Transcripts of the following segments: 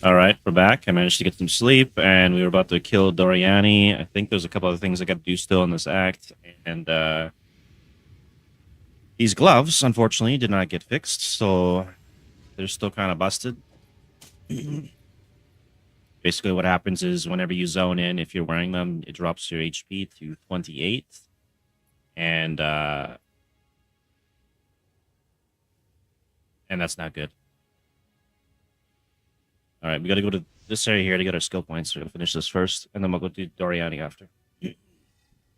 All right, we're back. I managed to get some sleep, and we were about to kill Doriani. I think there's a couple other things I got to do still in this act, and these gloves, unfortunately, did not get fixed, so they're still kind of busted. Basically, what happens is whenever you zone in, if you're wearing them, it drops your HP to 28, and that's not good. All right, we got to go to this area here to get our skill points. We're gonna finish this first, and then we'll go do Doriani after.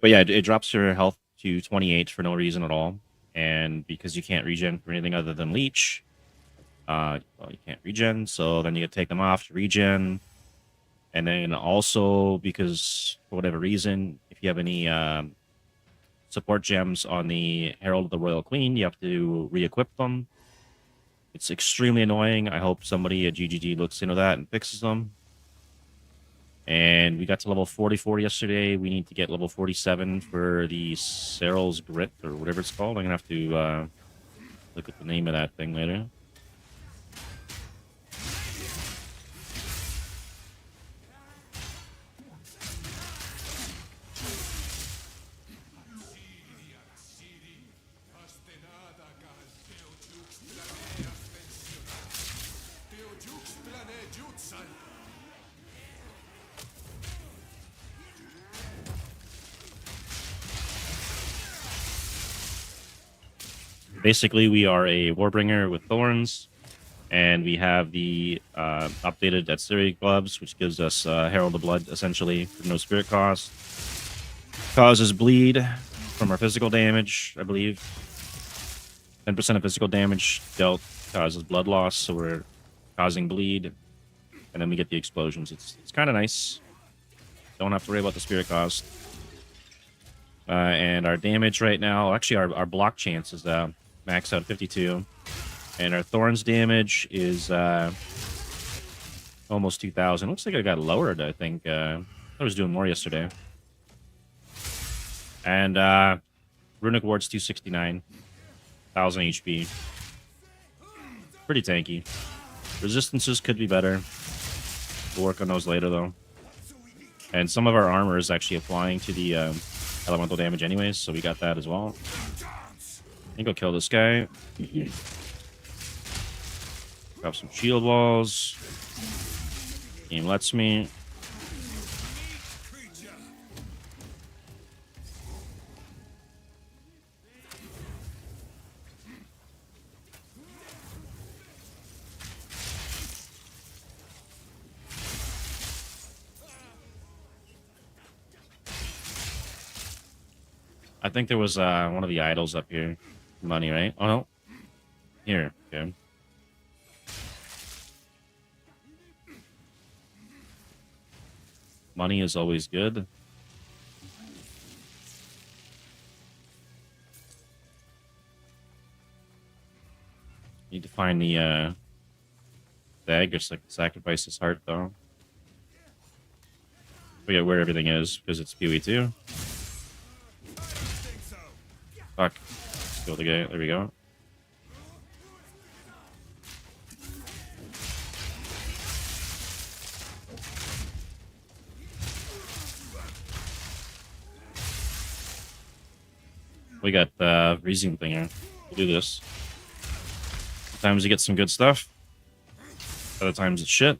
But yeah, it drops your health to 28 for no reason at all, and because you can't regen for anything other than leech, well, you can't regen. So then you get to take them off to regen, and then also because for whatever reason, if you have any support gems on the Herald of the Royal Queen, you have to re-equip them. It's extremely annoying. I hope somebody at GGG looks into that and fixes them. And we got to level 44 yesterday. We need to get level 47 for the Cyril's Grit, or whatever it's called. I'm going to have to look at the name of that thing later. Basically, we are a Warbringer with Thorns, and we have the updated Atsiri gloves, which gives us Herald of Blood, essentially, for no spirit cost. Causes bleed from our physical damage, I believe. 10% of physical damage dealt causes blood loss, so we're causing bleed. And then we get the explosions. It's kind of nice. Don't have to worry about the spirit cost. And our damage right now, actually our block chance is max out 52. And our Thorns damage is almost 2,000. Looks like I got lowered, I think. I was doing more yesterday. And Runic Ward's 269. 1,000 HP. Pretty tanky. Resistances could be better. We'll work on those later, though. And some of our armor is actually applying to the elemental damage anyways, so we got that as well. I think I'll kill this guy. Grab some shield walls. Game lets me. I think there was one of the idols up here. Money, right? Oh, no. Here. Okay. Money is always good. Need to find the bag or sacrifice his heart, though. Forget where everything is, because it's PoE2. Fuck. Kill the guy. There we go. We got the reason thing here. We'll do this. Sometimes you get some good stuff. Other times it's shit.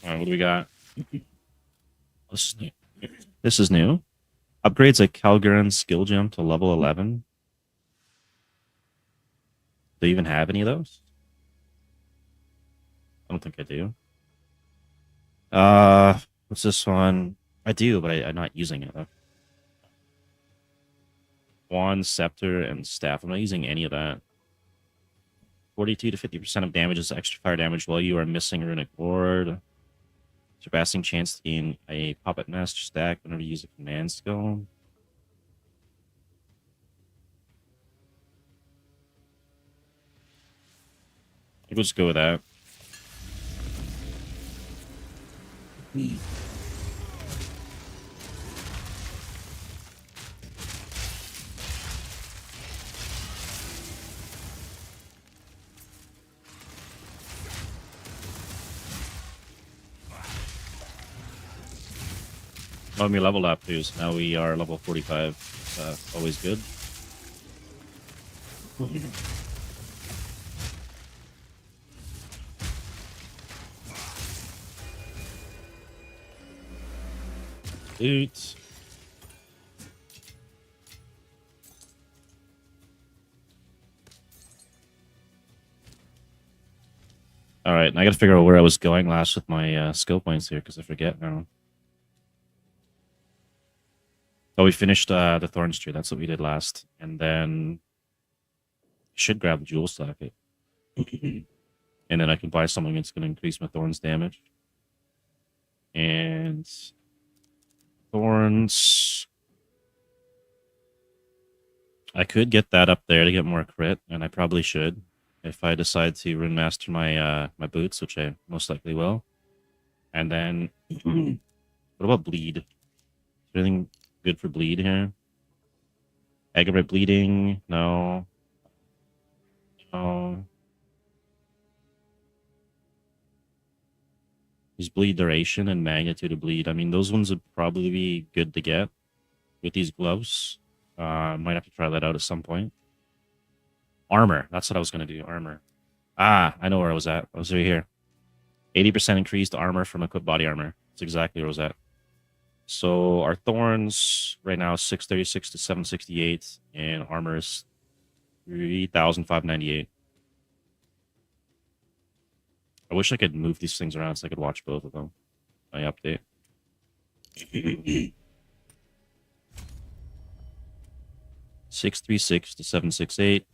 Alright, what do we got? This is new. Upgrades a Calgaran skill gem to level 11. Do you even have any of those? I don't think I do. What's this one? I do, but I'm not using it though. Wand, scepter, and staff. I'm not using any of that. 42 to 50% of damage is extra fire damage while you are missing Runic Ward. Surpassing chance to gain a Puppet Master stack whenever you use a command skill. We'll just go with that. Oh, we leveled up too, so now we are level 45. Always good. Loot. All right, and I got to figure out where I was going last with my skill points here because I forget now. Oh, we finished the Thorns tree. That's what we did last, and then should grab the jewel socket, and then I can buy something that's going to increase my Thorns damage. And Thorns, I could get that up there to get more crit, and I probably should if I decide to rune master my my boots, which I most likely will. And then, what about bleed? Is there anything good for bleed here? Aggravate bleeding? No. No. These bleed duration and magnitude of bleed. I mean, those ones would probably be good to get with these gloves. Might have to try that out at some point. Armor. That's what I was going to do. Armor. Ah, I know where I was at. I was right here. 80% increased armor from equipped body armor. That's exactly where I was at. So our Thorns right now is 636 to 768, and armor is 3,598. I wish I could move these things around so I could watch both of them. My update. 636 to 768.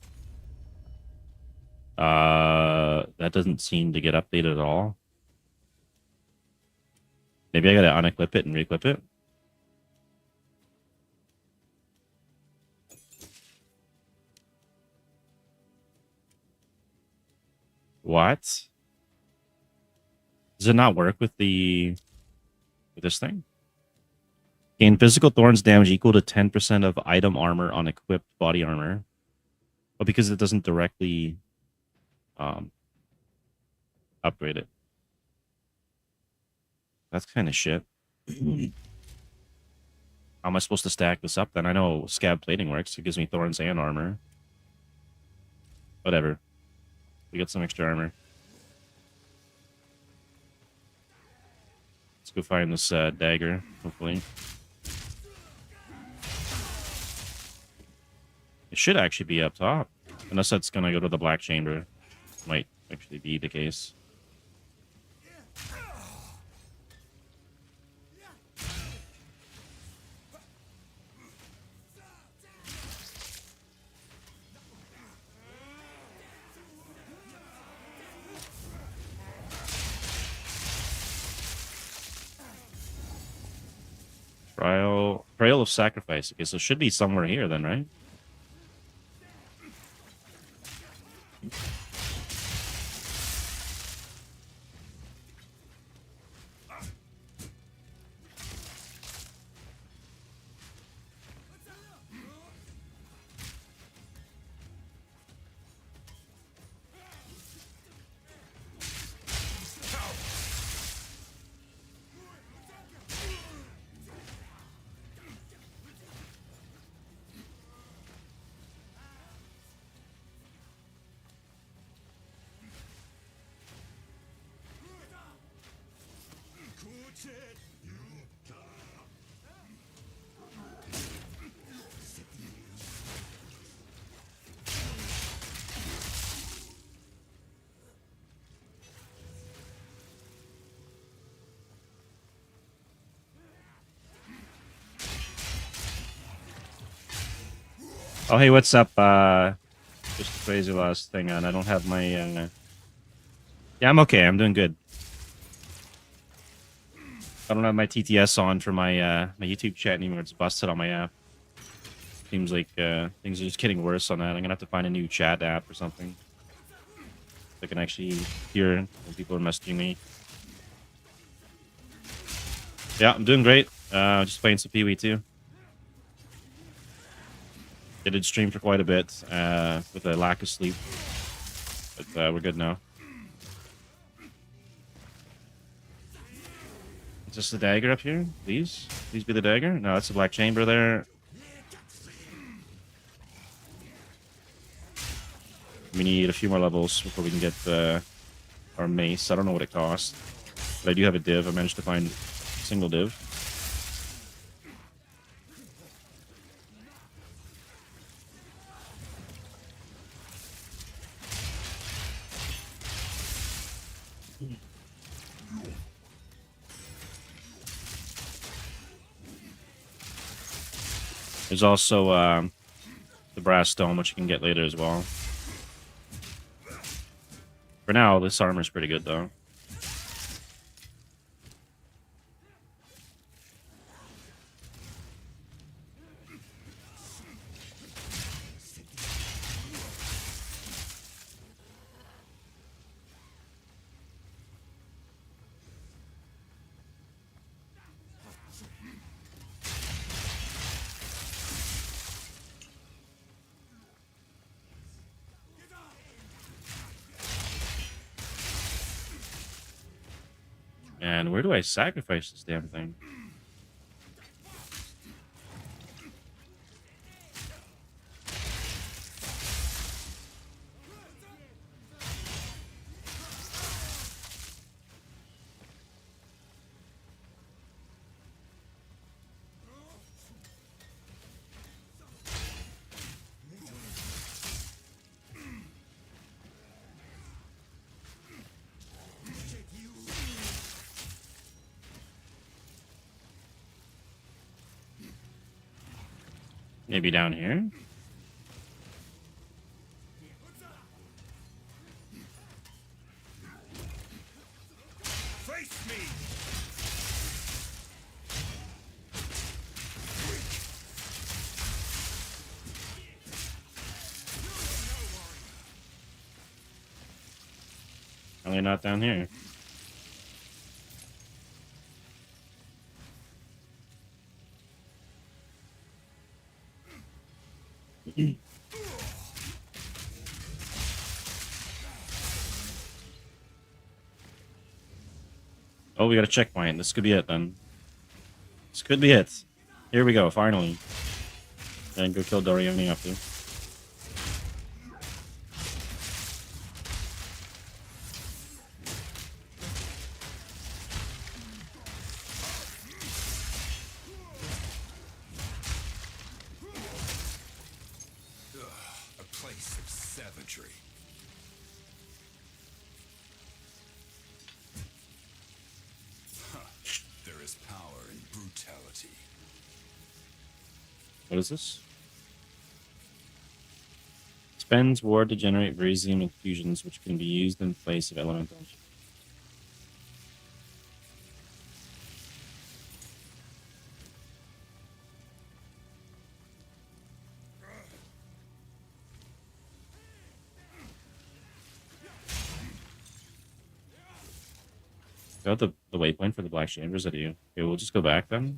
That doesn't seem to get updated at all. Maybe I gotta unequip it and re-equip it. What? Does it not work with this thing? Gain physical thorns damage equal to 10% of item armor on equipped body armor. But because it doesn't directly upgrade it. That's kind of shit. How am I supposed to stack this up then? I know scab plating works. It gives me thorns and armor. Whatever. We got some extra armor. Let's go find this dagger, hopefully. It should actually be up top. Unless that's going to go to the black chamber. Might actually be the case. Trail of Sacrifice. Okay, so it should be somewhere here then, right? Oh, hey, what's up? Just a crazy last thing on. I don't have my... Yeah, I'm okay. I'm doing good. I don't have my TTS on for my my YouTube chat anymore. It's busted on my app. Seems like things are just getting worse on that. I'm gonna have to find a new chat app or something. So I can actually hear when people are messaging me. Yeah, I'm doing great. Just playing some Pee-wee too. I did stream for quite a bit with a lack of sleep, but we're good now. Is this the dagger up here, please? Please be the dagger. No, it's a black chamber there. We need a few more levels before we can get our mace. I don't know what it costs, but I do have a div. I managed to find a single div. There's also the brass stone, which you can get later as well. For now, this armor's pretty good, though. And where do I sacrifice this damn thing? Maybe down here? Face me. Only not down here. Oh, we got a checkpoint. This could be it then. This could be it. Here we go, finally. And go kill Doriani after. A place of savagery. There is power in brutality. What is this? Spends ward to generate Brazium infusions, which can be used in place of elementals. Got the waypoint for the black chambers that you. Okay, we'll just go back then.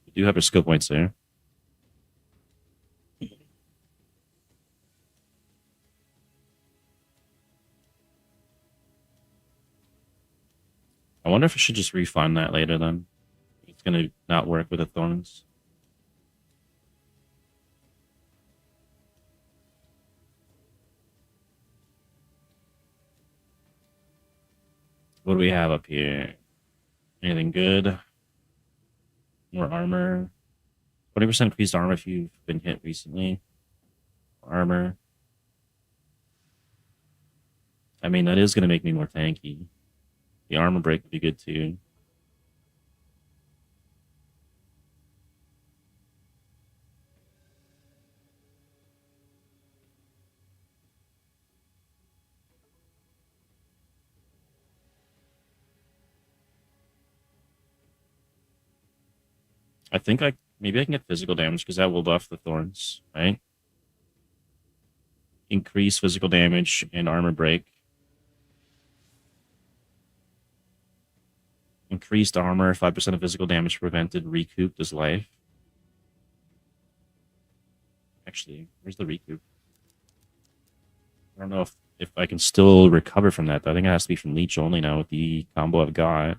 We do have our skill points there. I wonder if I should just refund that later then. It's gonna not work with the thorns. What do we have up here? Anything good? More armor. 20% increased armor if you've been hit recently. Armor. I mean, that is going to make me more tanky. The armor break would be good too. I think maybe I can get physical damage because that will buff the thorns, right? Increase physical damage and armor break. Increased armor, 5% of physical damage prevented, recouped his life. Actually, where's the recoup? I don't know if if I can still recover from that. I think it has to be from Leech only now with the combo I've got.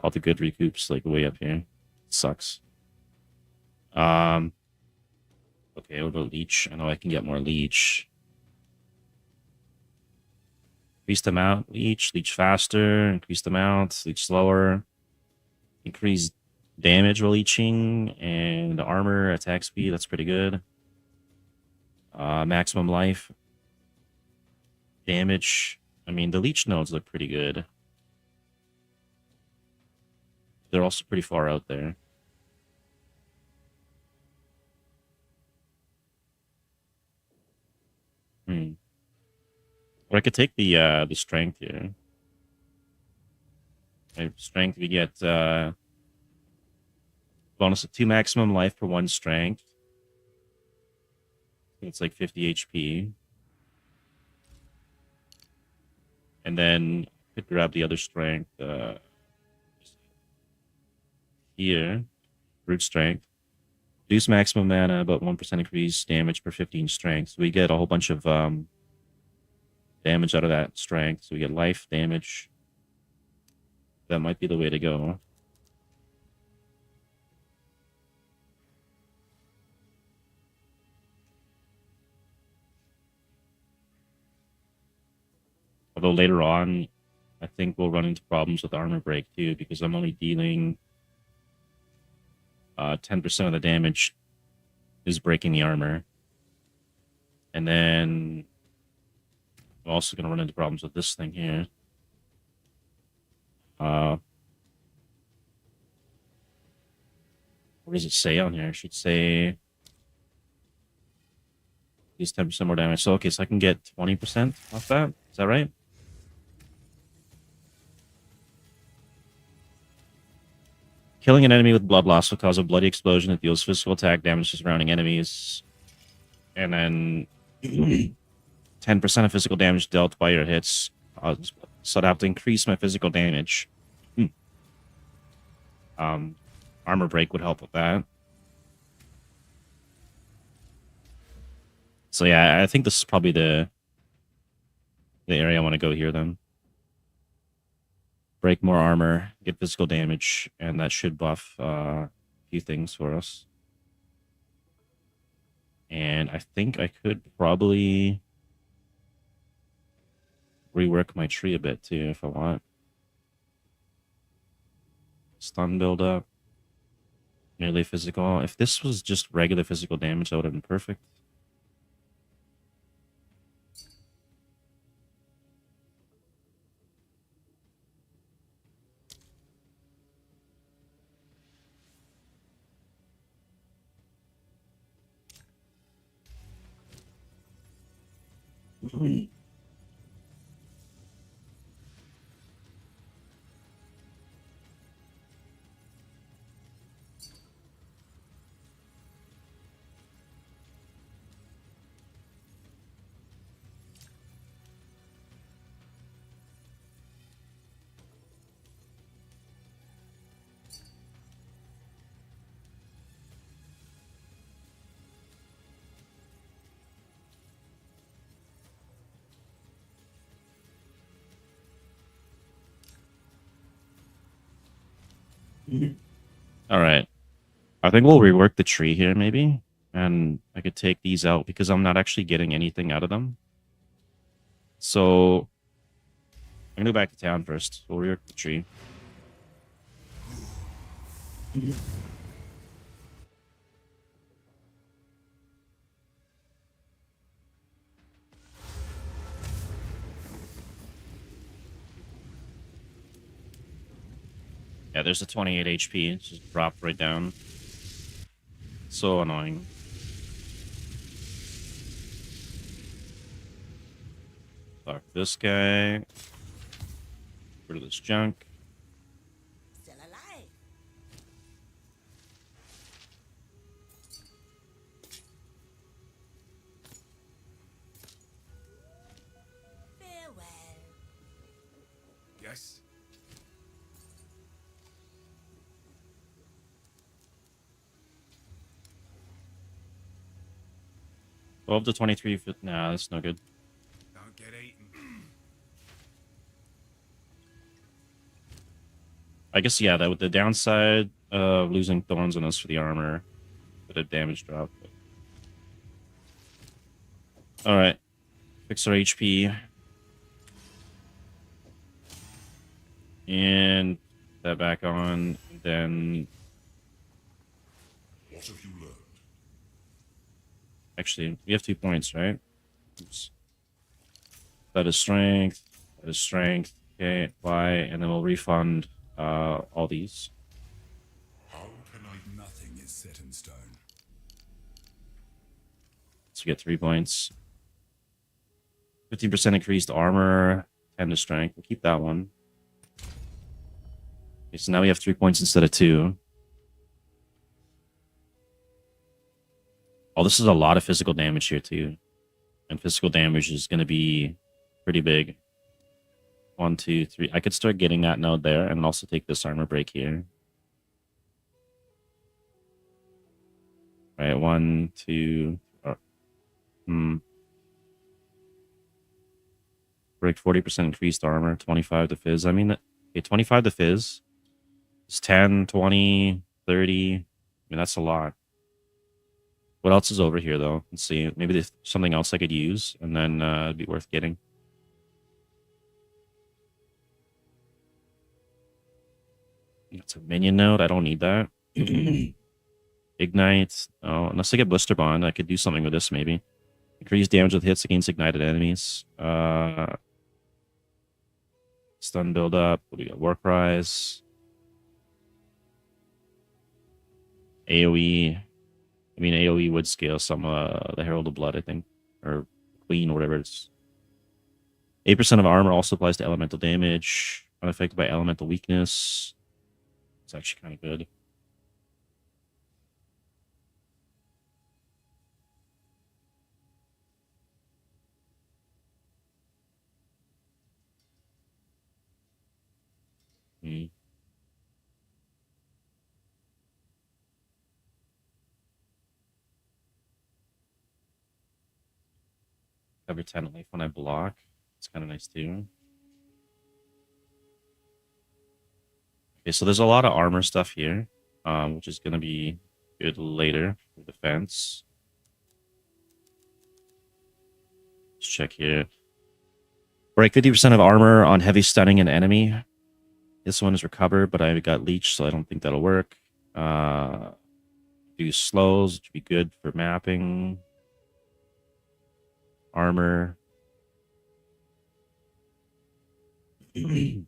All the good recoups like way up here. Sucks. Okay, what about Leech? I know I can get more Leech. Increase the amount, Leech faster, increase the amount, Leech slower, increase damage while leeching, and armor, attack speed, that's pretty good. Maximum life. Damage. I mean, the Leech nodes look pretty good. They're also pretty far out there. Or I could take the strength here. Right, strength, we get bonus of 2 maximum life per 1 strength. It's like 50 HP. And then could grab the other strength here. Brute strength. Reduce maximum mana, but 1% increase damage per 15 strength. So we get a whole bunch of damage out of that strength. So we get life, damage. That might be the way to go. Although later on, I think we'll run into problems with armor break too, because I'm only dealing 10% of the damage is breaking the armor. And then I'm also going to run into problems with this thing here. What does it say on here? It should say these 10% more damage. So, okay, so I can get 20% off that. Is that right? Killing an enemy with blood loss will cause a bloody explosion that deals physical attack damage to surrounding enemies. And then 10% of physical damage dealt by your hits. So I'd have to increase my physical damage. Armor break would help with that. So yeah, I think this is probably the area I want to go here then. Break more armor, get physical damage, and that should buff a few things for us. And I think I could probably rework my tree a bit too if I want. Stun build up. Nearly physical. If this was just regular physical damage, that would have been perfect. All right. I think we'll rework the tree here, maybe. And I could take these out because I'm not actually getting anything out of them. So I'm going to go back to town first. We'll rework the tree. Yeah, there's a 28 HP. It just dropped right down. So annoying. Fuck this guy. Get rid of this junk. Still alive. Farewell. Yes? 12 to 23. Nah, that's no good. Don't get eaten. I guess, yeah, that with the downside of losing thorns on us for the armor, bit of damage drop. But... All right, fix our HP and that back on. Then, What have you learned? actually, we have 2 points, right? Oops. That is strength. That is strength. Okay, apply, and then we'll refund all these. How can I? Nothing is set in stone. So we get 3 points. 15% increased armor, 10 to strength. We'll keep that one. Okay, so now we have 3 points instead of 2. Oh, this is a lot of physical damage here, too. And physical damage is going to be pretty big. 1, 2, 3. I could start getting that node there and also take this armor break here. All right, 1, 2. Break 40% increased armor, 25 to fizz. I mean, okay, 25 to fizz. It's 10, 20, 30. I mean, that's a lot. What else is over here, though? Let's see. Maybe there's something else I could use, and then it'd be worth getting. It's a minion node. I don't need that. Ignite. Oh, unless I get Blister Bond, I could do something with this, maybe. Increase damage with hits against ignited enemies. Stun build up. What do we got? War Cries. AoE. I mean, AoE would scale some the Herald of Blood, I think. Or Queen, or whatever it's. 8% of armor also applies to elemental damage. Unaffected by elemental weakness. It's actually kind of good. Cover 10 life when I block. It's kind of nice too. Okay, so there's a lot of armor stuff here, which is going to be good later for defense. Let's check here. Break 50% of armor on heavy stunning an enemy. This one is recovered, but I got leech, so I don't think that'll work. Do slows, which would be good for mapping. Armor. Gain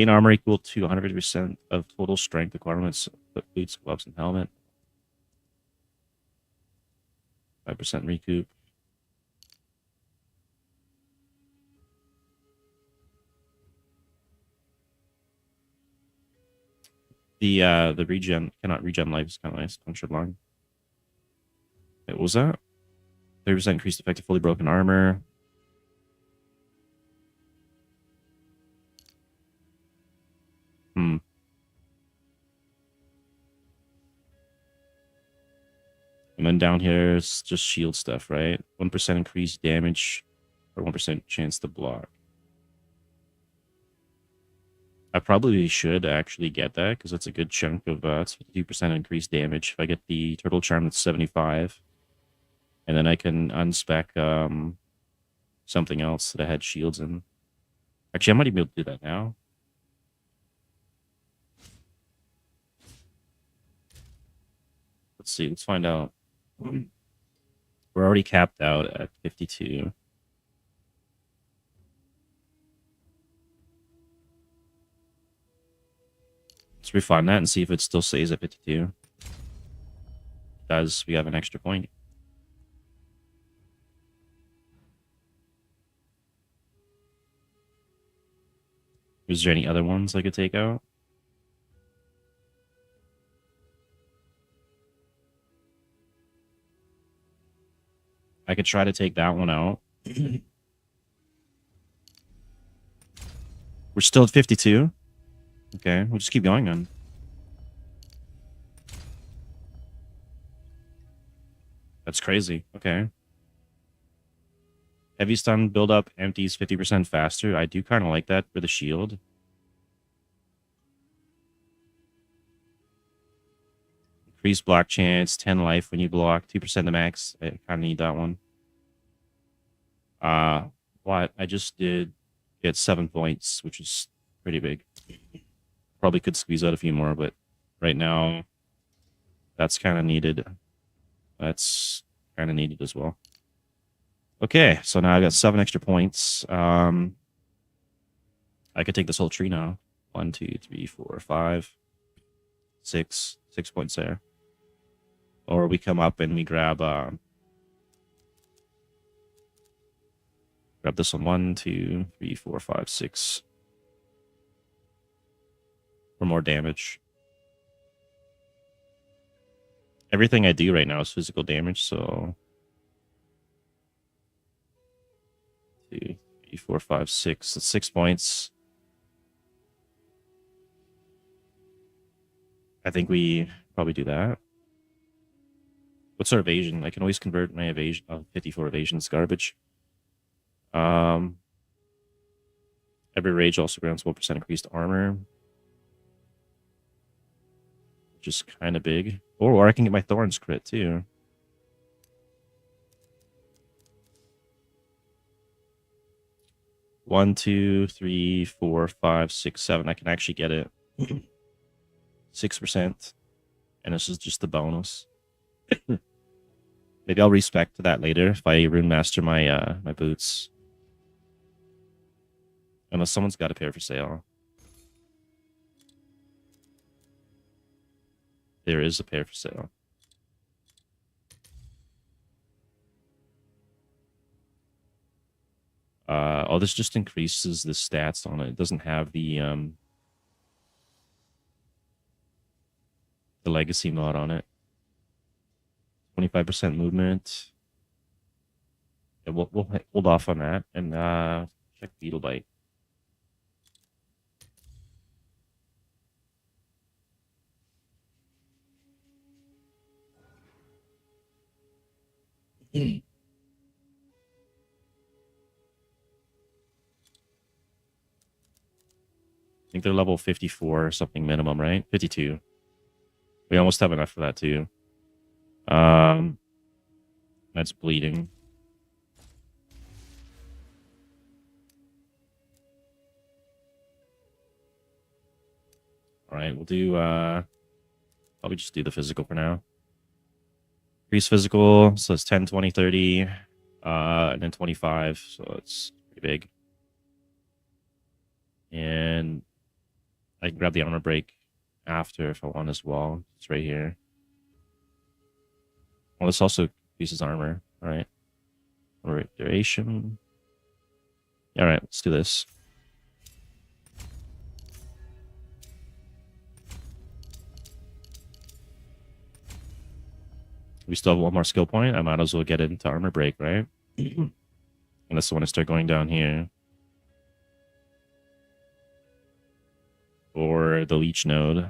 armor equal to 150% of total strength requirements, boots, gloves, and helmet. 5% recoup. The regen cannot regen life is kind of nice. Punctured lung. What was that? 30% increased effective fully broken armor. And then down here is just shield stuff, right? 1% increased damage or 1% chance to block. I probably should actually get that because it's a good chunk of it's 52% increased damage. If I get the turtle charm, that's 75. And then I can unspec something else that I had shields in. Actually, I might even be able to do that now. Let's see. Let's find out. We're already capped out at 52. Let's refine that and see if it still stays at 52. It does. We have an extra point. Is there any other ones I could take out? I could try to take that one out. We're still at 52. Okay, we'll just keep going then. That's crazy. Okay. Heavy stun build up empties 50% faster. I do kind of like that for the shield. Increased block chance, 10 life when you block, 2% the max. I kind of need that one. What I just did get 7 points, which is pretty big. Probably could squeeze out a few more, but right now that's kind of needed. That's kind of needed as well. Okay, so now I got 7 extra points. I could take this whole tree now. 1, 2, 3, 4, 5, 6. 6 points there. Or we come up and we grab this one. 1, 2, 3, 4, 5, 6. For more damage. Everything I do right now is physical damage, so 2, 3, 4, 5, 6. That's 6 points. I think we probably do that. What's our evasion? I can always convert my evasion. 54 evasion is garbage. Every rage also grants 1% increased armor, which is kind of big. Or I can get my Thorns crit too. One, 2, 3, 4, 5, 6, 7. I can actually get it. 6%. And this is just the bonus. Maybe I'll respec to that later if I rune master my my boots. Unless someone's got a pair for sale. There is a pair for sale. Oh, this just increases the stats on it. It doesn't have the legacy mod on it. 25% movement. Yeah, we'll hold off on that and check Beetle Bite. I think they're level 54 or something minimum, right? 52. We almost have enough for that too. That's bleeding. All right, we'll do probably just do the physical for now. Increase physical, so it's 10, 20, 30, and then 25, so it's pretty big. And I can grab the armor break after if I want as well. It's right here. Well, this also increases armor. All right. Duration. All right, let's do this. We still have one more skill point. I might as well get into armor break, right? Unless I want to start going down here. Or the leech node.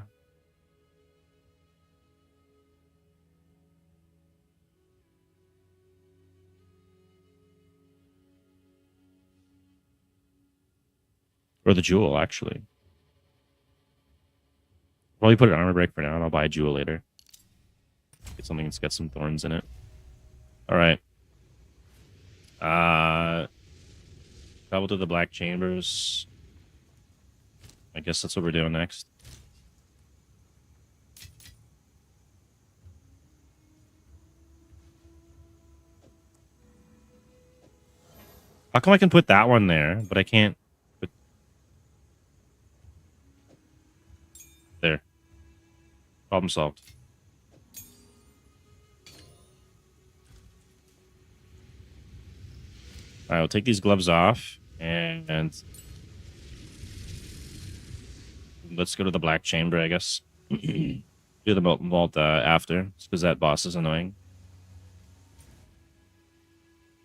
Or the jewel, actually. Probably put an armor break for now, and I'll buy a jewel later. Get something that's got some thorns in it. All right. Travel to the Black Chambers. I guess that's what we're doing next. How come I can put that one there, but I can't put... There. Problem solved. Alright, we'll take these gloves off, and let's go to the Black Chamber, I guess. Do the Molten Vault after, because that boss is annoying.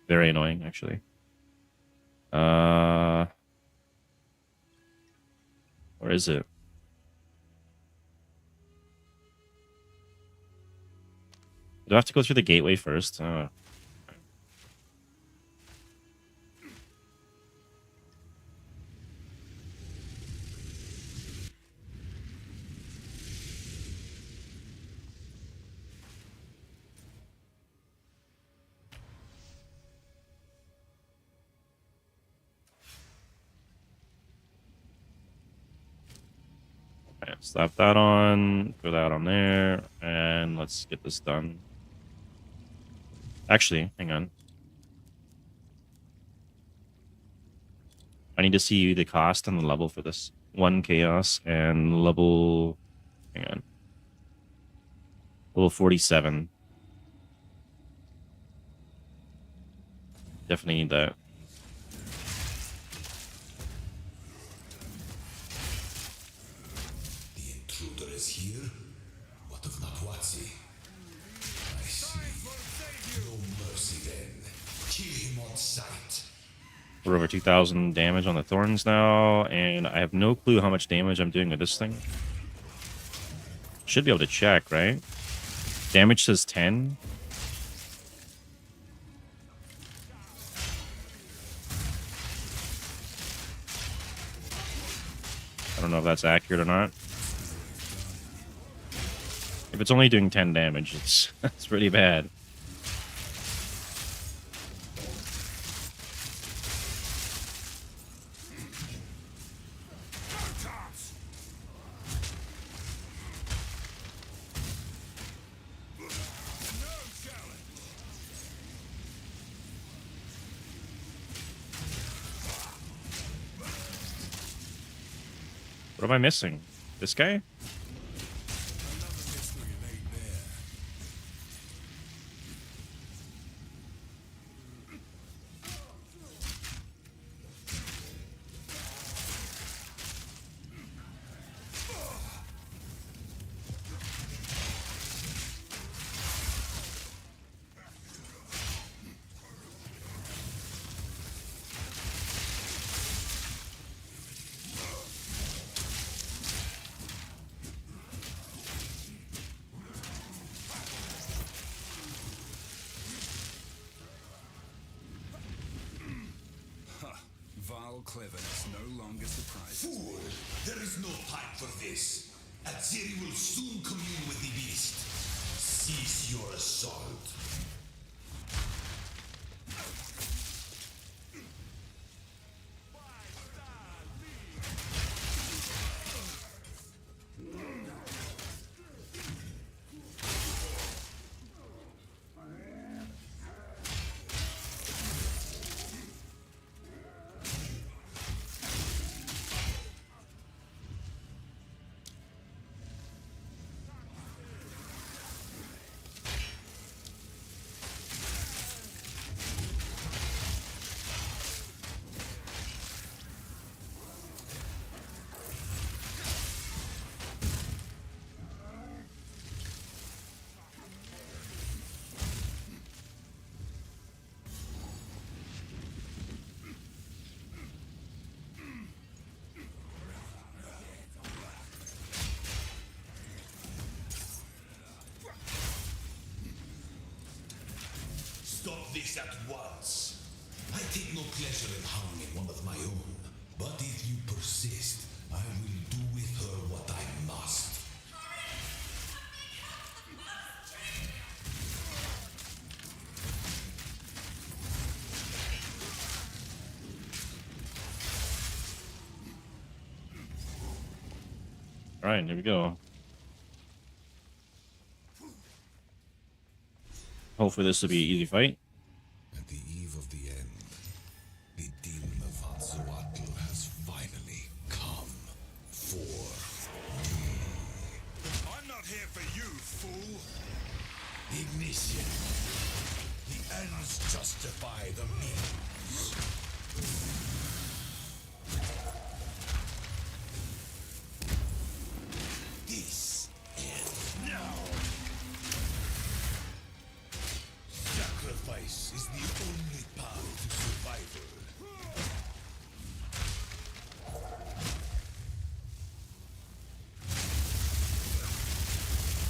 Very annoying, actually. Where is it? Do I have to go through the gateway first? Alright, slap that on, throw that on there, and let's get this done. Actually, hang on. I need to see the cost and the level for this. 1 chaos and level... Hang on. Level 47. Definitely need that. The intruder is here? What of Natwazi? I see. No mercy then. Kill him on sight. We're over 2,000 damage on the Thorns now, and I have no clue how much damage I'm doing with this thing. Should be able to check, right? Damage says 10. I don't know if that's accurate or not. If it's only doing 10 damage, it's pretty bad. What am I missing? This guy? Vile cleverness no longer surprises. Fool! There is no time for this. Azeri will soon commune with the beast. Cease your assault. Stop this at once. I take no pleasure in harming one of my own, but if you persist, I will do with her what I must. All right, here we go. Hopefully this will be an easy fight. At the eve of the end, the demon of Hatzoatl has finally come for me. I'm not here for you, fool! Ignition. The ends justify the means. This ends now. Sacrifice is the only path to survival.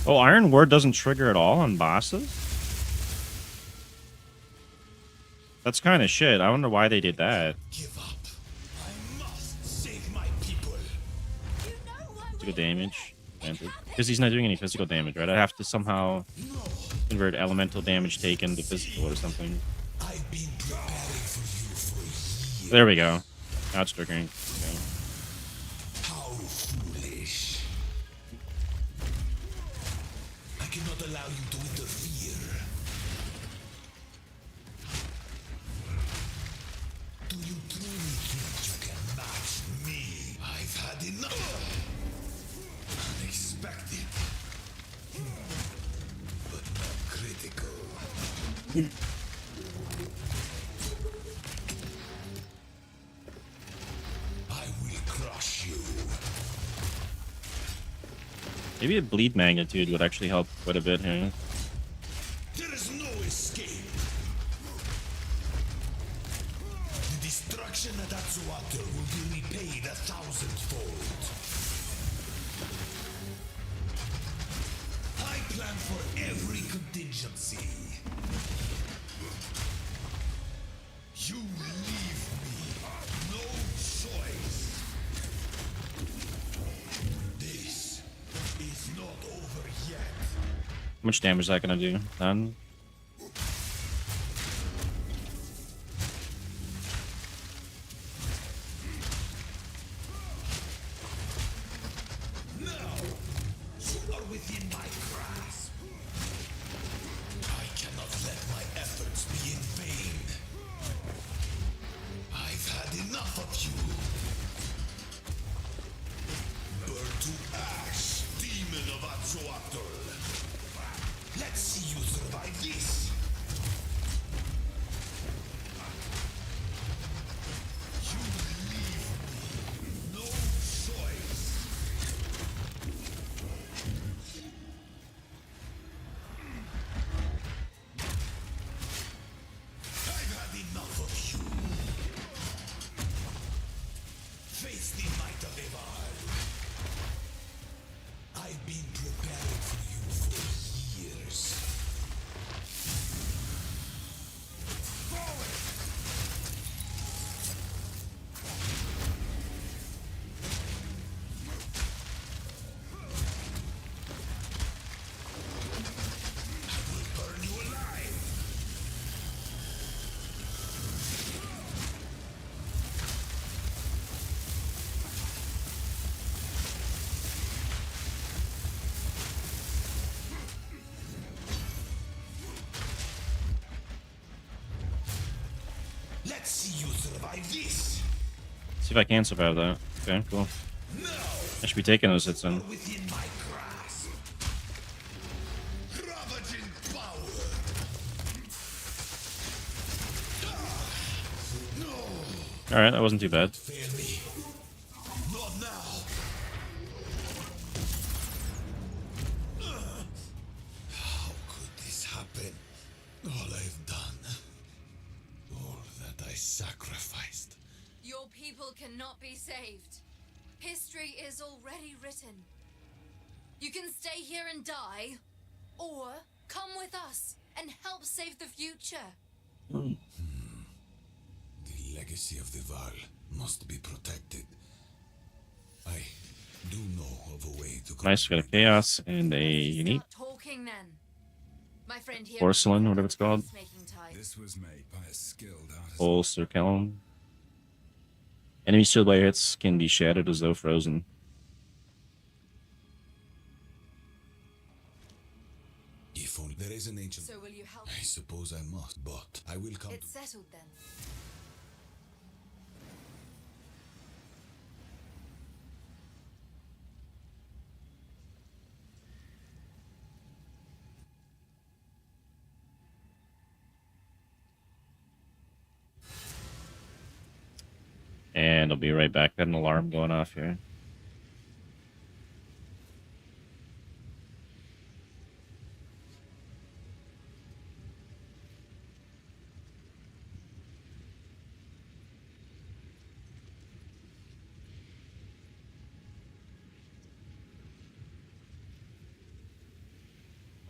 Oh, Iron Word doesn't trigger at all on bosses? That's kind of shit. I wonder why they did that. Give up. I must save my people. You know why we're Physical here. damage. It Because he's not doing any physical damage, right? I have to somehow convert elemental damage taken to physical or something. I've been preparing for you for years. There we go. Now it's triggering. Okay. How foolish. I cannot allow you to interfere. Do you truly think you can match me? I've had enough. Unexpected. But not critical. I will crush you. Maybe a bleed magnitude would actually help quite a bit here. There is no escape. The destruction at Atsuwater will be repaid 1,000-fold. I plan for every contingency. You leave me no choice. This is not over yet. How much damage is that gonna do? None? Now, you are within my grasp. I cannot let my efforts be in vain. I've had enough of you. Burn to ash, demon of Atzoatl. Let's see you survive this. You leave me no choice. I've had enough of you. Face the might of Eval. I've been preparing for you for years. Forward! I will burn you alive. Let's see you survive this. See if I can survive that. Okay, cool. Now, I should be taking those hits you in. are within my grasp. Ravaging power. No, Alright, that wasn't too bad. fail me. Not now. How could this happen? All I've done. All that I sacrificed. Your people cannot be saved. History is already written. You can stay here and die, or come with us and help save the future. The legacy of the Val must be protected. I do know of a way to Nice, we got a chaos and a unique Start talking then. My friend here. porcelain, whatever it's called. Making type. This was made by a skilled artisan. Full circellum. Enemy shield by hits can be shattered as though frozen. If only there is an ancient. So will you help? I suppose I must, but I will come. It's settled then. And I'll be right back. Got an alarm going off here.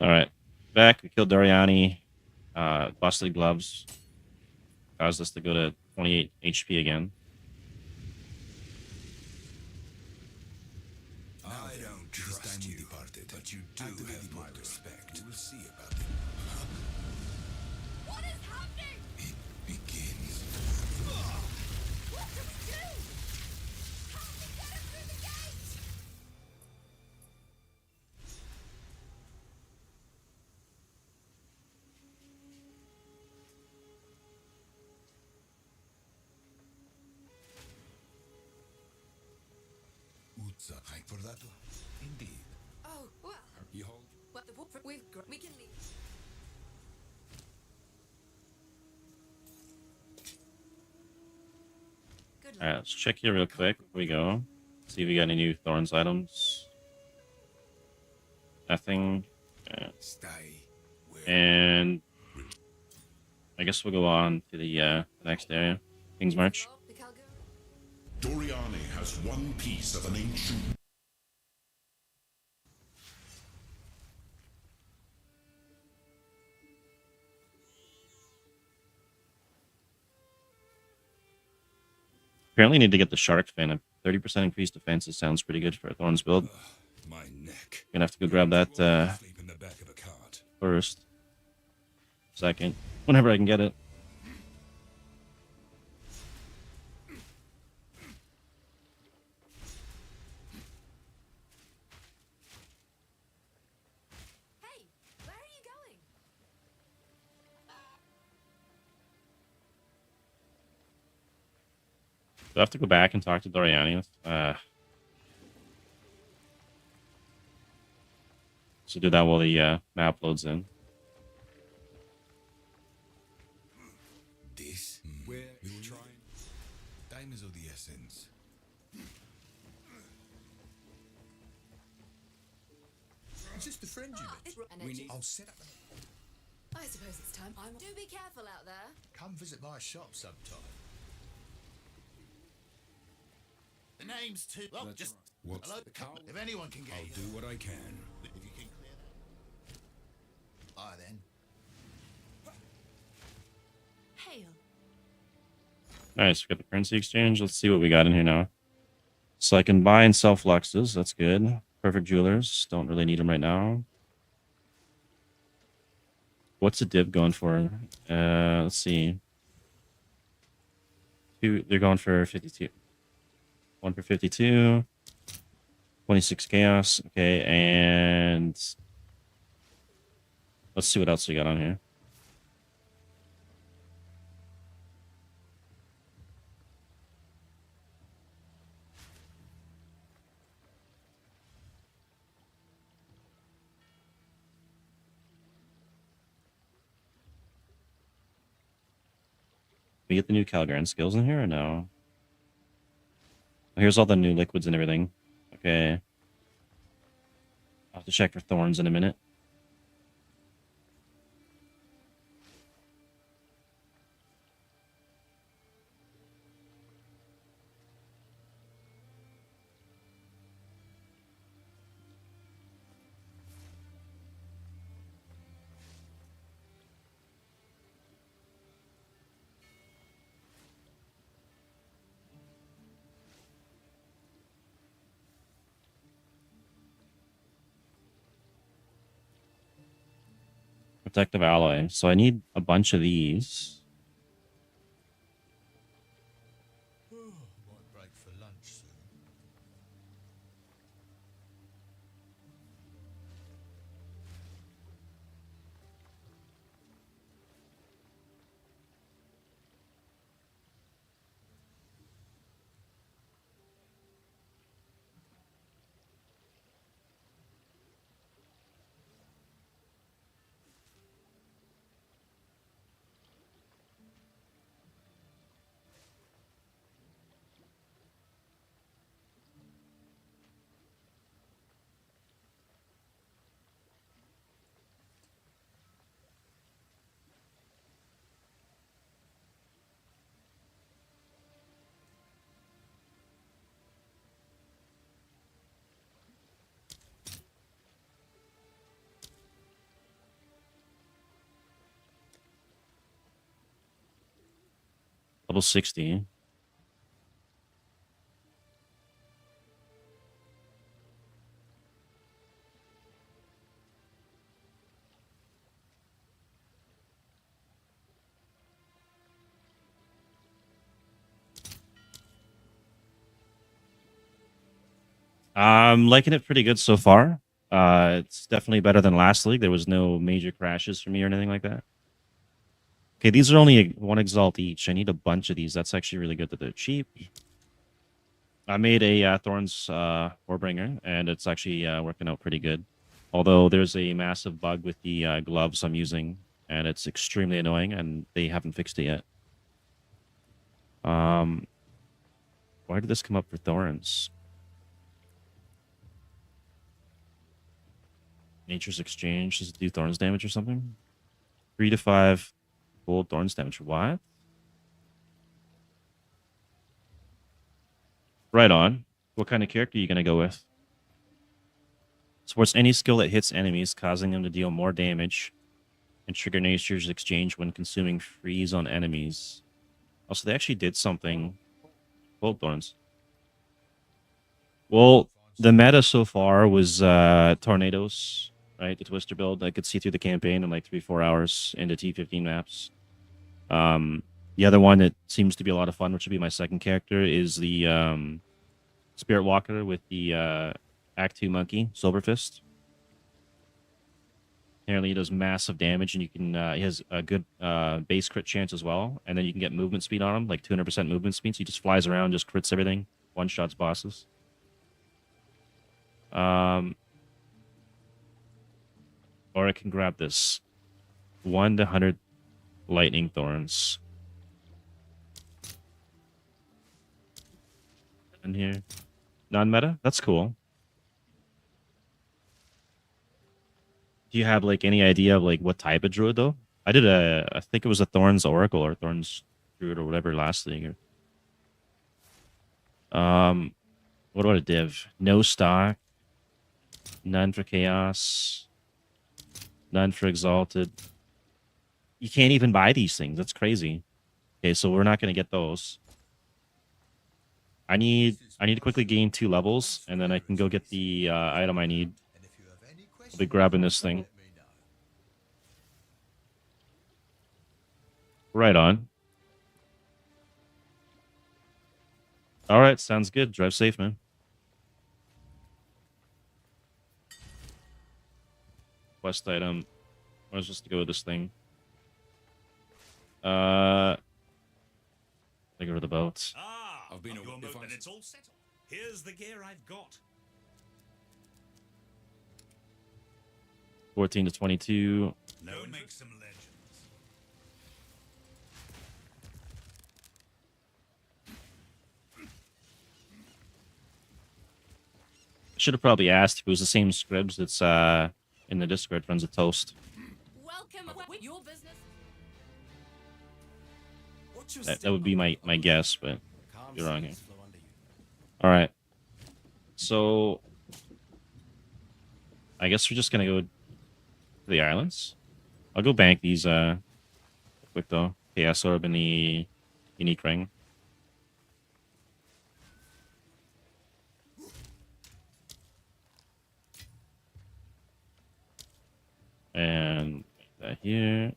All right, back. We killed Doriani. Busted gloves. caused us to go to 28 HP again. I don't trust you, but you do have my respect. We'll see about it. What is happening? It begins. What do we do? Help me get him through the gate! Uzza, hai ricordato? Indeed. Oh, well. You hold. Well, we can leave. Good luck. Alright, let's check here real quick before we go. See if we got any new Thorns items. Nothing. Yeah. Stay where And I guess we'll go on to the next area. King's March. The Calgary. Doriani has one piece of an ancient. Apparently need to get the shark fin. A 30% increased defenses sounds pretty good for a Thorns build. my neck. Gonna have to go grab that Sleep in the back of a cart. first. Second. Whenever I can get it. Hey, where are you going? Do I have to go back and talk to Doriani? So do that while the map loads in. This? Where you trying? Time is of the essence. Just a friend you met. Energy. We need. I'll set up. I suppose it's time. Do be careful out there. Come visit my shop sometime. The name's too. Look, That's just right. What's hello. the call? If anyone can get I'll you, do what I can. if you can clear that. Aye then. Hail. Nice, we got the currency exchange. Let's see what we got in here now. So I can buy and sell fluxes. That's good. Perfect jewelers. Don't really need them right now. What's a dip going for? Let's see. They're going for 52. One for 52. 26 chaos. Okay, and let's see what else we got on here. We get the new Calgaren skills in here or no? Here's all the new liquids and everything. Okay. I'll have to check for thorns in a minute. Protective alloy. So I need a bunch of these. Might break for lunch soon. Level 60. I'm liking it pretty good so far. It's definitely better than last league. There was no major crashes for me or anything like that. Okay, these are only one exalt each. I need a bunch of these. That's actually really good that they're cheap. I made a Thorns Warbringer, and it's actually working out pretty good. Although there's a massive bug with the gloves I'm using, and it's extremely annoying, and they haven't fixed it yet. Why did this come up for Thorns? Nature's Exchange. Does it do Thorns damage or something? 3 to 5 gold Thorns damage. What? Right on. What kind of character are you going to go with? Supports any skill that hits enemies, causing them to deal more damage, and trigger Nature's Exchange when consuming freeze on enemies. Also, they actually did something. Gold Thorns. Well, the meta so far was Tornadoes, right? The Twister build. I could see through the campaign in like 3-4 hours into T15 maps. The other one that seems to be a lot of fun, which would be my second character, is the Spirit Walker with the Act 2 Monkey, Silverfist. Apparently he does massive damage, and you can he has a good base crit chance as well, and then you can get movement speed on him, like 200% movement speed, so he just flies around, just crits everything, one-shots bosses. Or I can grab this 1 to 100 Lightning Thorns. In here. Non-meta? That's cool. Do you have like any idea of like what type of druid though? I did I think it was a Thorns Oracle or Thorns Druid or whatever last league. What about a div? No stock, none for chaos, none for exalted. You can't even buy these things. That's crazy. Okay, so we're not gonna get those. I need to quickly gain 2 levels, and then I can go get the item I need. I'll be grabbing this thing. Right on. All right, sounds good. Drive safe, man. Quest item. I was just to go with this thing. I go to the boat. Ah, I've been your over- moat, if I- then it's all settled. Here's the gear I've got. 14 to 22. No, make some legends. Should have probably asked if it was the same scribs that's in the Discord runs a toast. Welcome with your business. What's your That would be my guess, but Calm you're wrong here. seas flow under you. All right. So I guess we're just gonna go to the islands. I'll go bank these quick though. Chaos Orb and the unique ring. And that here.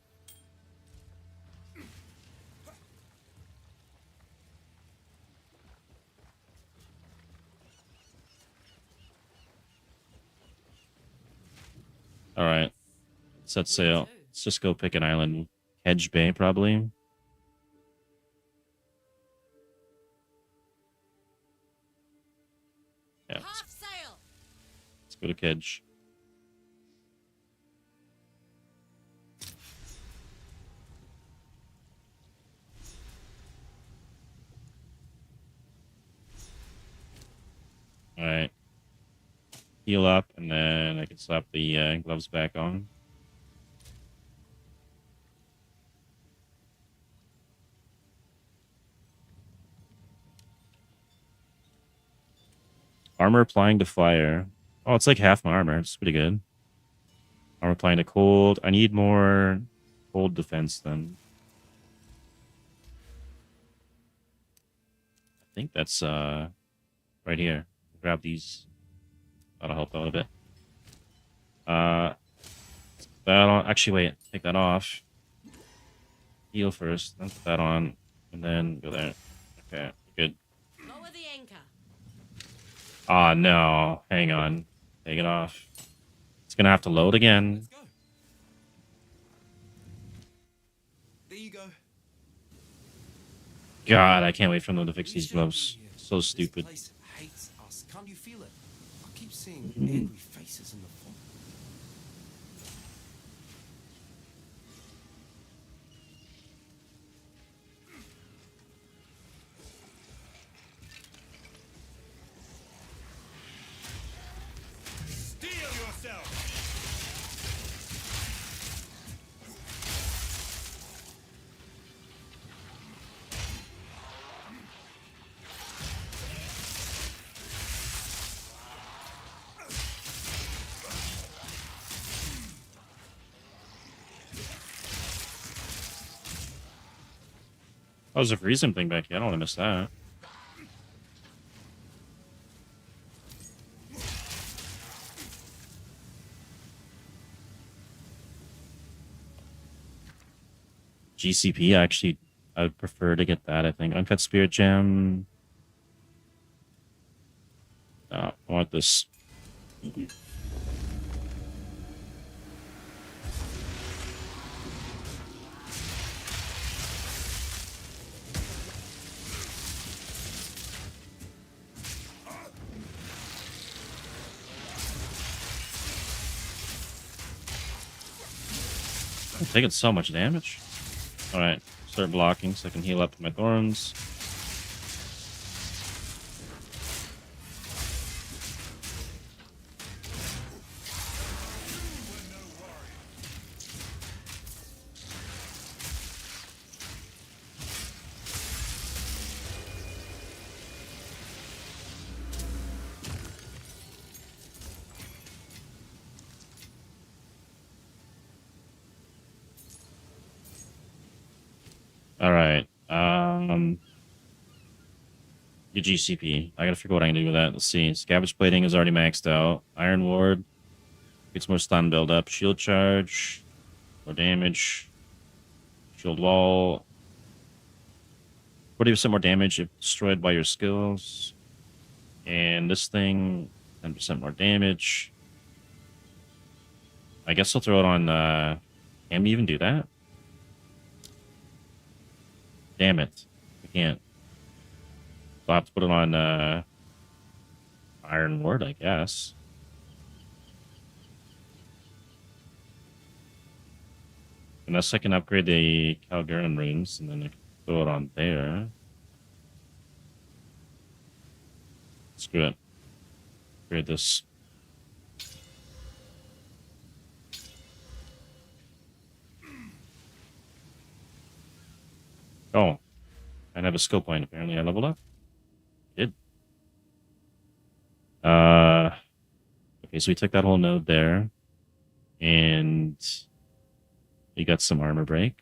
All right. Set sail. Let's just go pick an island. Hedge Bay, probably. Yeah, Half sail. let's go to Kedge. All right. Heal up, and then I can slap the gloves back on. Armor applying to fire. Oh, it's like half my armor. It's pretty good. Armor applying to cold. I need more cold defense then. think that's right here. Grab these. That'll help out a bit. That on. Actually, wait. Take that off. Heal first. Then put that on, and then go there. Okay, good. Lower the anchor. Ah, no. Hang on. Take it off. It's gonna have to load again. Let's go. There you go. God, I can't wait for them to fix We these shouldn't gloves. be here. So stupid. This place hates us. Can't you feel it? I keep seeing angry faces in the fog. Steel yourself! Oh, there's a freezing thing back here. I don't want to miss that. GCP, actually, I would prefer to get that, I think. Uncut Spirit Gem. No, I want this. I'm taking so much damage. Alright, start blocking so I can heal up my thorns. Alright, your GCP. I gotta figure what I can do with that. Let's see. Scavenge Plating is already maxed out. Iron Ward gets more stun build up. Shield Charge, more damage. Shield Wall. 40% more damage if destroyed by your skills. And this thing, 10% more damage. I guess I'll throw it on, can we even do that? Damn it. I can't. So I'll have to put it on, Iron Ward, I guess. Unless I can upgrade the Calgaran runes, and then I can throw it on there. Screw it. Upgrade this. Oh. I have a skill point, apparently. I leveled up. Did. Okay, so we took that whole node there. And we got some armor break.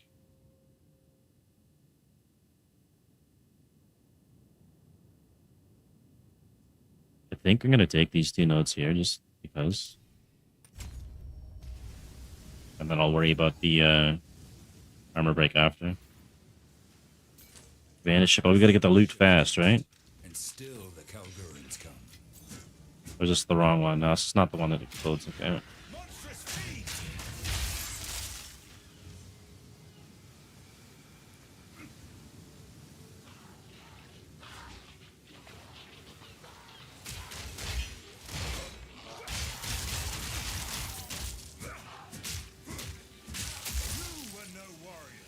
I think I'm going to take these two nodes here just because. And then I'll worry about the armor break after. Vanish. Oh, we got to get the loot fast, right? And still the Calgurans come. Or is this the wrong one? No, this is not the one that explodes. Okay. Monstrous feet! You were no warrior.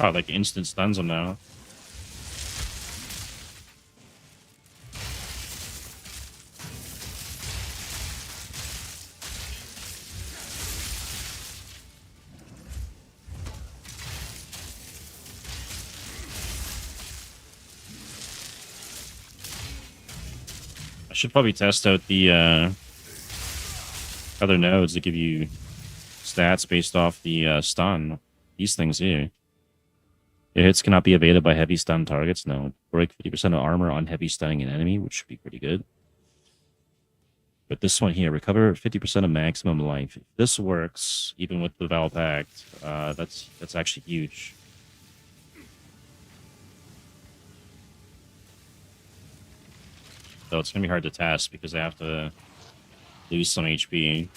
Oh, like instant stuns him now. I should probably test out the other nodes that give you stats based off the stun. These things here. Your hits cannot be evaded by heavy stun targets. No. Break 50% of armor on heavy stunning an enemy, which should be pretty good. But this one here, recover 50% of maximum life. If this works, even with the Val Pact, that's actually huge. So it's gonna be hard to test because I have to lose some HP.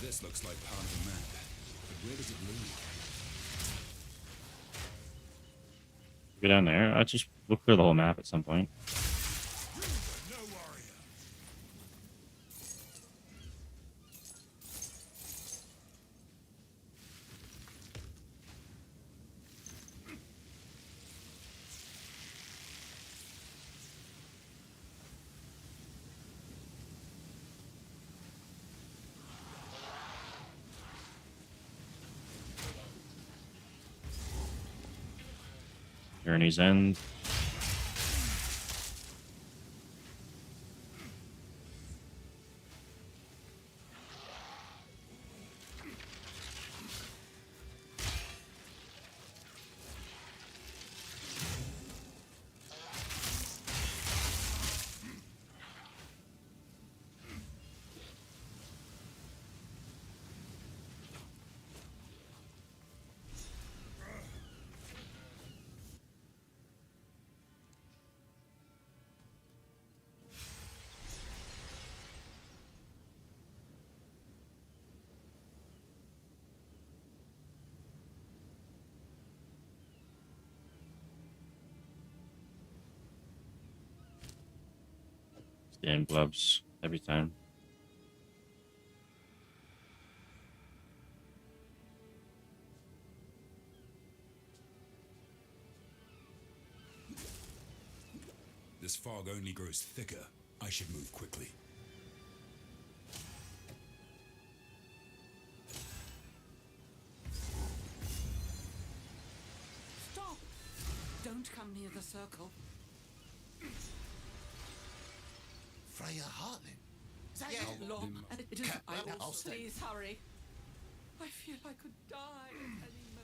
This looks like part of the map, but where does it lead? Go down there. I'll just look clear the whole map at some point. No warrior. Journey's End. Damn gloves every time. This fog only grows thicker. I should move quickly. Stop! Don't come near the circle. Freya Hartlin. Is that Yet you? long, and it is. I will. I'll stay. Please hurry. I feel I could die at any moment.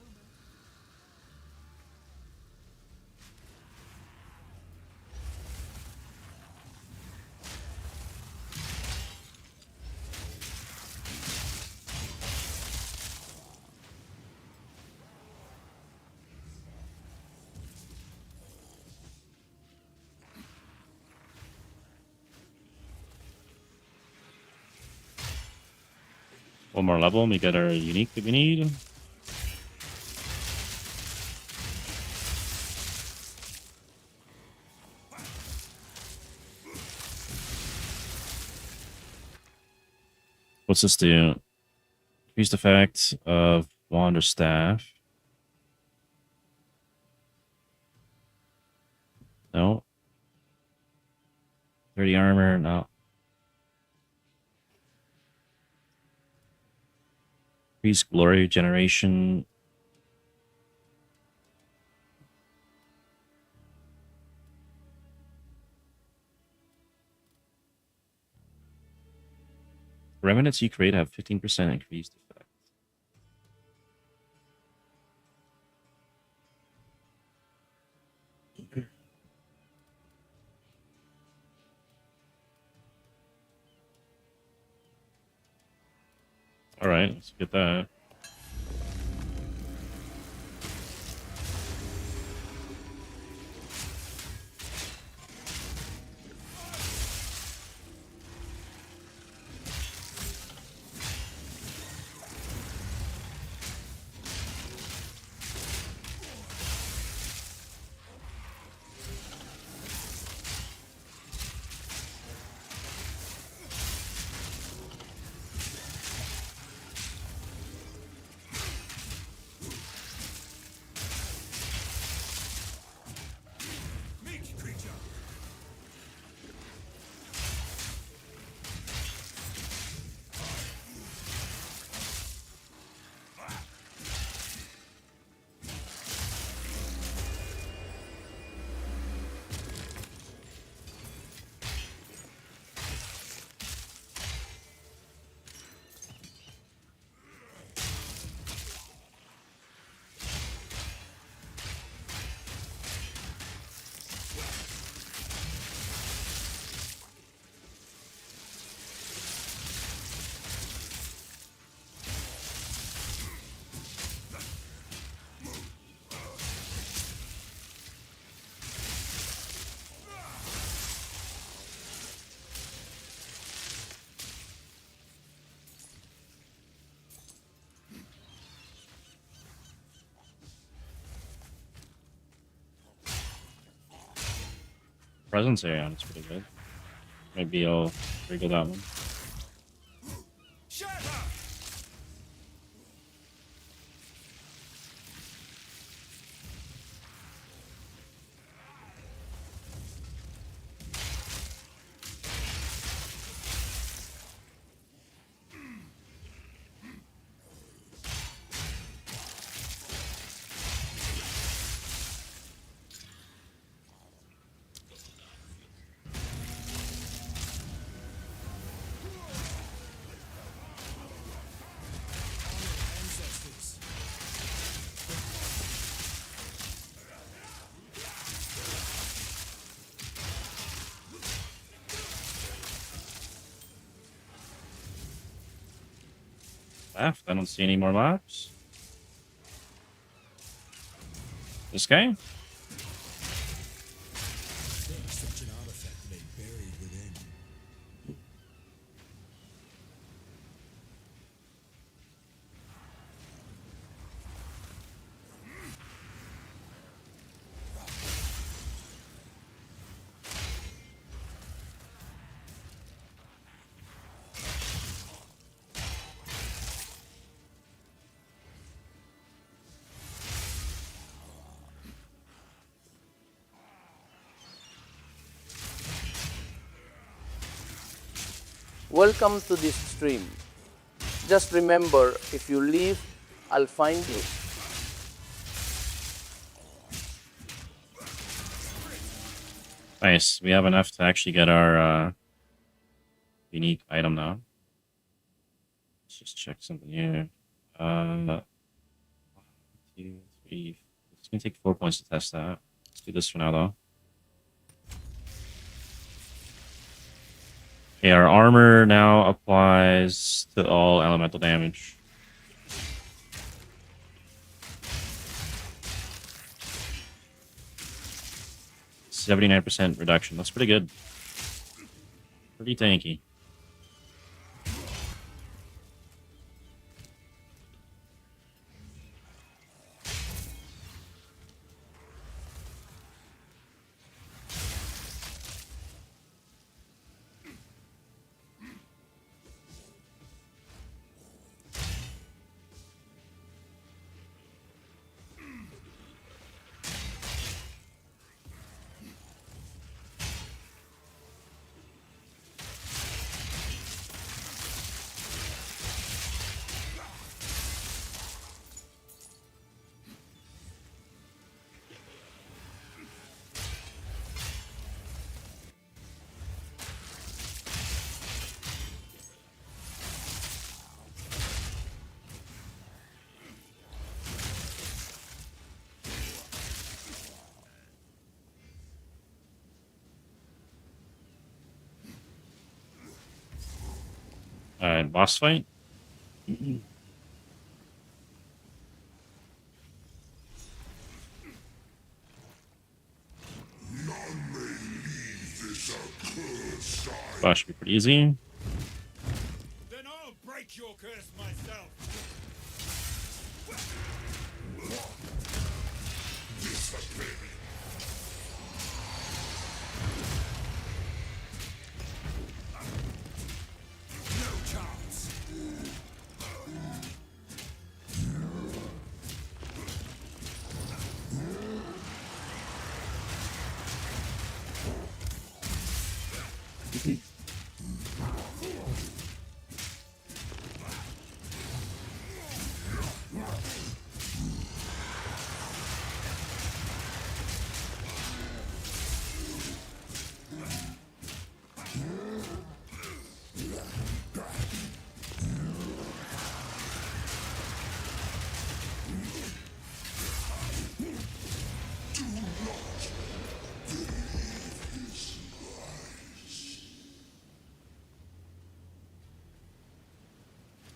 One more level and we get our unique that we need. What's this do? Increased effect of wand or staff. No. 30 armor, no. Increased glory generation. Remnants you create have 15% increased effect. All right, let's get that. presence area on it's pretty good. Maybe I'll wriggle that one. Shut up! Left. I don't see any more mobs. This guy? Such an artifact lay buried within. Welcome to this stream. Just remember, if you leave, I'll find you. Nice. We have enough to actually get our unique item now. Let's just check something here. 1, 2, 3. It's gonna take 4 points to test that. Let's do this for now though. Okay, our armor now applies to all elemental damage. %79 reduction. That's pretty good. Pretty tanky. Alright, boss fight. Boss should be pretty easy. Then I'll break your curse myself. No chance.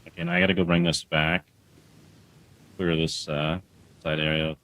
Okay, now I gotta go bring this back. Clear this side area.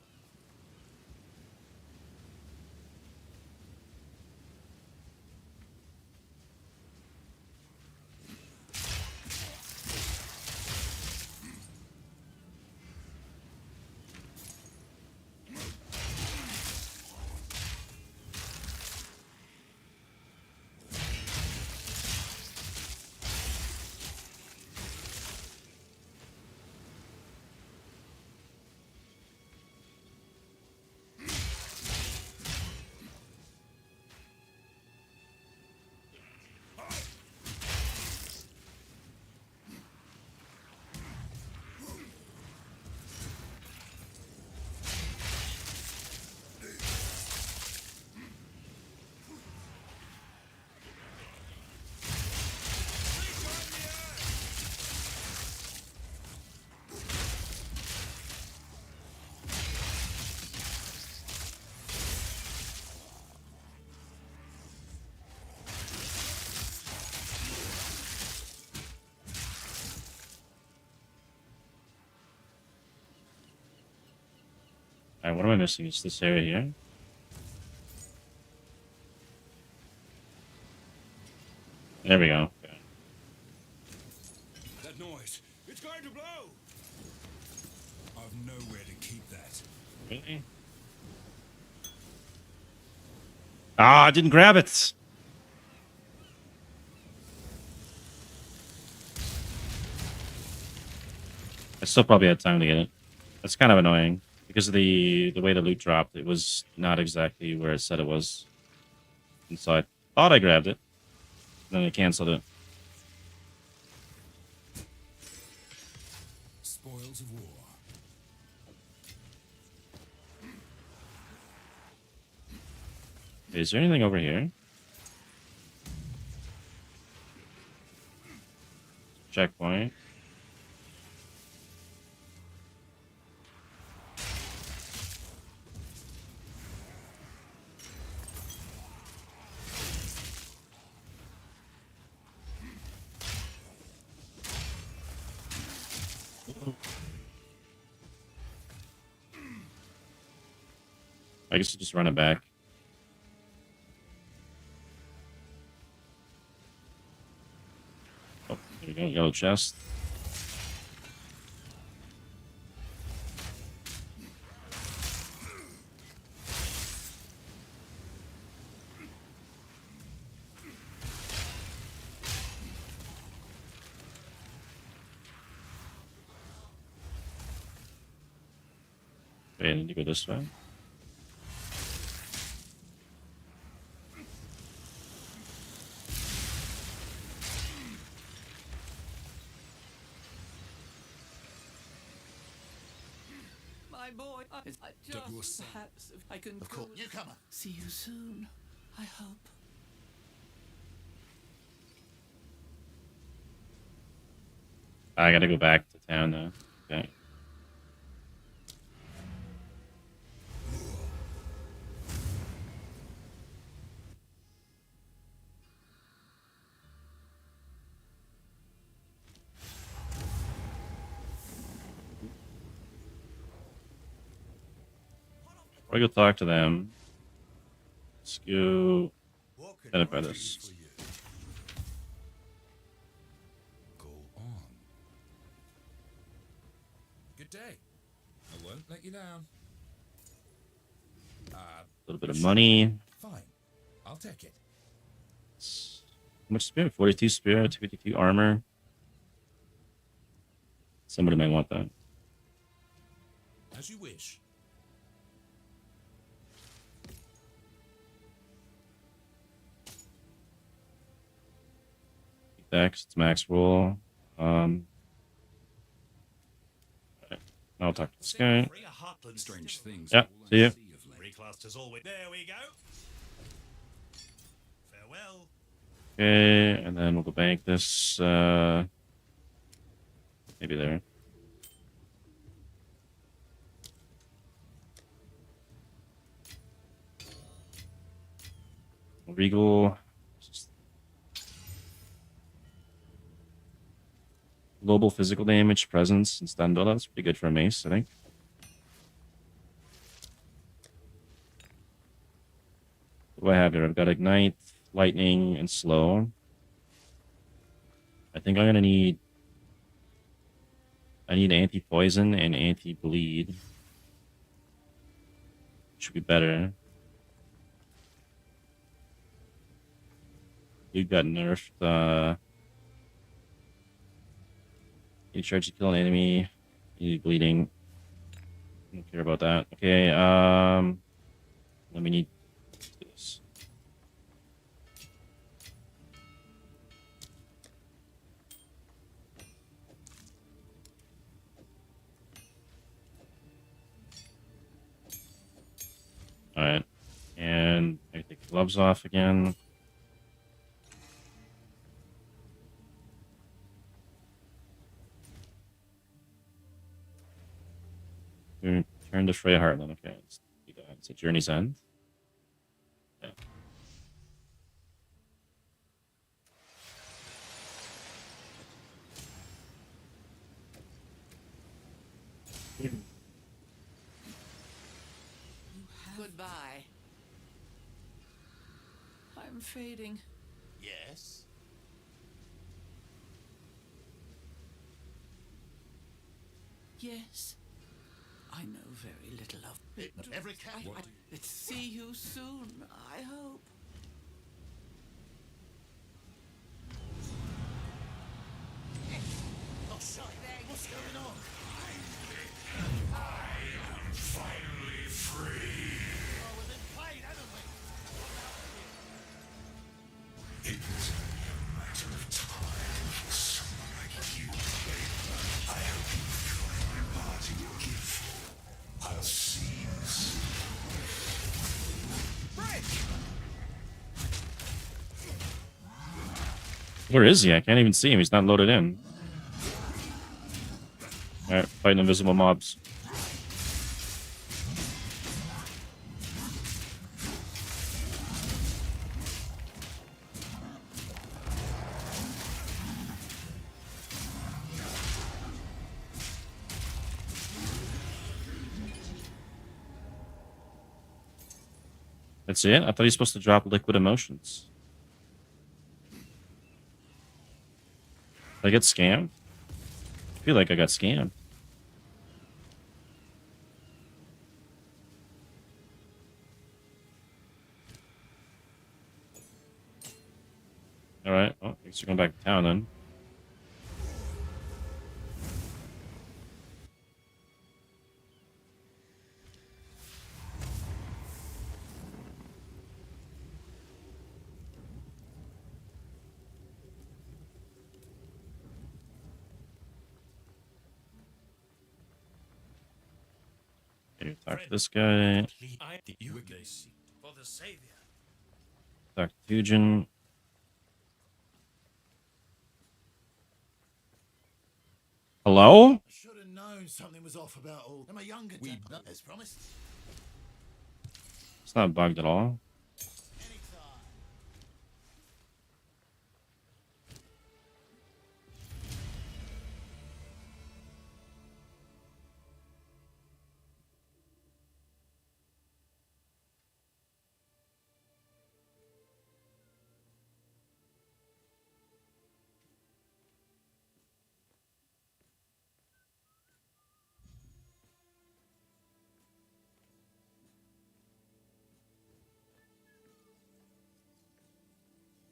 Alright, what am I missing? Is this area here? There we go. Okay. That noise. It's going to blow. I've nowhere to keep that. Really? Ah, I didn't grab it! I still probably had time to get it. That's kind of annoying. Because of the way the loot dropped, it was not exactly where it said it was. And so I thought I grabbed it. Then I canceled it. Spoils of war. Is there anything over here? Checkpoint. I guess I'll just run it back. Oh, there we go. Yellow chest. Wait, I need to go this way. My boy, I just perhaps if I can. Of course. Newcomer. See you soon. I hope. I gotta go back to town now. Okay. Before I go talk to them, let's go identify this. Go on. Good day. I won't let you down. A little bit of money. Fine. I'll take it. How much spirit? 42 spirit, 52 armor. Somebody might want that. As you wish. Dex, it's max roll. Alright. I'll talk to this guy. Strange things. Yeah, see ya. Reclassed as always. There we go. Farewell. Okay, and then we'll go bank this. Maybe there. Regal. Global physical damage, presence, and stun build. That's pretty good for a mace, I think. What do I have here? I've got ignite, lightning, and slow. I think I'm gonna need. I need anti-poison and anti-bleed. Should be better. You got nerfed. You charge to kill an enemy. You need bleeding. I don't care about that. Okay. Let me need this. All right, and I take the gloves off again. Turn to Freya Heartland. Okay, let's do that. It's a Journey's End. Yeah. Goodbye. I'm fading. Yes? Yes. I know very little of it. Every cat. Let's see you soon, I hope. Oh, sorry. What's going on? Finally free. Oh, we've been played, haven't we? It was only a matter of time for someone like you to play. I hope you find my party gift. I'll see you soon. Where is he? I can't even see him. He's not loaded in. Alright, fighting invisible mobs. That's it? I thought he was supposed to drop liquid emotions. Did I get scammed? I feel like I got scammed. Alright, well, I guess we're going back to town then. Okay, talk to this guy. Wickedness for the Savior. Talk to Tujin. Hello? I should have known something was off about all. I'm a younger chap, as promised. It's not bugged at all. Anytime.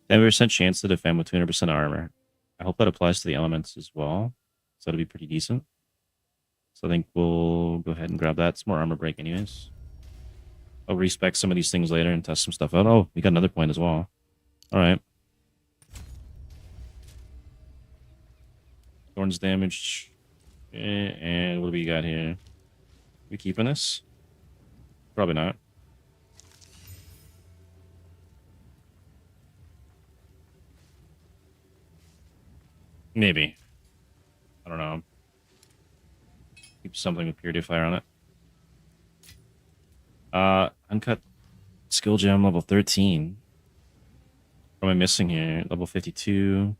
They have a chance to defend with 200% armor. I hope that applies to the elements as well. So that'll be pretty decent. So I think we'll go ahead and grab that. It's more armor break anyways. I'll respec some of these things later and test some stuff out. Oh, we got another point as well. Alright. Thorns damage. And what do we got here? We keeping this? Probably not. Maybe. I don't know. Keep something with Purity Fire on it. Uncut skill gem level 13. What am I missing here? Level 52.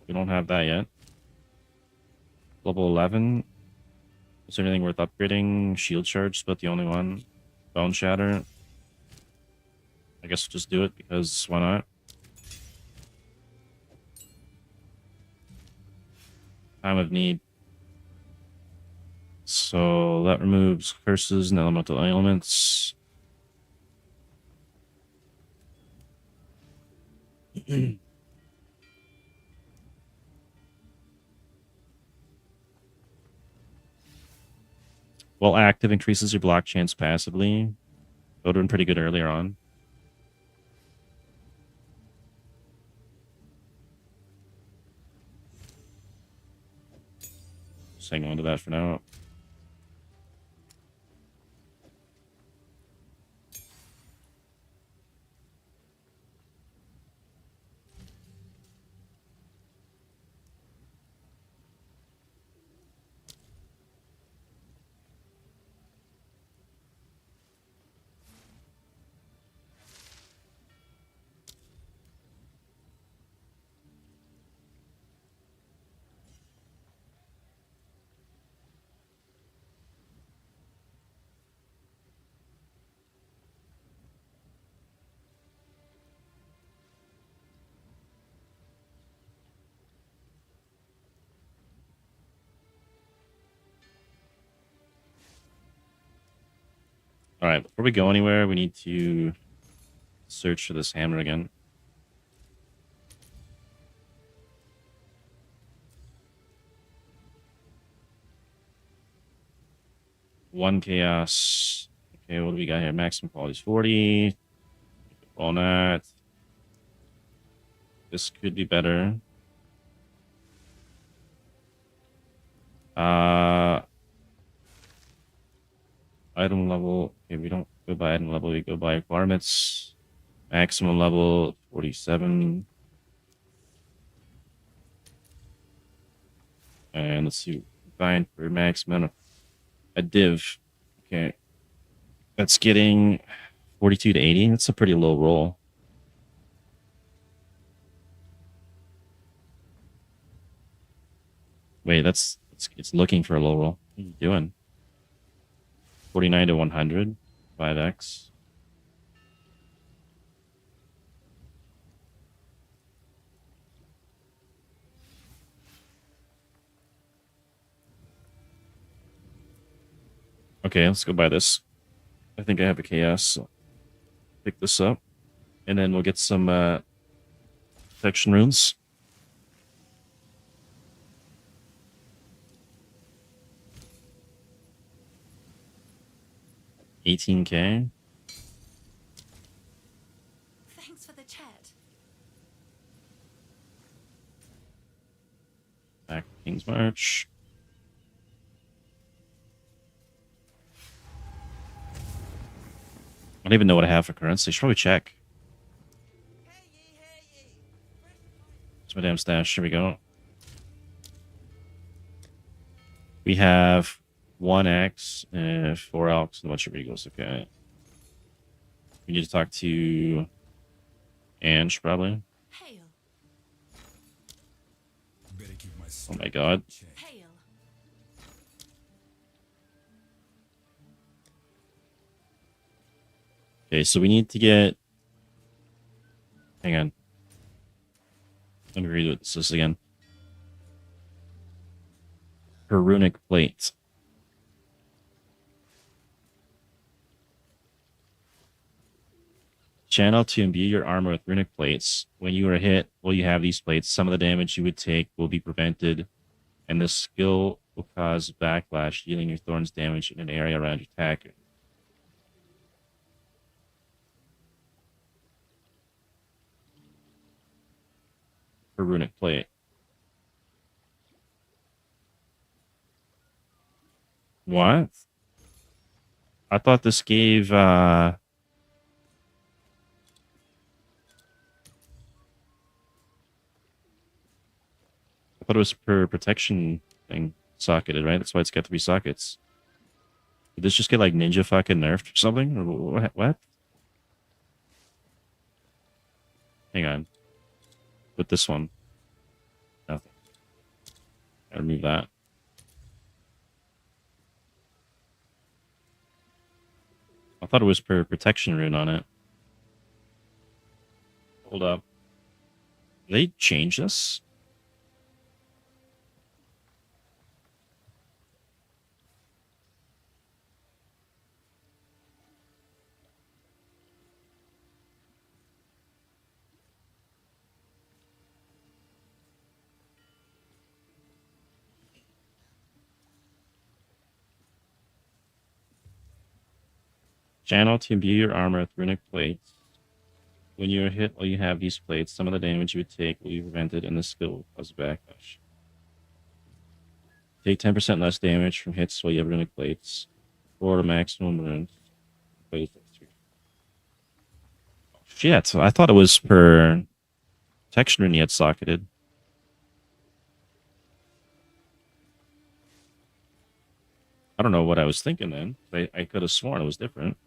We don't have that yet. Level 11. Is there anything worth upgrading? Shield charge is about the only one. Bone shatter. I guess we'll just do it because why not? Time of need. So that removes curses and elemental ailments. While active, increases your block chance passively. That would have been pretty good earlier on. Just hang on to that for now. All right, before we go anywhere, we need to search for this hammer again. One chaos. Okay, what do we got here? Maximum quality is 40. All that. This could be better. Item level. Okay, we don't go by item level, we go by requirements. Maximum level 47. And let's see. Find for maximum. A div. Okay. That's getting 42 to 80. That's a pretty low roll. Wait, it's looking for a low roll. What are you doing? 49 to 100. 5x. Okay, let's go buy this. I think I have a chaos, so pick this up. And then we'll get some protection runes. $18K. Thanks for the chat. Back to King's March. I don't even know what I have for currency. Should probably check. It's my damn stash. Here we go. We have 1x, 4 elks, and a bunch of regals. Okay. We need to talk to Ange, probably. Hail. Better keep my Oh my god. Hail. Okay, so we need to get... Hang on. Let me read what this is again. Her runic plate. Channel to imbue your armor with runic plates. When you are hit, while you have these plates, some of the damage you would take will be prevented, and this skill will cause backlash, dealing your thorns damage in an area around your attacker. Her runic plate. What? I thought this gave I thought it was per protection thing socketed, right? That's why it's got 3 sockets. Did this just get like ninja fucking nerfed or something? Or what? Hang on. With this one. Nothing. I remove that. I thought it was per protection rune on it. Hold up. Did they change this? Channel to imbue your armor with runic plates. When you are hit while you have these plates, some of the damage you would take will be prevented, and the skill will cause a backlash. Take 10% less damage from hits while you have runic plates. 4 to maximum runes. Shit, I thought it was per protection rune you had socketed. I don't know what I was thinking then. I could have sworn it was different.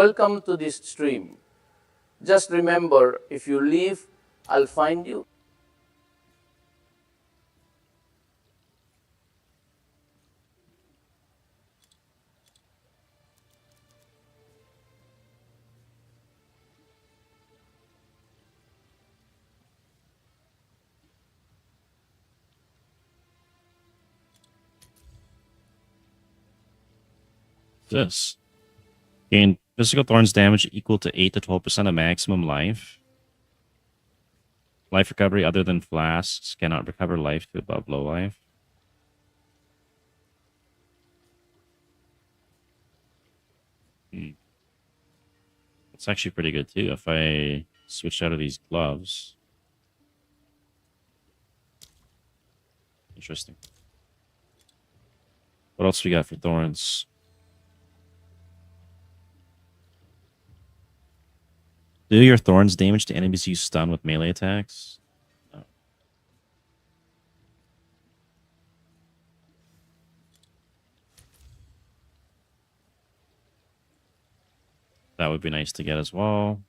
welcome to this stream. Just remember, if you leave, I'll find you. This. Gain physical thorns damage equal to 8 to 12% of maximum life. Life recovery other than flasks cannot recover life to above low life. It's actually pretty good too if I switch out of these gloves. Interesting. What else we got for thorns? Do your thorns damage to enemies you stun with melee attacks? No. That would be nice to get as well.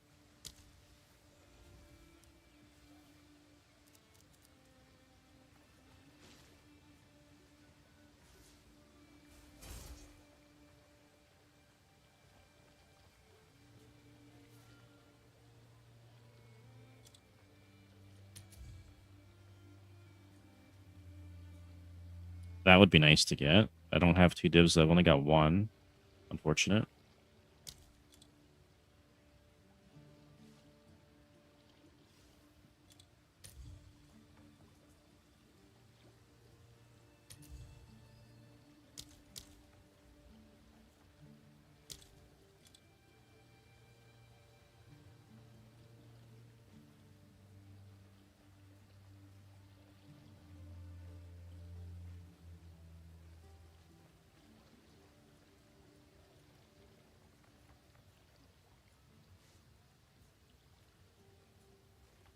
That would be nice to get. I don't have 2 divs. I've only got 1. Unfortunate.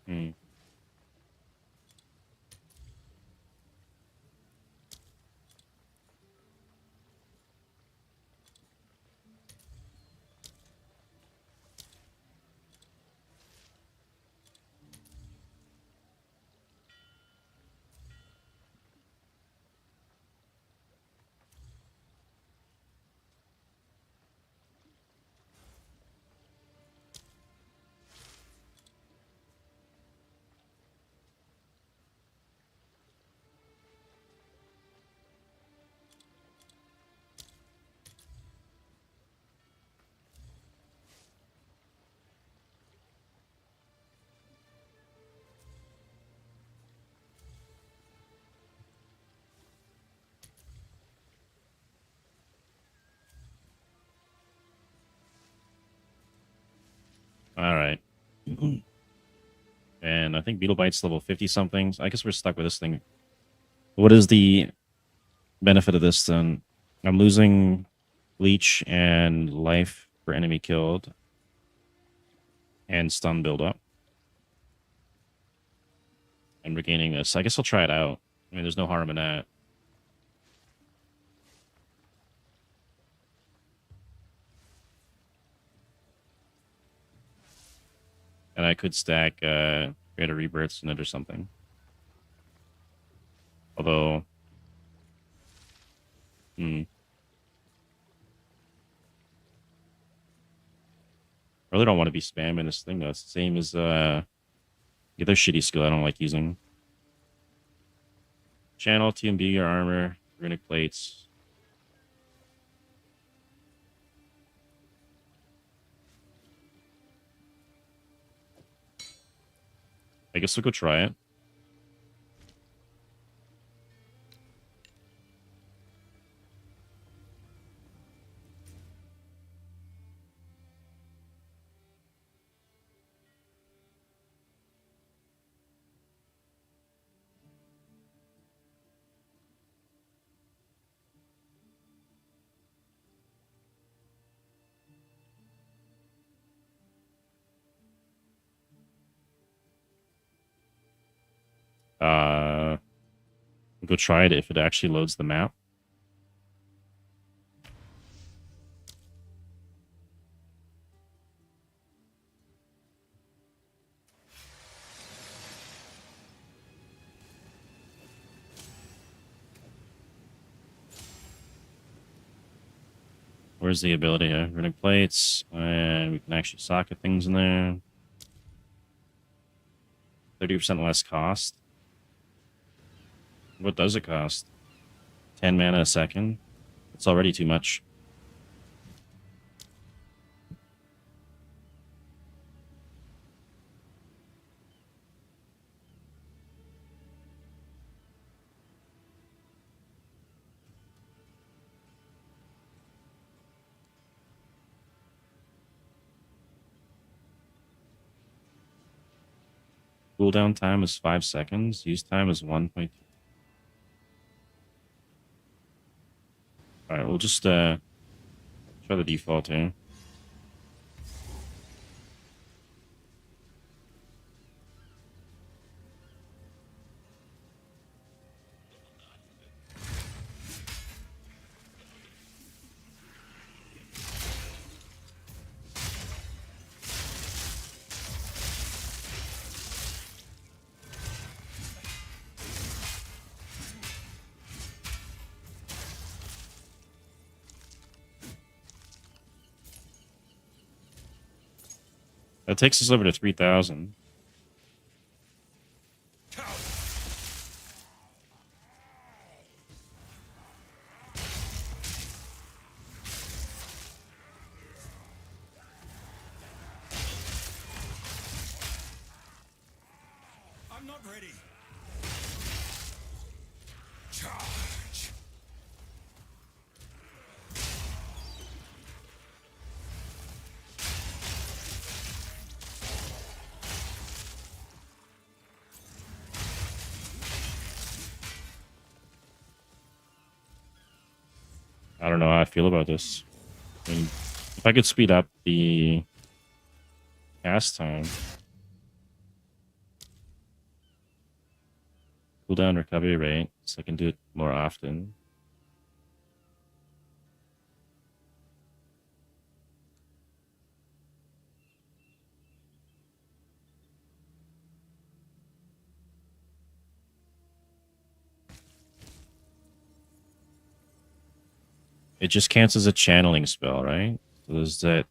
Hmm. All right. And I think Beetle Bite's level 50 something. I guess we're stuck with this thing. What is the benefit of this then? I'm losing Leech and life for enemy killed. And stun build up. And regaining this. I guess I'll try it out. I mean, there's no harm in that. And I could stack Greater Rebirths in it or something. Although... I really don't want to be spamming this thing though. It's the same as the other shitty skill I don't like using. Channel, TMB, your armor, runic plates. I guess we'll go try it. We'll go try it if it actually loads the map. Where's the ability here? Running plates, and we can actually socket things in there. 30% less cost. What does it cost? 10 mana a second? It's already too much. Cooldown time is 5 seconds. Use time is 1.2. Alright, we'll just try the default here. That takes us over to 3,000. I'm not ready. Charge. I don't know how I feel about this. I mean, if I could speed up the cast time, cooldown recovery rate, so I can do it more often. It just counts as a channeling spell, right? So is that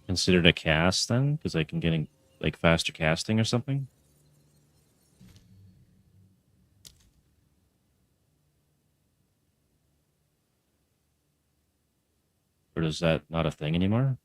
considered a cast then? Because I can get like faster casting or something? Or is that not a thing anymore?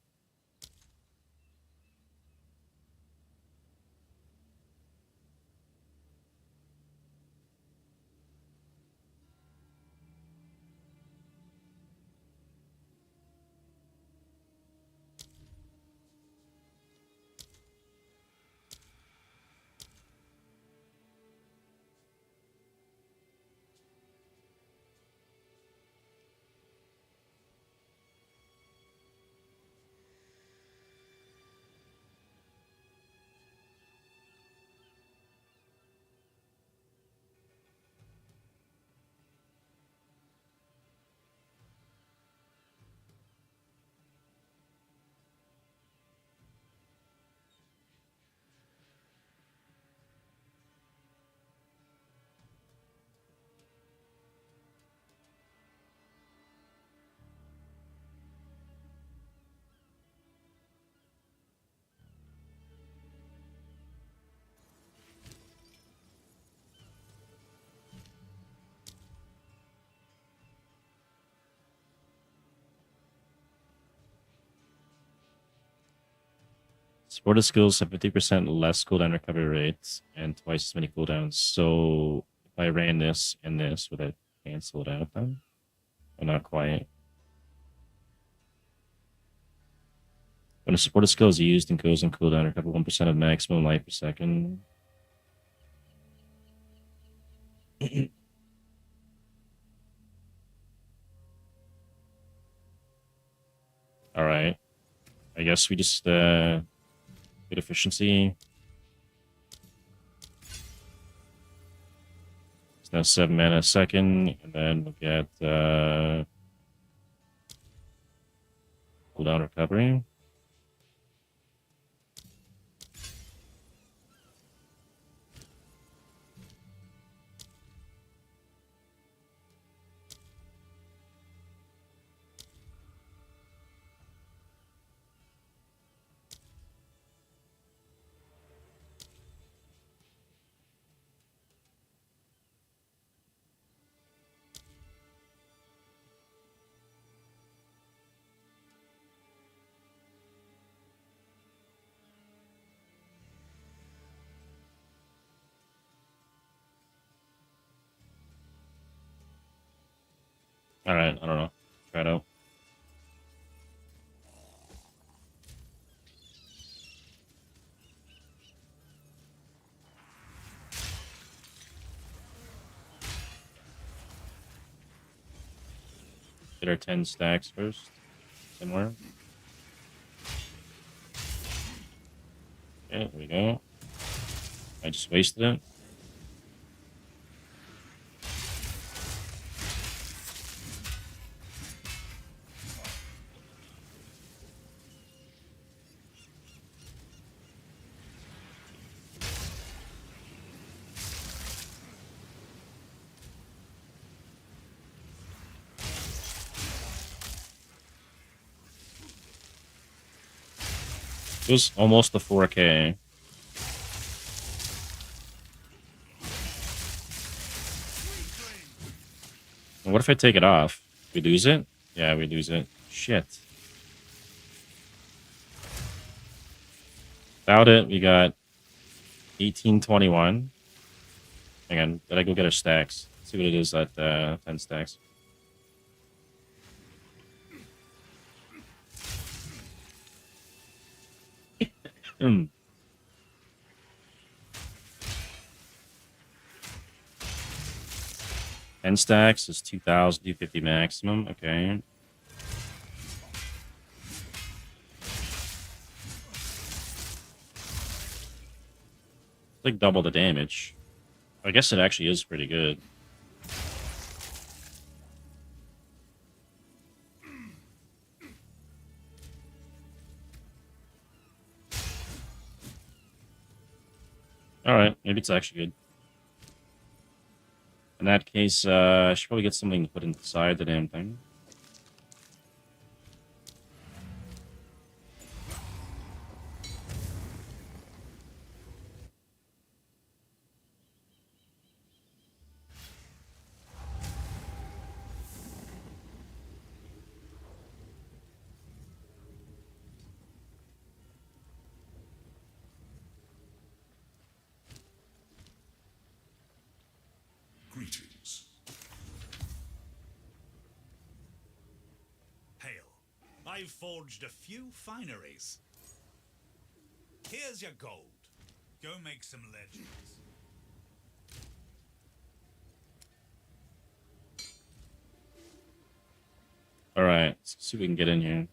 Supported skills have 50% less cooldown recovery rates and twice as many cooldowns. So if I ran this and this, would I cancel it out then? Or not quite? When a supported skill is used and goes on cooldown, recover 1% of maximum life per second. Alright. I guess we just get efficiency. It's now 7 mana a second, and then we'll get cooldown recovery. All right, I don't know. Try it out. Get our 10 stacks first. Somewhere. Okay, there we go. I just wasted it. It was almost the 4K. And what if I take it off? We lose it? Yeah, we lose it. Shit. Without it, we got 1821. Hang on, did I go get our stacks? Let's see what it is at 10 stacks. Hmm. 10 stacks is 2,250 maximum. Okay. Like double the damage. I guess it actually is pretty good. Alright, maybe it's actually good. In that case, I should probably get something to put inside the damn thing. Greetings. Hail. I've forged a few fineries. Here's your gold. Go make some legends. Alright, let's see if we can get in here.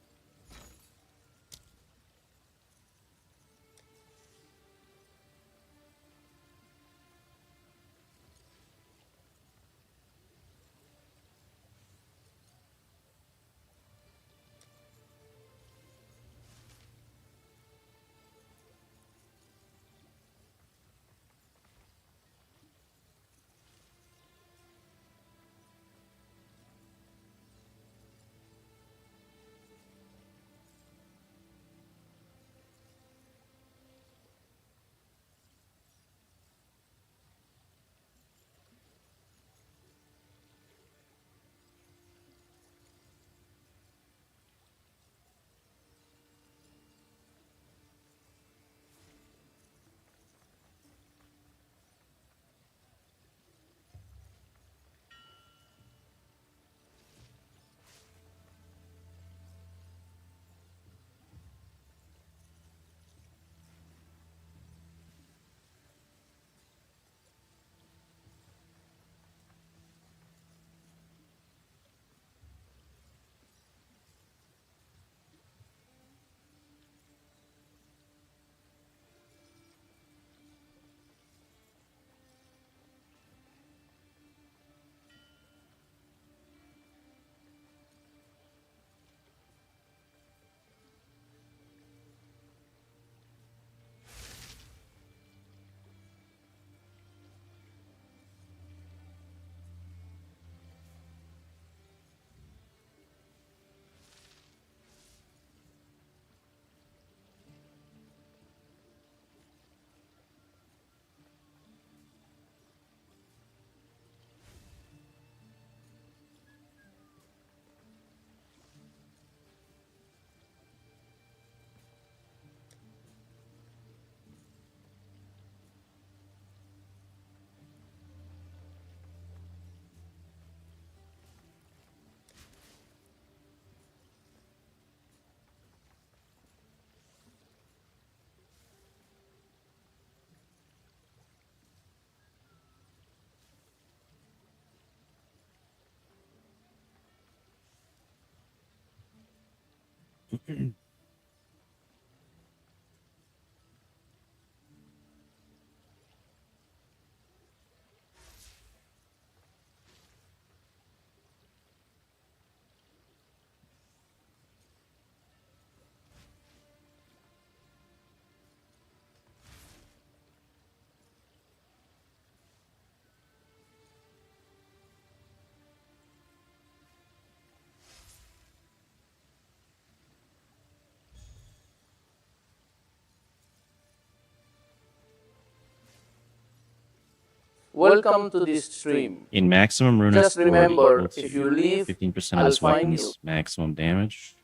Welcome to this stream. In maximum rune Just sword remember, equal if to you leave, 15% of I'll this find weapon's you. maximum damage.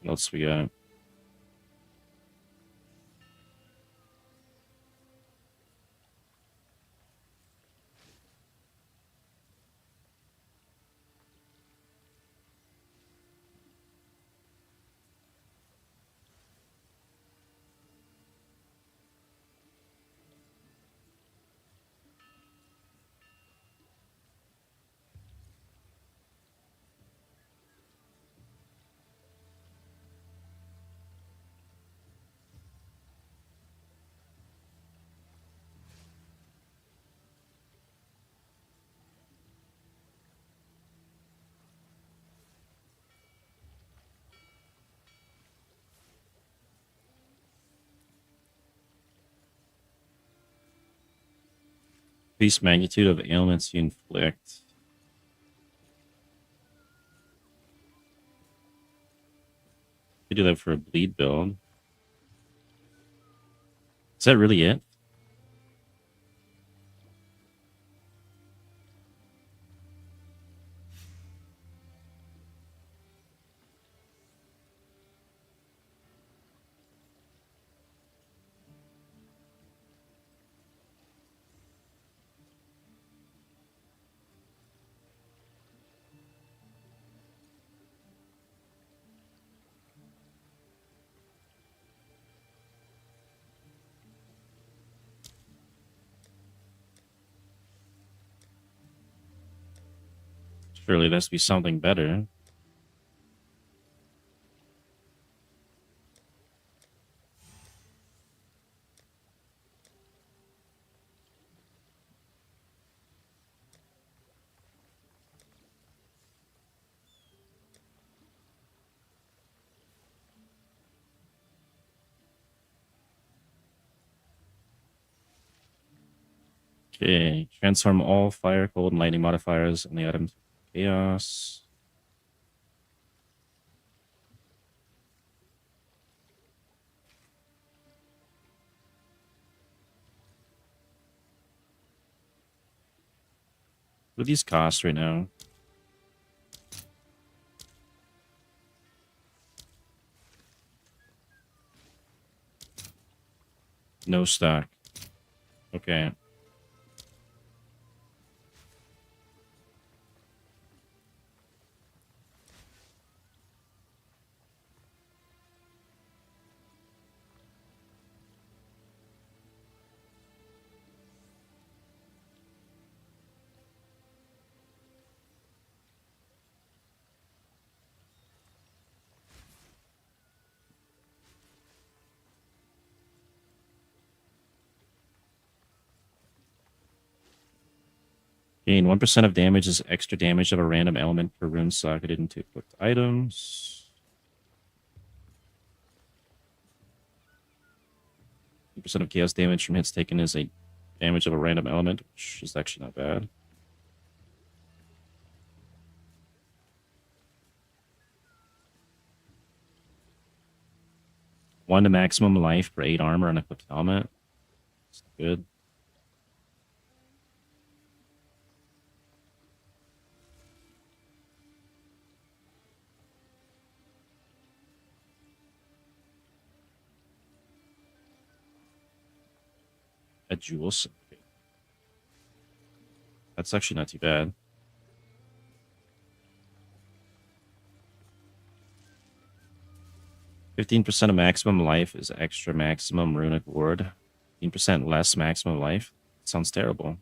What else we got? Increased magnitude of ailments you inflict. We do that for a bleed build. Is that really it? Surely there has to be something better. Okay, transform all fire, cold, and lightning modifiers on the item chaos. What do these cost right now? No stock. Okay. Gain 1% of damage is extra damage of a random element per rune socketed into equipped items. 1% of chaos damage from hits taken is a damage of a random element, which is actually not bad. One to maximum life for 8 armor on equipped helmet. That's good. A jewel set. Okay. That's actually not too bad. %15 of maximum life is extra maximum runic ward. 15% less maximum life. Sounds terrible.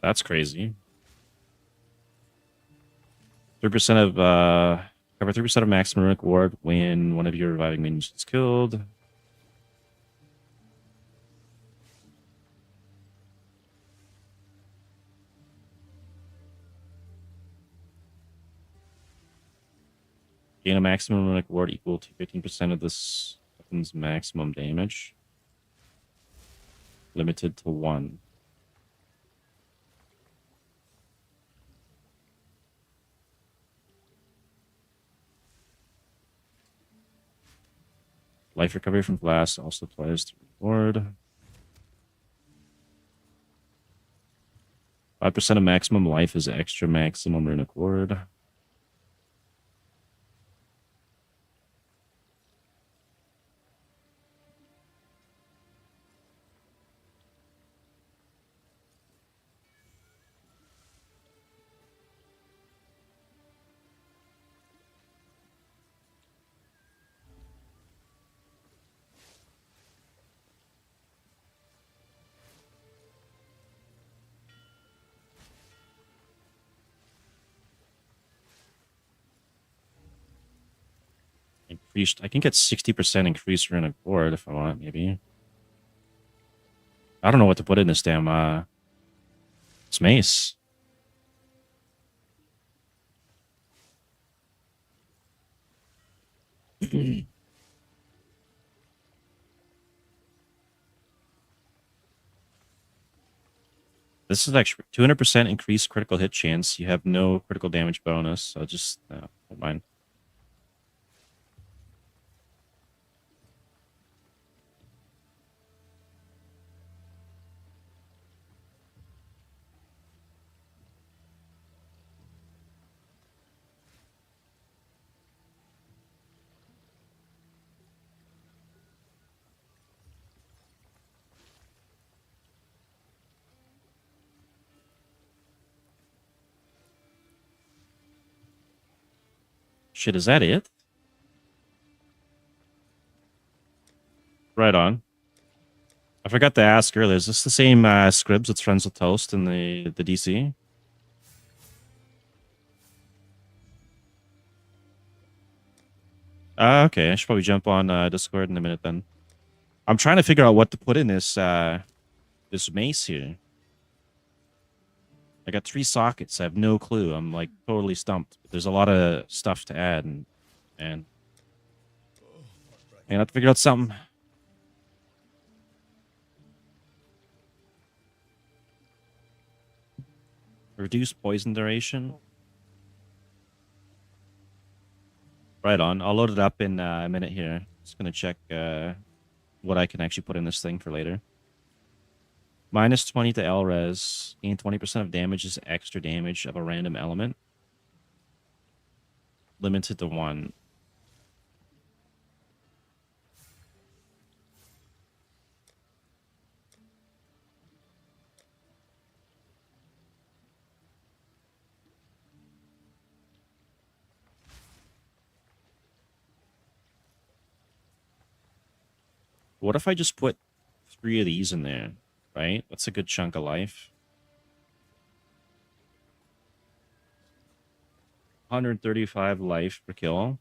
That's crazy. 3% of cover 3% of maximum runic ward when one of your reviving minions is killed. Gain a maximum runic ward equal to 15% of this weapon's maximum damage. Limited to 1. Life recovery from blast also applies to reward. 5% of maximum life is extra maximum runic ward. Increased. I can get 60% increased runic ward if I want, maybe. I don't know what to put in this damn it's mace. This is actually 200% increased critical hit chance. You have no critical damage bonus, so just don't mind. Shit, is that it? Right on. I forgot to ask earlier, is this the same Scribs that's friends with Toast in the DC? Okay, I should probably jump on Discord in a minute then. I'm trying to figure out what to put in this this mace here. I got 3 sockets. I have no clue. I'm like totally stumped. There's a lot of stuff to add, and I have to figure out something. Reduce poison duration. Right on. I'll load it up in a minute here. Just gonna check what I can actually put in this thing for later. Minus 20 to L-Res. Gain 20% of damage is extra damage of a random element. Limited to 1. What if I just put 3 of these in there? Right? That's a good chunk of life. 135 life per kill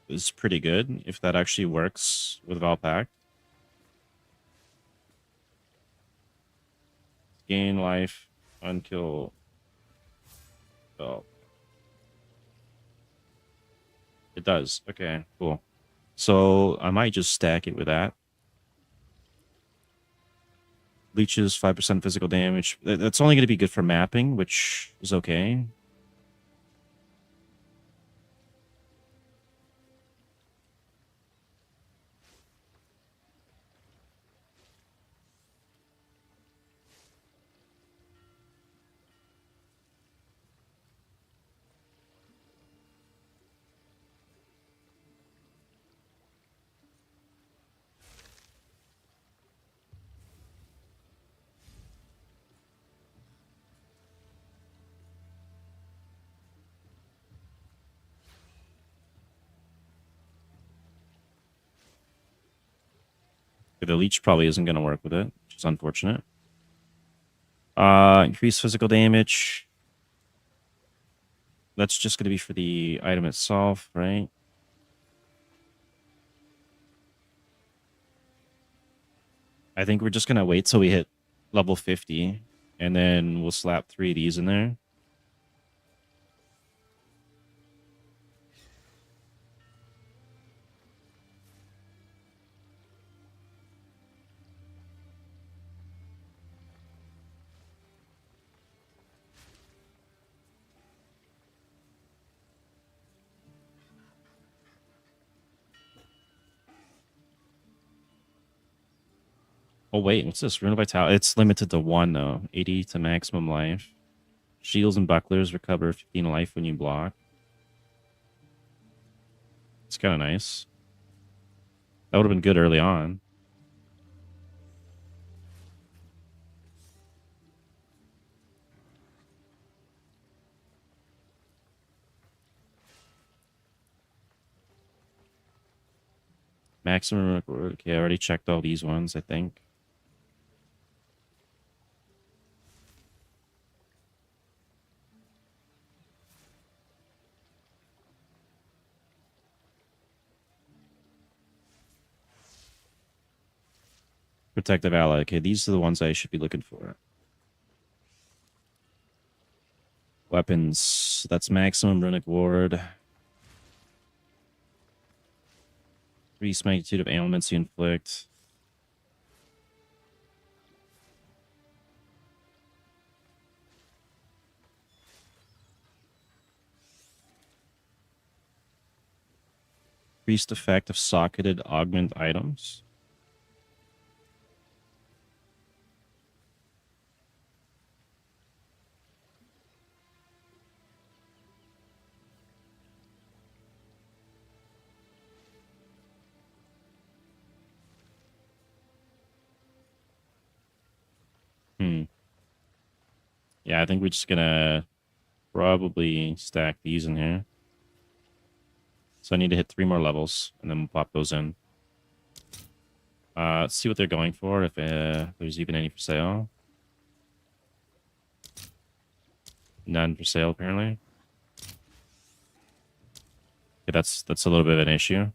is pretty good if that actually works with Valpact. Gain life, unkill. Oh. It does. Okay, cool. So I might just stack it with that. Leeches 5% physical damage. That's only going to be good for mapping, which is okay. The leech probably isn't going to work with it, which is unfortunate. Increase physical damage. That's just going to be for the item itself, right? I think we're just going to wait till we hit level 50, and then we'll slap 3 of these in there. Oh, wait, what's this? Rune of Vitality. It's limited to 1, though. 80 to maximum life. Shields and bucklers recover 15 life when you block. It's kind of nice. That would have been good early on. Maximum record. Okay, I already checked all these ones, I think. Protective ally. Okay, these are the ones I should be looking for. Weapons. That's maximum runic ward. Increase magnitude of ailments you inflict. Increased effect of socketed augment items. Yeah, I think we're just gonna probably stack these in here. So I need to hit 3 more levels, and then we'll pop those in. Let's see what they're going for, if there's even any for sale. None for sale, apparently. Okay, that's a little bit of an issue.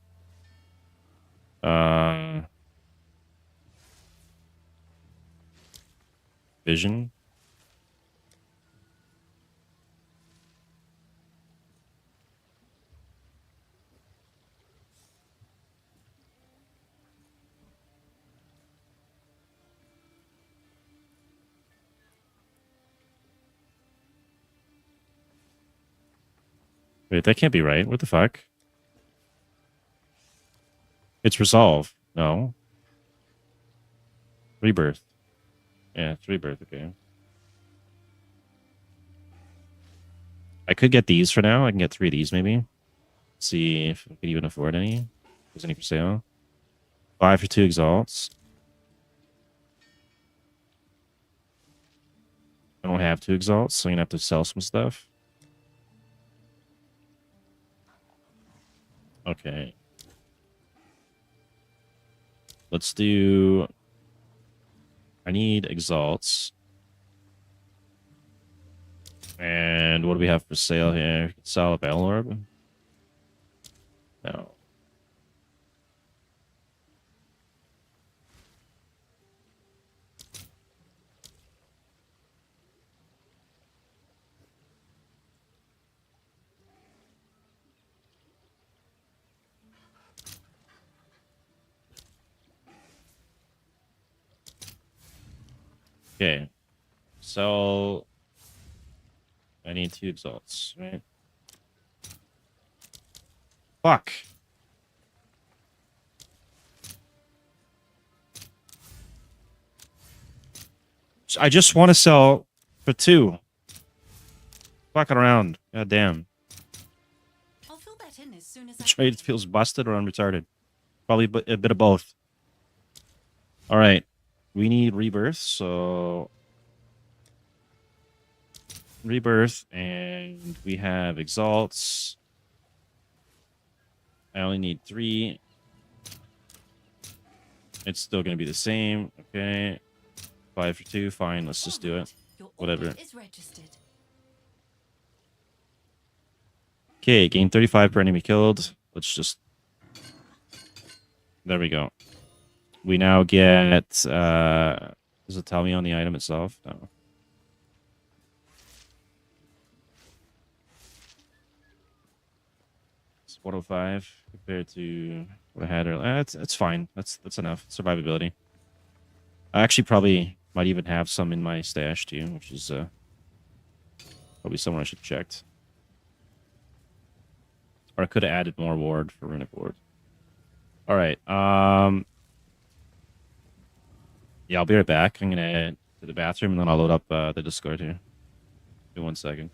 Vision. Wait, that can't be right. What the fuck? It's Resolve. No. Rebirth. Yeah, it's Rebirth. Okay. I could get these for now. I can get 3 of these, maybe. See if I could even afford any. If there's any for sale. 5 for 2 exalts. I don't have 2 exalts, so I'm gonna have to sell some stuff. Okay. Let's do... I need exalts. And what do we have for sale here? Sell a Battle Orb? No. Okay. So I need 2 exalts, right? Fuck. I just want to sell for 2. Fucking around. God damn. I'll fill that in as soon as The I trade feels busted or unretarded. Probably a bit of both. All right. We need rebirth, so rebirth, and we have exalts. I only need 3. It's still going to be the same. Okay. 5 for 2. Fine. Let's just do it. Your Whatever. order is registered. Okay, gain 35 per enemy killed. Let's just... There we go. We now get... does it tell me on the item itself? No. It's 105 compared to what I had earlier. It's fine. That's enough. Survivability. I actually probably might even have some in my stash too, which is probably somewhere I should have checked. Or I could have added more ward for runic ward. All right. Yeah, I'll be right back. I'm gonna to the bathroom and then I'll load up the Discord here. Give me 1 second.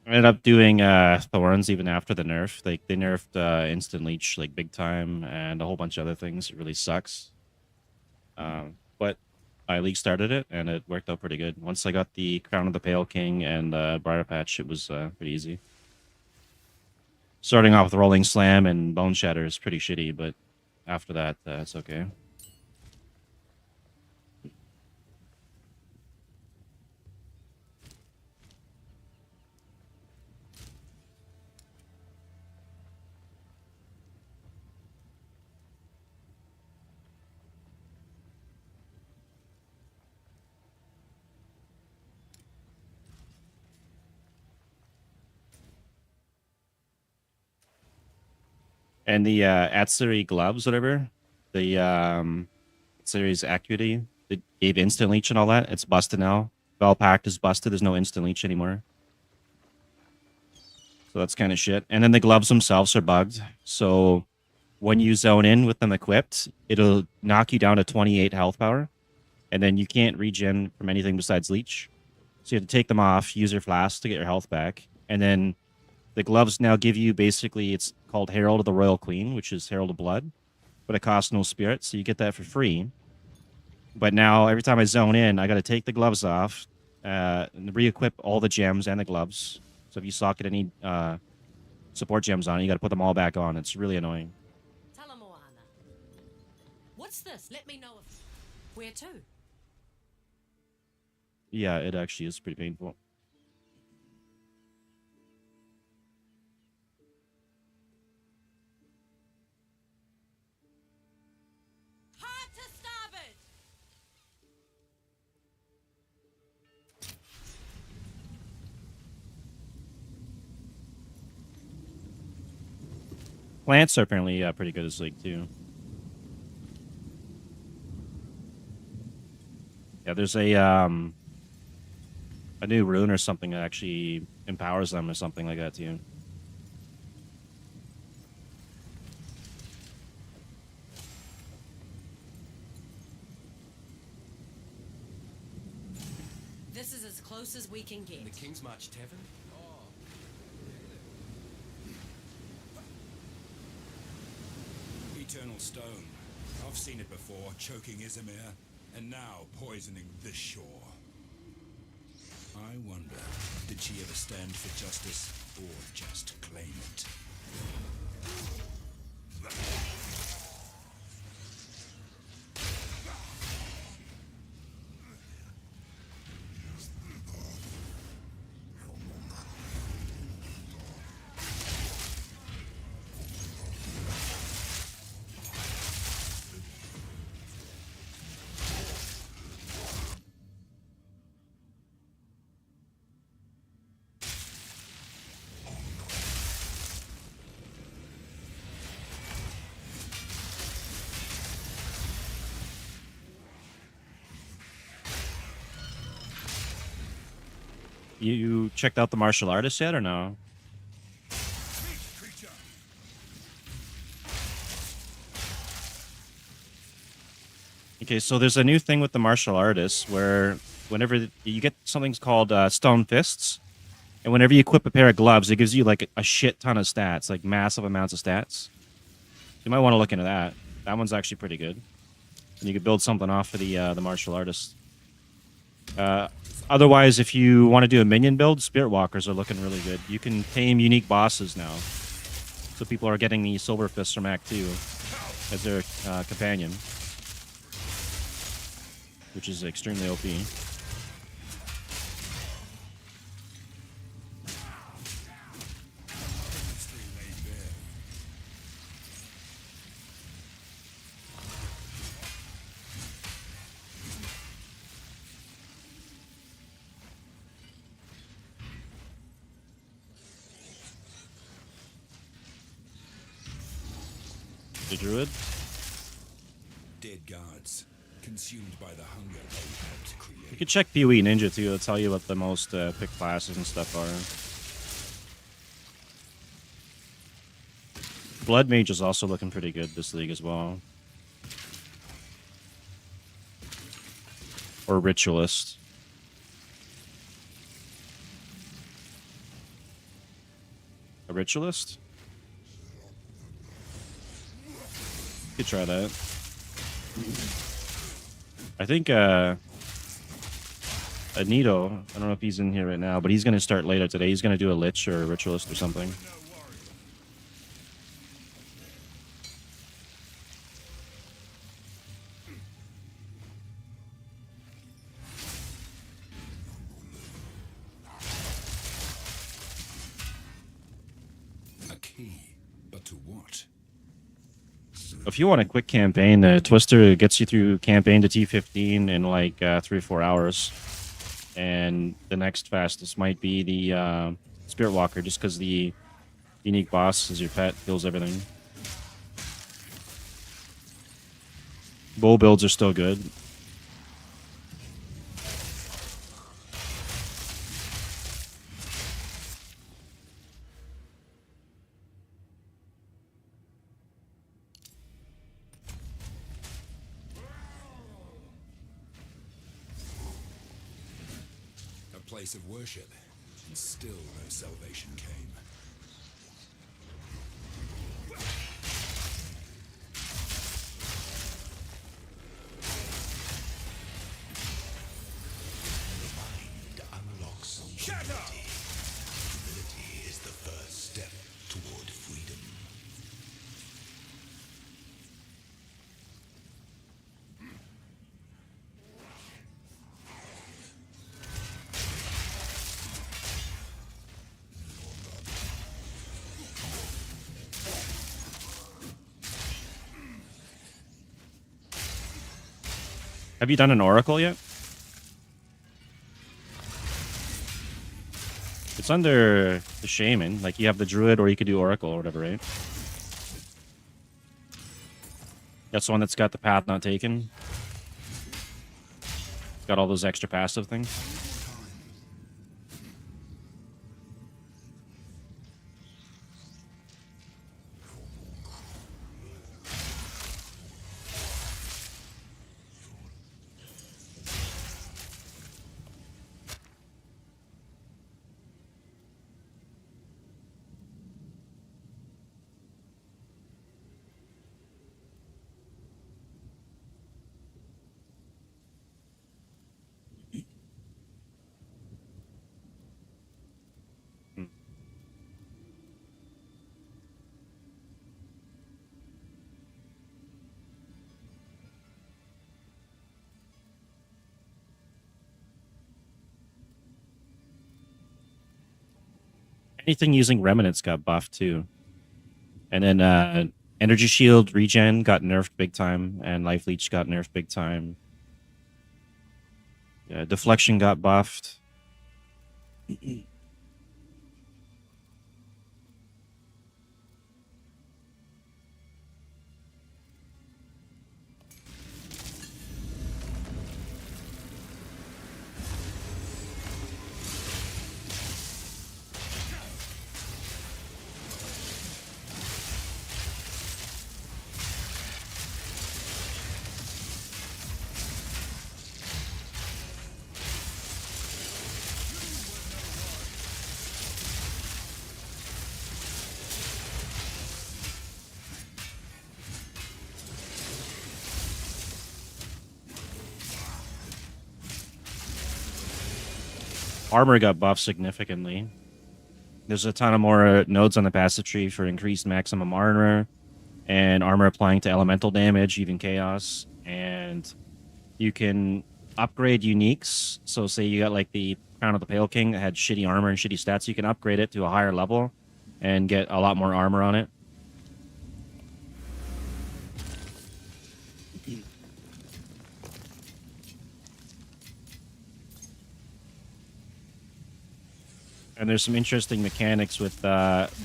I ended up doing Thorns even after the nerf. Like they nerfed instant leech like big time and a whole bunch of other things. It really sucks. But I league started it and it worked out pretty good. Once I got the Crown of the Pale King and Briar Patch, it was pretty easy. Starting off with Rolling Slam and Bone Shatter is pretty shitty, but after that, it's okay. And the Atsuri gloves, whatever, the Atsuri's Acuity, that gave instant leech and all that, it's busted now. Bell Pact is busted. There's no instant leech anymore. So that's kind of shit. And then the gloves themselves are bugged. So when you zone in with them equipped, it'll knock you down to 28 health power. And then you can't regen from anything besides leech. So you have to take them off, use your flask to get your health back. And then the gloves now give you basically, it's called Herald of the Royal Queen, which is Herald of Blood. But it costs no spirit, so you get that for free. But now, every time I zone in, I got to take the gloves off, and re-equip all the gems and the gloves. So if you socket any support gems on it, you got to put them all back on. It's really annoying. Talamoana. What's this? Let me know if... Where to? Yeah, it actually is pretty painful. Hard to starboard! Plants are apparently pretty good this league, too. Yeah, there's a new rune or something that actually empowers them or something like that, too. This is as close as we can get. The King's March Tavern? Eternal Stone. I've seen it before, choking Izimir, and now poisoning this shore. I wonder, did she ever stand for justice, or just claim it? You checked out the martial artist yet or no? Okay, so there's a new thing with the martial artists where whenever you get something called Stone Fists, and whenever you equip a pair of gloves, it gives you like a shit ton of stats, like massive amounts of stats. You might want to look into that. That one's actually pretty good. And you could build something off of the martial artist. Otherwise, if you want to do a minion build, Spirit Walkers are looking really good. You can tame unique bosses now. So people are getting the Silver Fists from Act 2 as their companion, which is extremely OP. The Druid? Dead guards, consumed by the hunger they helped create. You can check PoE Ninja too. It'll tell you what the most picked classes and stuff are. Blood Mage is also looking pretty good this league as well. Or Ritualist. A ritualist? Could try that. I think Anito, I don't know if he's in here right now, but he's gonna start later today. He's gonna do a lich or a ritualist or something. A key, but to what? If you want a quick campaign, the Twister gets you through campaign to T15 in like 3 or 4 hours. And the next fastest might be the Spirit Walker, just because the unique boss is your pet, kills everything. Bow builds are still good. A place of worship, and still no salvation came. The mind unlocks humility. Humility is the first step toward freedom. Have you done an Oracle yet? It's under the Shaman. Like, you have the Druid, or you could do Oracle or whatever, right? That's the one that's got the path not taken. Got all those extra passive things. Anything using Remnants got buffed too. And then Energy Shield regen got nerfed big time, and Life Leech got nerfed big time. Yeah, Deflection got buffed. Armor got buffed significantly. There's a ton of more nodes on the passive tree for increased maximum armor, and armor applying to elemental damage, even chaos. And you can upgrade uniques. So say you got like the Crown of the Pale King that had shitty armor and shitty stats, you can upgrade it to a higher level and get a lot more armor on it. And there's some interesting mechanics with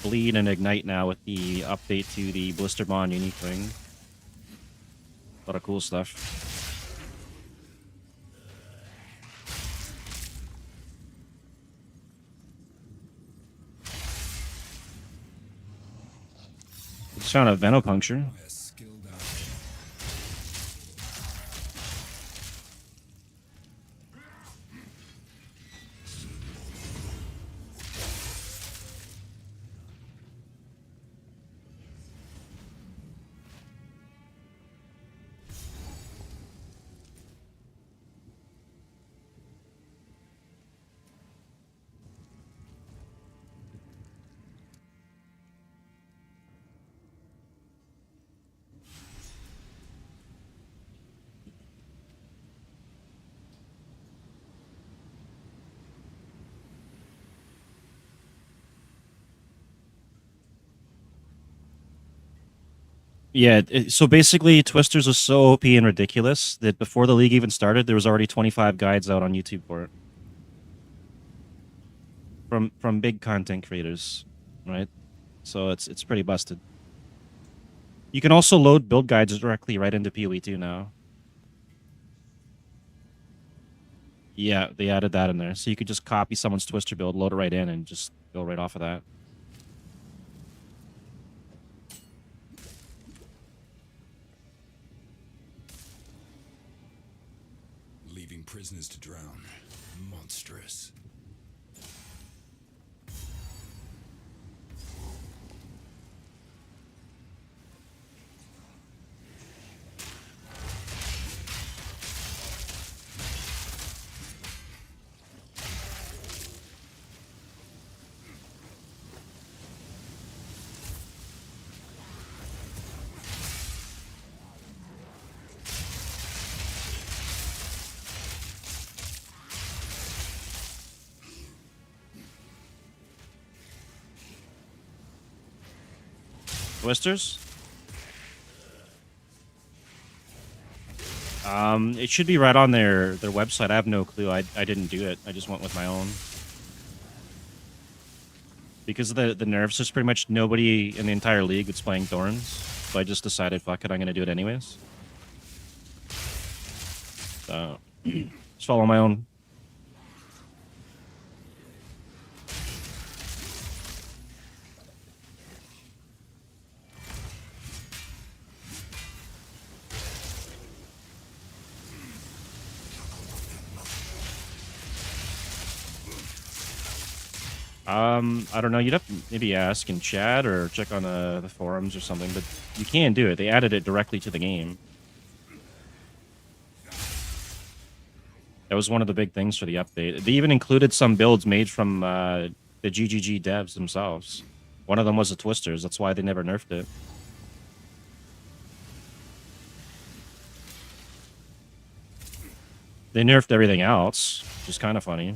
Bleed and Ignite now with the update to the Blister Bond unique thing. A lot of cool stuff. Just found a Venopuncture. A skilled eye. Yeah, so basically, Twisters was so OP and ridiculous that before the league even started, there was already 25 guides out on YouTube for it from big content creators, right? So it's pretty busted. You can also load build guides directly right into PoE 2 now. Yeah, they added that in there, so you could just copy someone's Twister build, load it right in, and just go right off of that. Leaving prisoners to drown. Monstrous. Twisters? It should be right on their website. I have no clue. I didn't do it. I just went with my own. Because of the nerfs, there's pretty much nobody in the entire league that's playing Thorns. So I just decided, fuck it, I'm gonna do it anyways. So just follow my own. I don't know. You'd have to maybe ask in chat or check on the forums or something, but you can do it. They added it directly to the game. That was one of the big things for the update. They even included some builds made from the GGG devs themselves. One of them was the Twisters. That's why they never nerfed it. They nerfed everything else, which is kind of funny.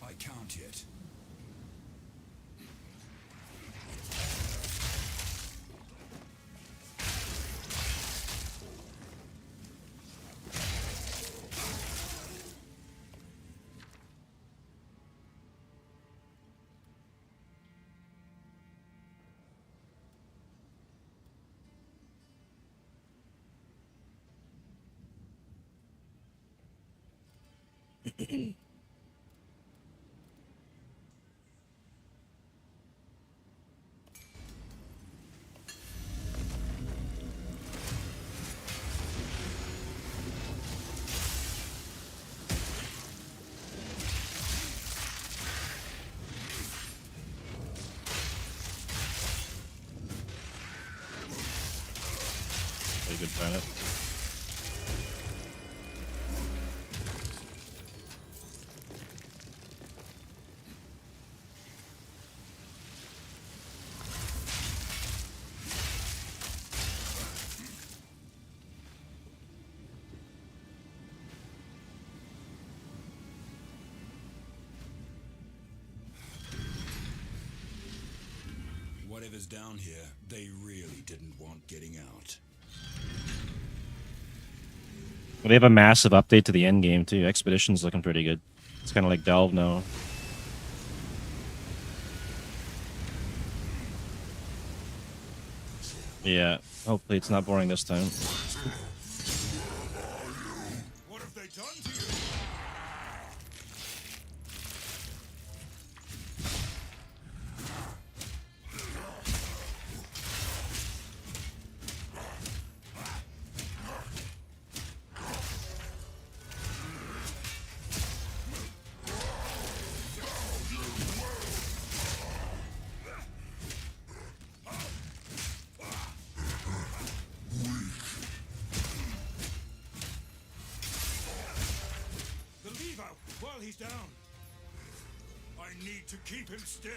I can't yet. Very good planet. Whoever's down here, they really didn't want getting out. They have a massive update to the end game too. Expedition's looking pretty good. It's kind of like Delve now. Yeah, hopefully it's not boring this time. What have they done to you? The lever while he's down. I need to keep him still.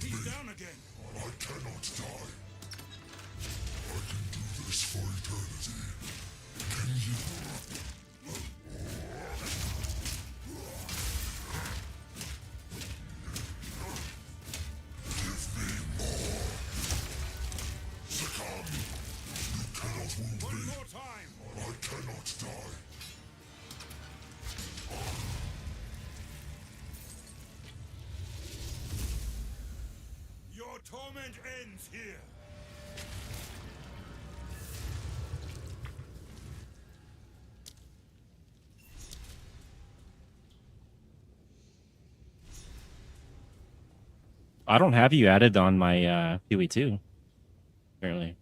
He's down again. I cannot die. I can do this for eternity. Can you? Give me more. Succumb. You cannot wound One me. more time. I cannot die. Your torment ends here. I don't have you added on my PoE2, apparently.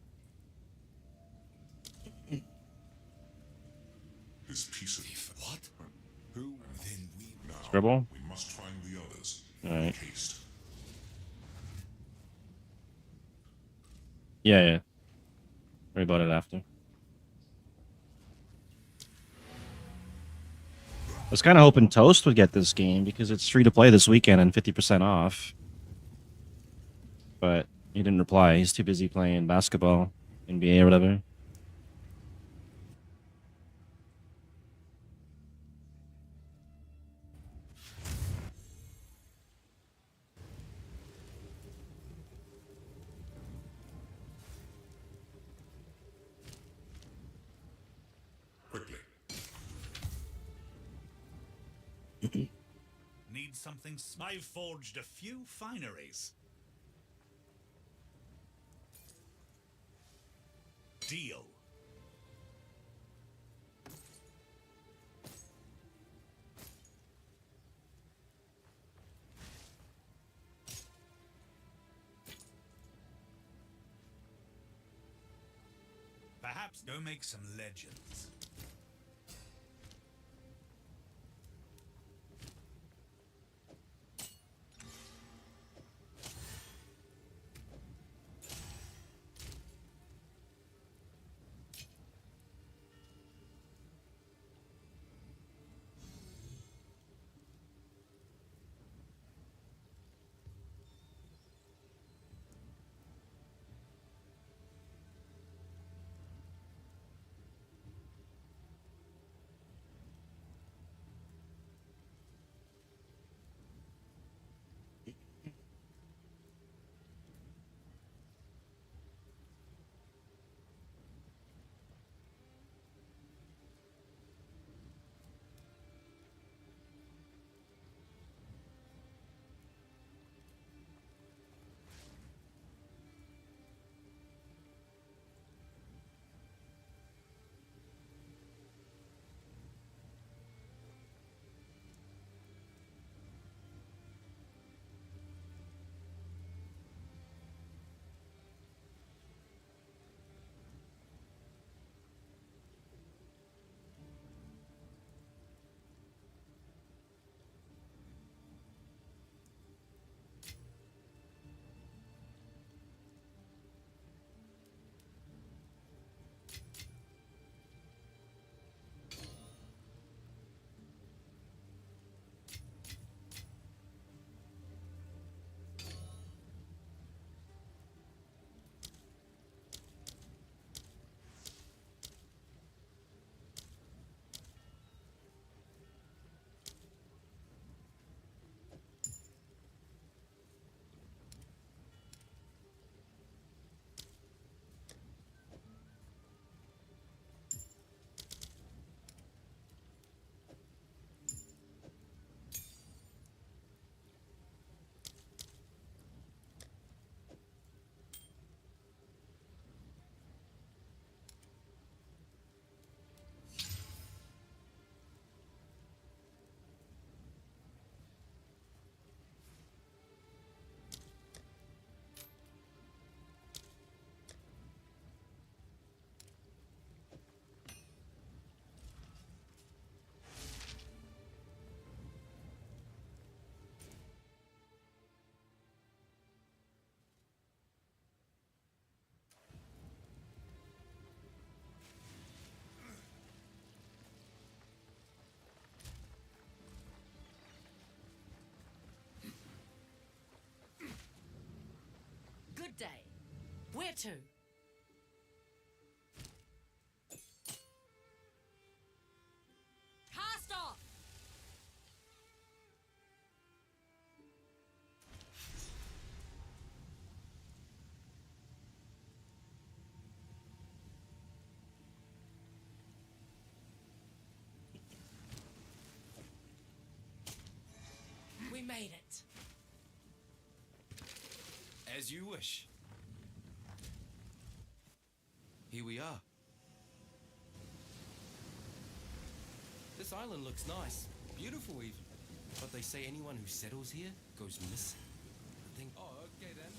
This piece of what? Who? Then we now. Scribble? We must find the others. Alright. Make haste. Yeah. Worry about it after. I was kind of hoping Toast would get this game because it's free to play this weekend and 50% off. But he didn't reply. He's too busy playing basketball, NBA or whatever. Quickly. Need something? I've forged a few fineries. Deal. Perhaps go make some legends. Where to? Cast off! We made it. As you wish. Here we are. This island looks nice. Beautiful even. But they say anyone who settles here goes missing. I think... Oh, okay then.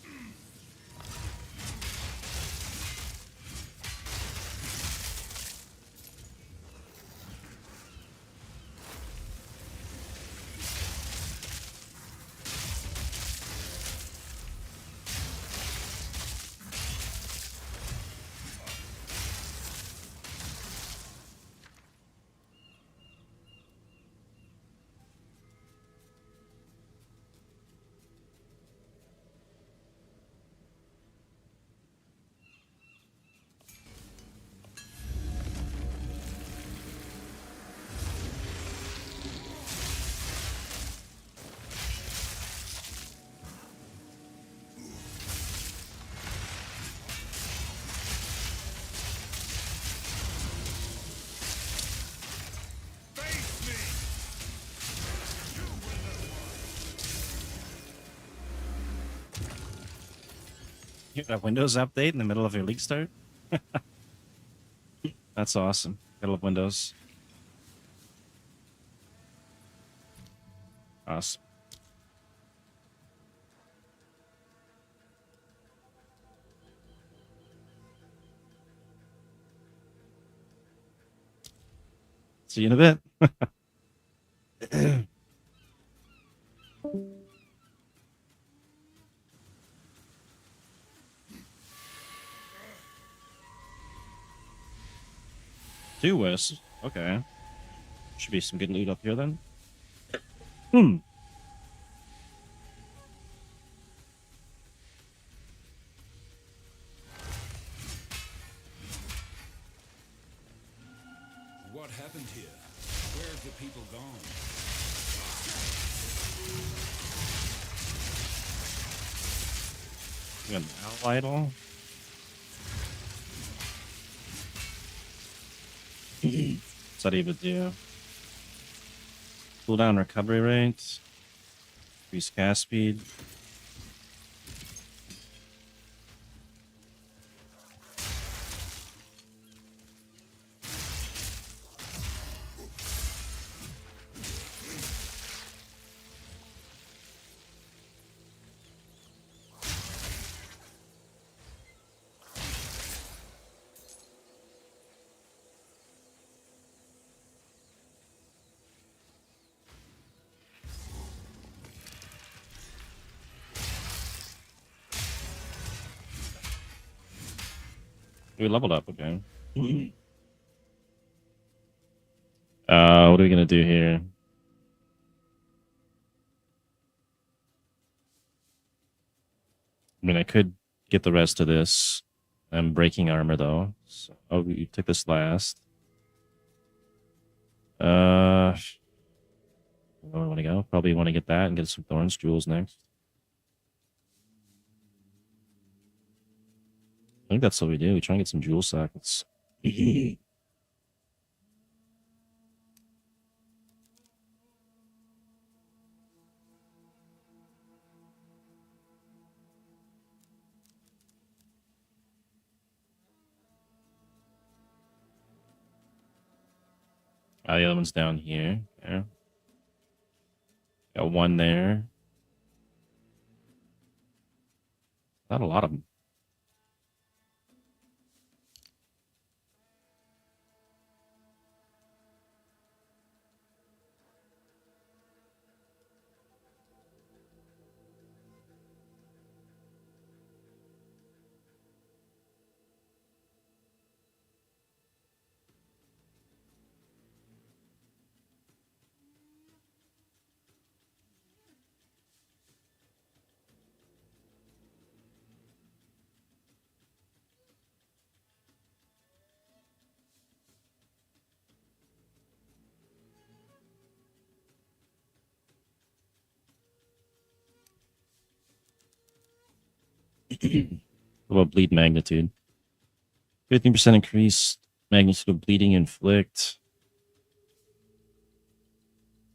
You got a Windows update in the middle of your league start? That's awesome. Gotta love Windows. Awesome. See you in a bit. Two wisps. Okay. Should be some good loot up here then. What happened here? Where have the people gone? We got an owl idol. What's that even do? Cooldown recovery rate. Increase cast speed. We leveled up, okay. What are we gonna do here? I mean, I could get the rest of this. I'm breaking armor though. So, oh, you took this last. Where do I want to go? Probably want to get that and get some Thorns jewels next. I think that's what we do. We try and get some jewel sockets. The other one's down here. Yeah. Got one there. Not a lot of them. What about bleed magnitude? 15% increase magnitude of bleeding inflict.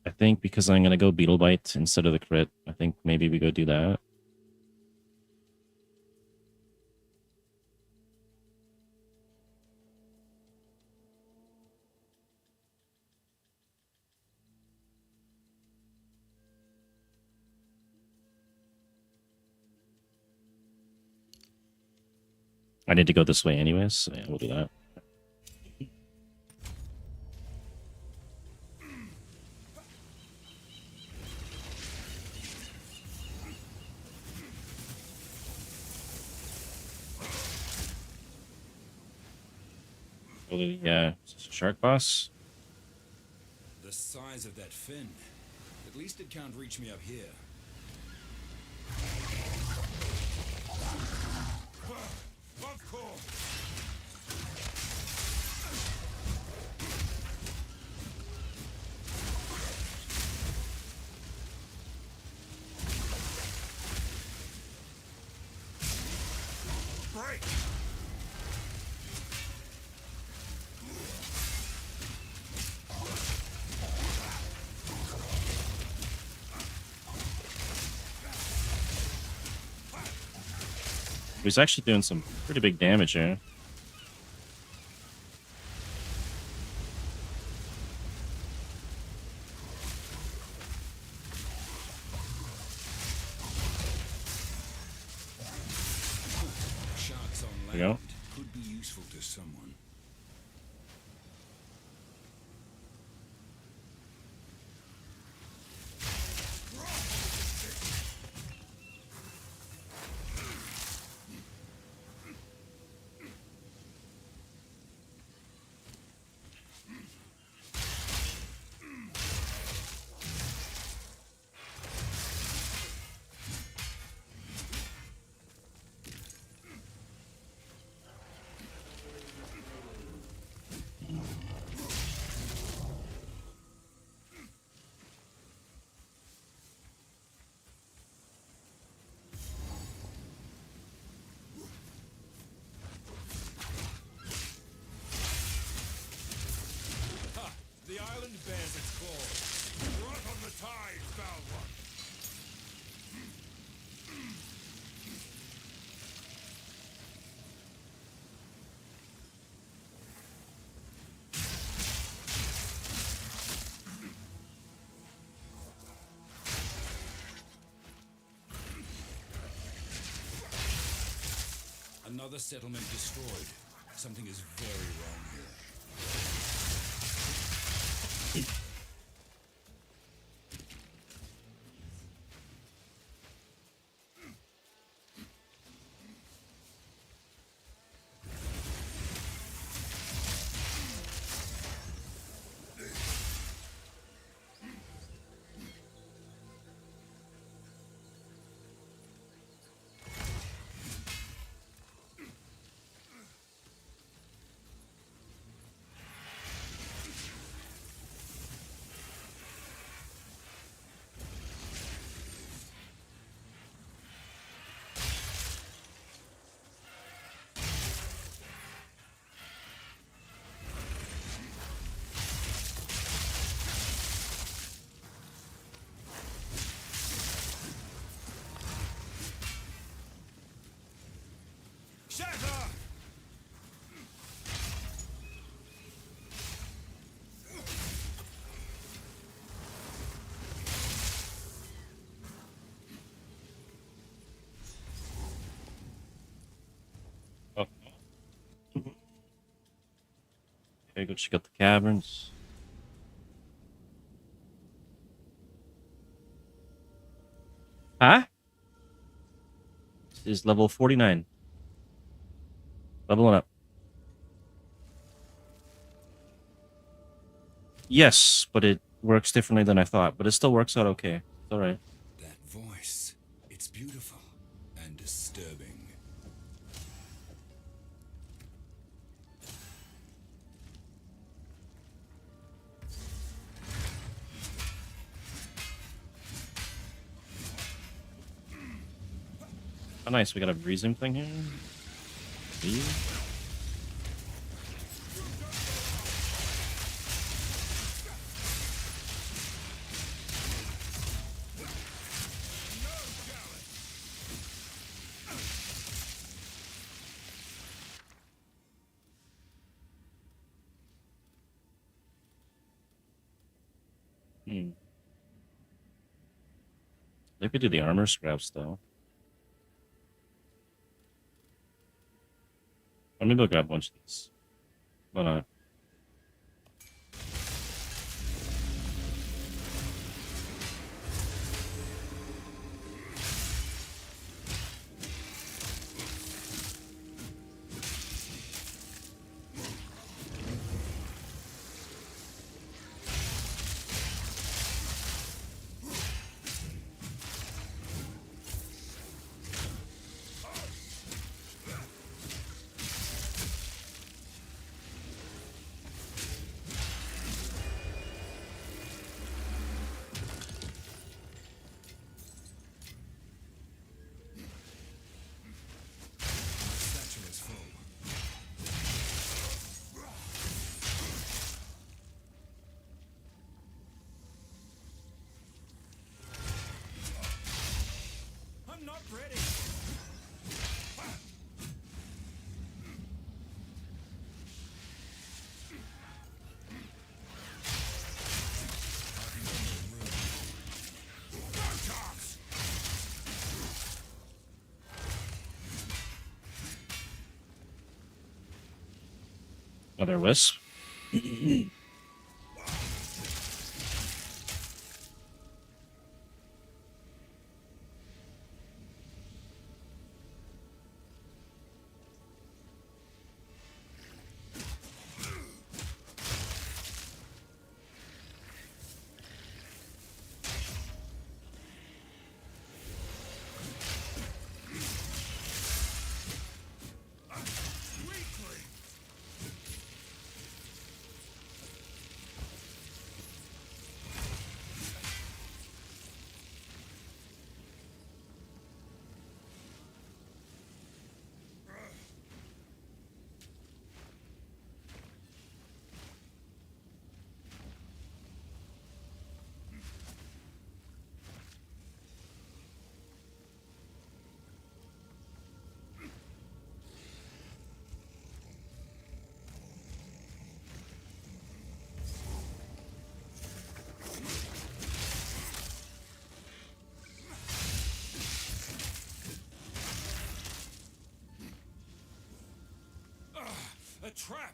I think because I'm gonna go Beetle Bite instead of the crit, I think maybe we go do that. I need to go this way anyways, so yeah, we'll do that. Yeah, shark boss. The size of that fin. At least it can't reach me up here. Of course. Break. He's actually doing some pretty big damage here. Sharks on There you land go. could be useful to someone. The island bears its claws. Right on the tide, foul one. Another settlement destroyed. Something is very wrong here. Shatter! Oh. Okay, go check out the caverns. Huh? This is level 49. Leveling up. Yes, but it works differently than I thought, but it still works out okay. It's alright. That voice. It's beautiful and disturbing. Oh, nice. We got a resume thing here. Leave. They could do the armor scraps though. Or maybe I'll grab a bunch of these. Why not? Satchel is full. I'm not ready. Another wisp. A trap!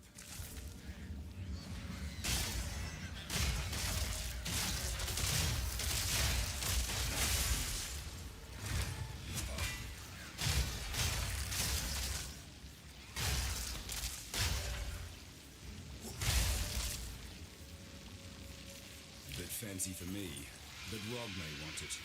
Bit fancy for me, but Rob may want it.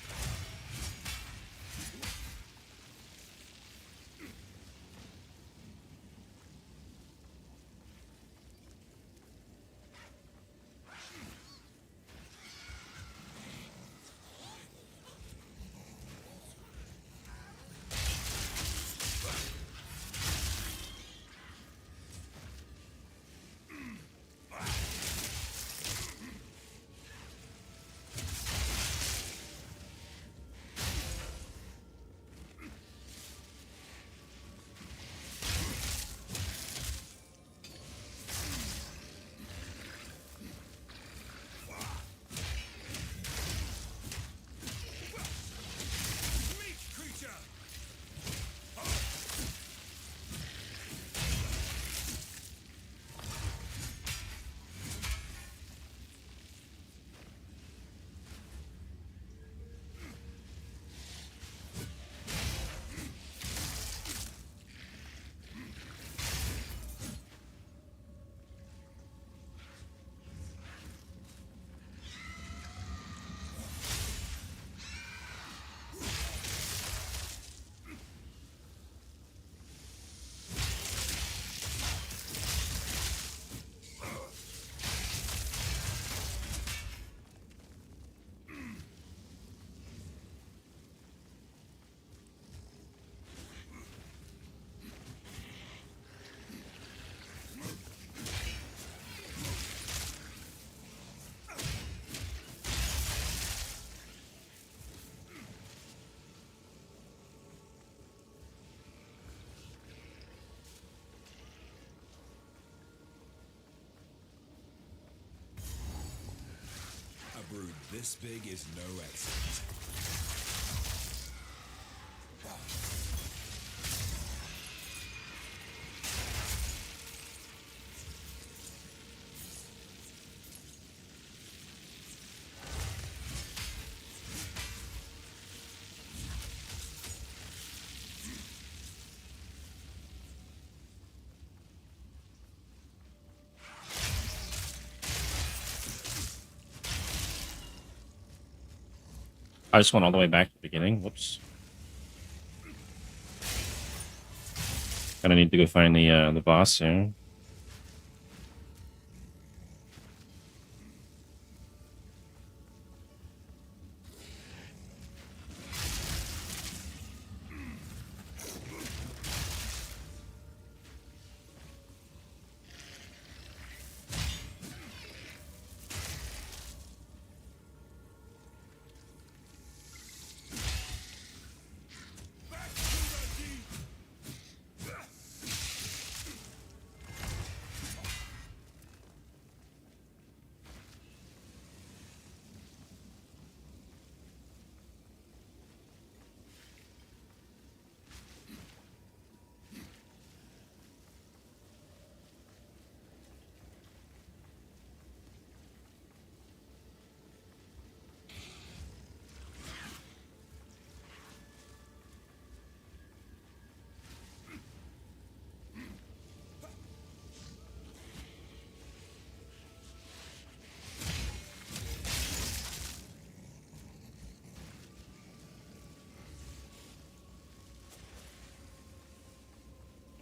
This big is no accident. I just went all the way back to the beginning. Whoops. Gonna need to go find the boss soon.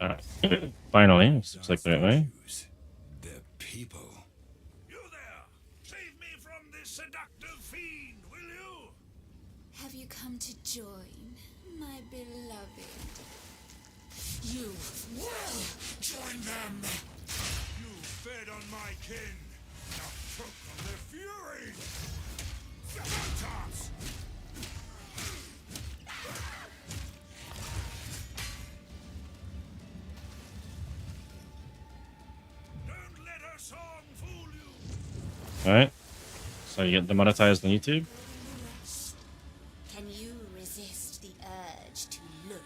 Alright. Finally, this looks like the right way. The people. You there! Save me from this seductive fiend, will you? Have you come to join, my beloved? You will join them! You fed on my kin. Now choke on their fury. Phantoms! Don't let her song fool you. Alright. So you get demonetized on YouTube. Can you resist the urge to look?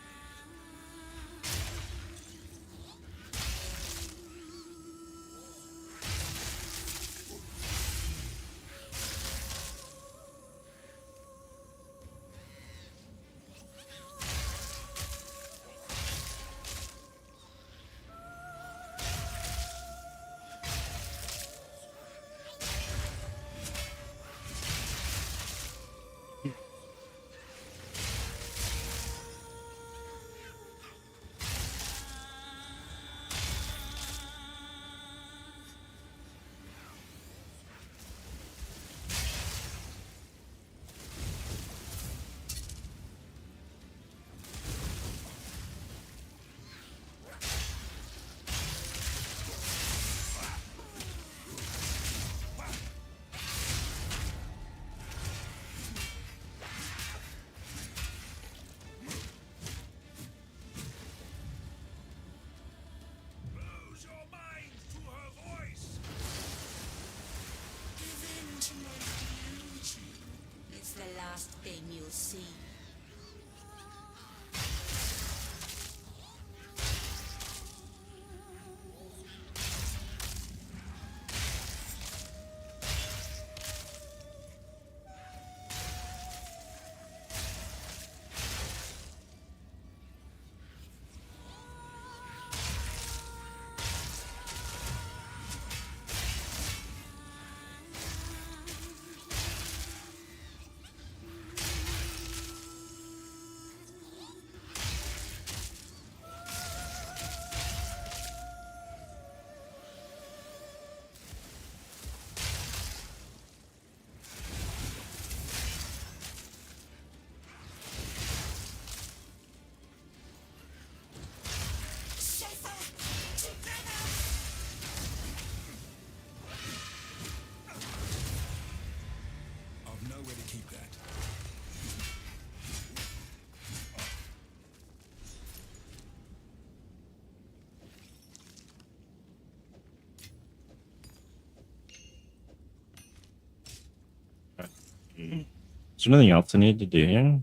Is there anything else I need to do here?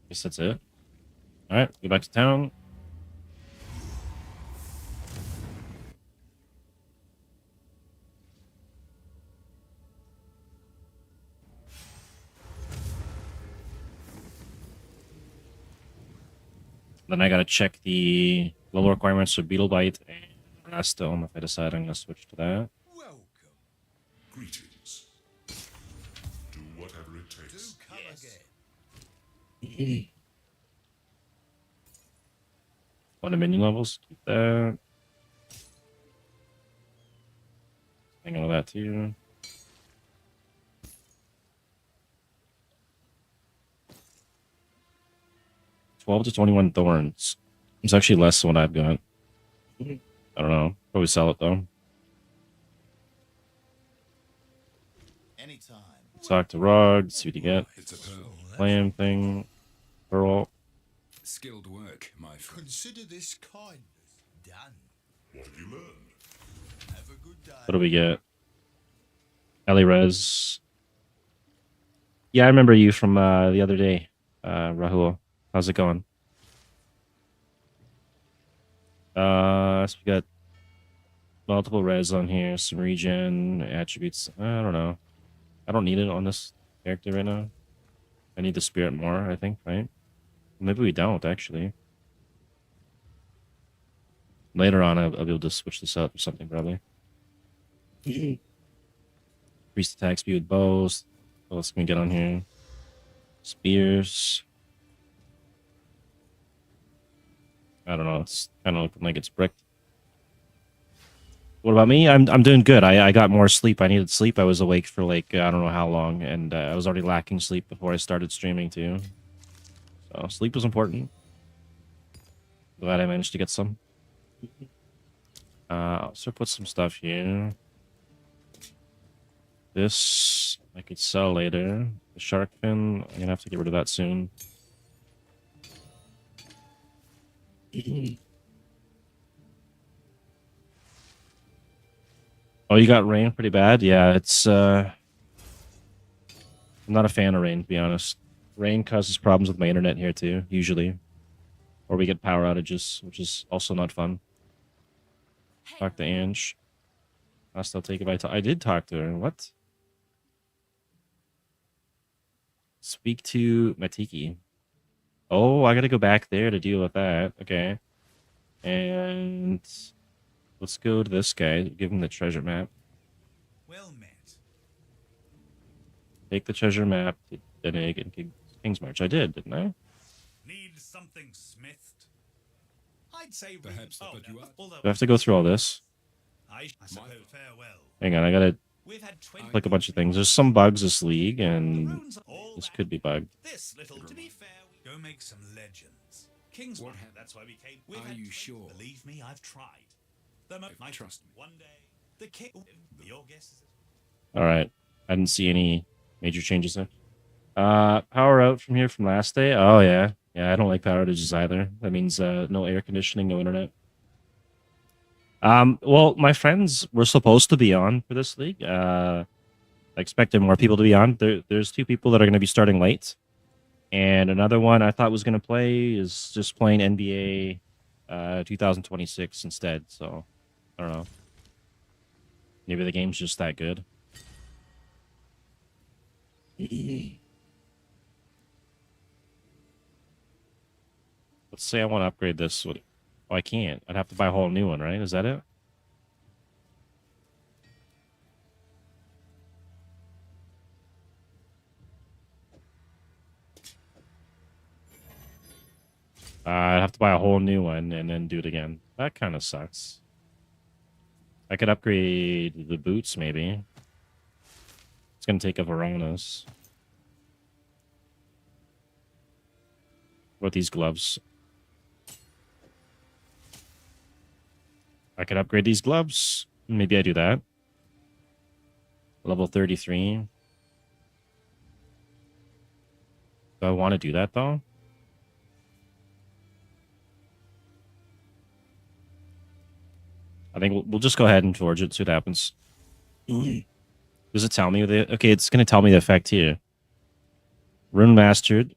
Guess that's it. Alright, go back to town. Then I gotta check the level requirements for Beetle Bite and Rastone. If I decide I'm gonna switch to that. Welcome. Greetings. Do whatever it takes. Come again. One of minion levels. Keep that. Hang on with that too. $12 to 21 thorns. It's actually less than what I've got. I don't know. Probably sell it though. Anytime. Talk to Rog, see what you get. It's a pearl. Flame thing. Pearl. Skilled work, my friend. Consider this kindness done. What have you learned? Have a good day. What do we get? Ellie Rez. Yeah, I remember you from the other day, Rahul. How's it going? So we got multiple res on here, some regen, attributes. I don't know. I don't need it on this character right now. I need the spirit more, I think, right? Maybe we don't, actually. Later on, I'll be able to switch this out or something, probably. Priest attack speed with bows. What else can we get on here? Spears. I don't know. It's kind of looking like it's bricked. What about me? I'm doing good. I got more sleep. I needed sleep. I was awake for like I don't know how long, and I was already lacking sleep before I started streaming too. So sleep was important. Glad I managed to get some. So put some stuff here. This I could sell later. The shark fin, I'm gonna have to get rid of that soon. Oh, you got rain pretty bad? Yeah, it's I'm not a fan of rain, to be honest. Rain causes problems with my internet here too, usually. Or we get power outages, which is also not fun. Talk to Ange. I'll take it by I did talk to her. What? Speak to Matiki. Oh, I gotta go back there to deal with that. Okay. And let's go to this guy. Give him the treasure map. Well met. Take the treasure map to Denig and King's March. I did, didn't I? Need something smithed? I'd say Perhaps to put you out. although Do I have to go through all this? I suppose farewell. Hang on, I gotta We've had 20 click a bunch of things. There's some bugs this league, and runes all this that. could be bugged. This little to be fair, go make some legends. King's What March, happened? that's why we came. Are had you 20 sure? Believe me, I've tried. Trust me. One day, the king. Your guess is All right. I didn't see any major changes there. Power out from here from last day. Oh yeah, yeah. I don't like power outages either. That means no air conditioning, no internet. Well, my friends were supposed to be on for this league. I expected more people to be on. There's 2 people that are going to be starting late, and another one I thought was going to play is just playing NBA 2026 instead. So I don't know. Maybe the game's just that good. Let's say I want to upgrade this. Oh, I can't. I'd have to buy a whole new one, right? Is that it? I'd have to buy a whole new one and then do it again. That kind of sucks. I could upgrade the boots, maybe. It's going to take a Varanus. What about these gloves? I could upgrade these gloves. Maybe I do that. Level 33. Do I want to do that, though? I think we'll just go ahead and forge it, see what happens. Does it tell me the? Okay, it's gonna tell me the effect here. Rune mastered.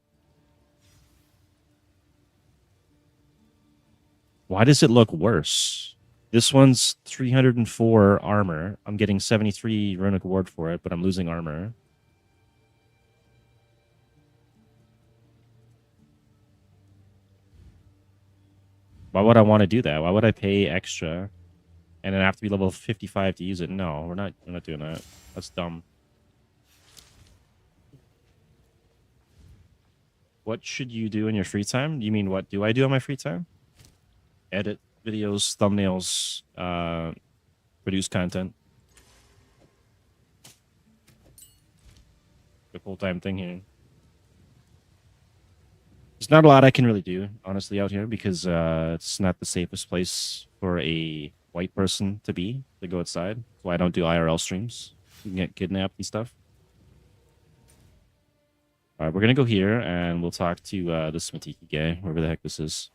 Why does it look worse? This one's 304 armor. I'm getting 73 runic ward for it, but I'm losing armor. Why would I want to do that? Why would I pay extra and then have to be level 55 to use it? No, we're not doing that. That's dumb. What should you do in your free time? You mean what do I do on my free time? Edit videos, thumbnails, produce content. The full-time thing here. There's not a lot I can really do, honestly, out here because it's not the safest place for a white person to go outside. That's why I don't do IRL streams. You can get kidnapped and stuff. All right, we're gonna go here and we'll talk to this Matiki guy, whoever the heck this is.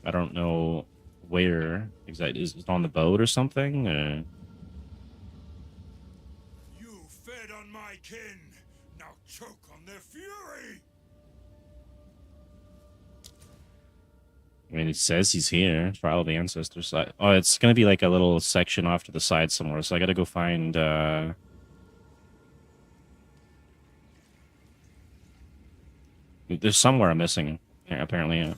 I don't know where exactly. Is it on the boat or something? You fed on my kin. Now choke on their fury. I mean, it says he's here. Trial of the Ancestors. Oh, it's gonna be like a little section off to the side somewhere. So I gotta go find. There's somewhere I'm missing. Yeah, apparently. Yeah.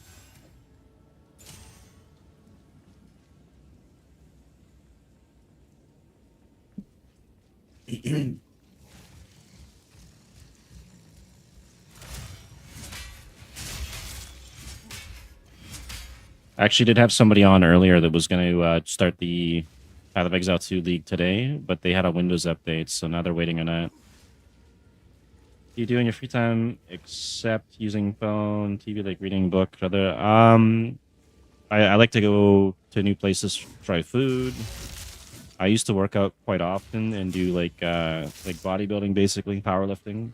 I actually did have somebody on earlier that was going to start the Path of Exile 2 League today, but they had a Windows update, so now they're waiting on that. What do you do in your free time except using phone, TV, like reading book, other? I like to go to new places, try food. I used to work out quite often and do like bodybuilding, basically powerlifting.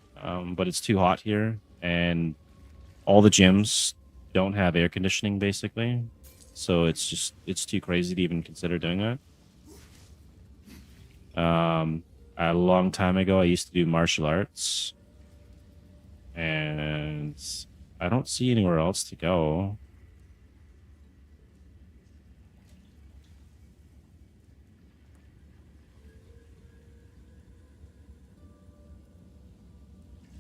But it's too hot here, and all the gyms don't have air conditioning, basically. So it's too crazy to even consider doing that. A long time ago, I used to do martial arts, and I don't see anywhere else to go.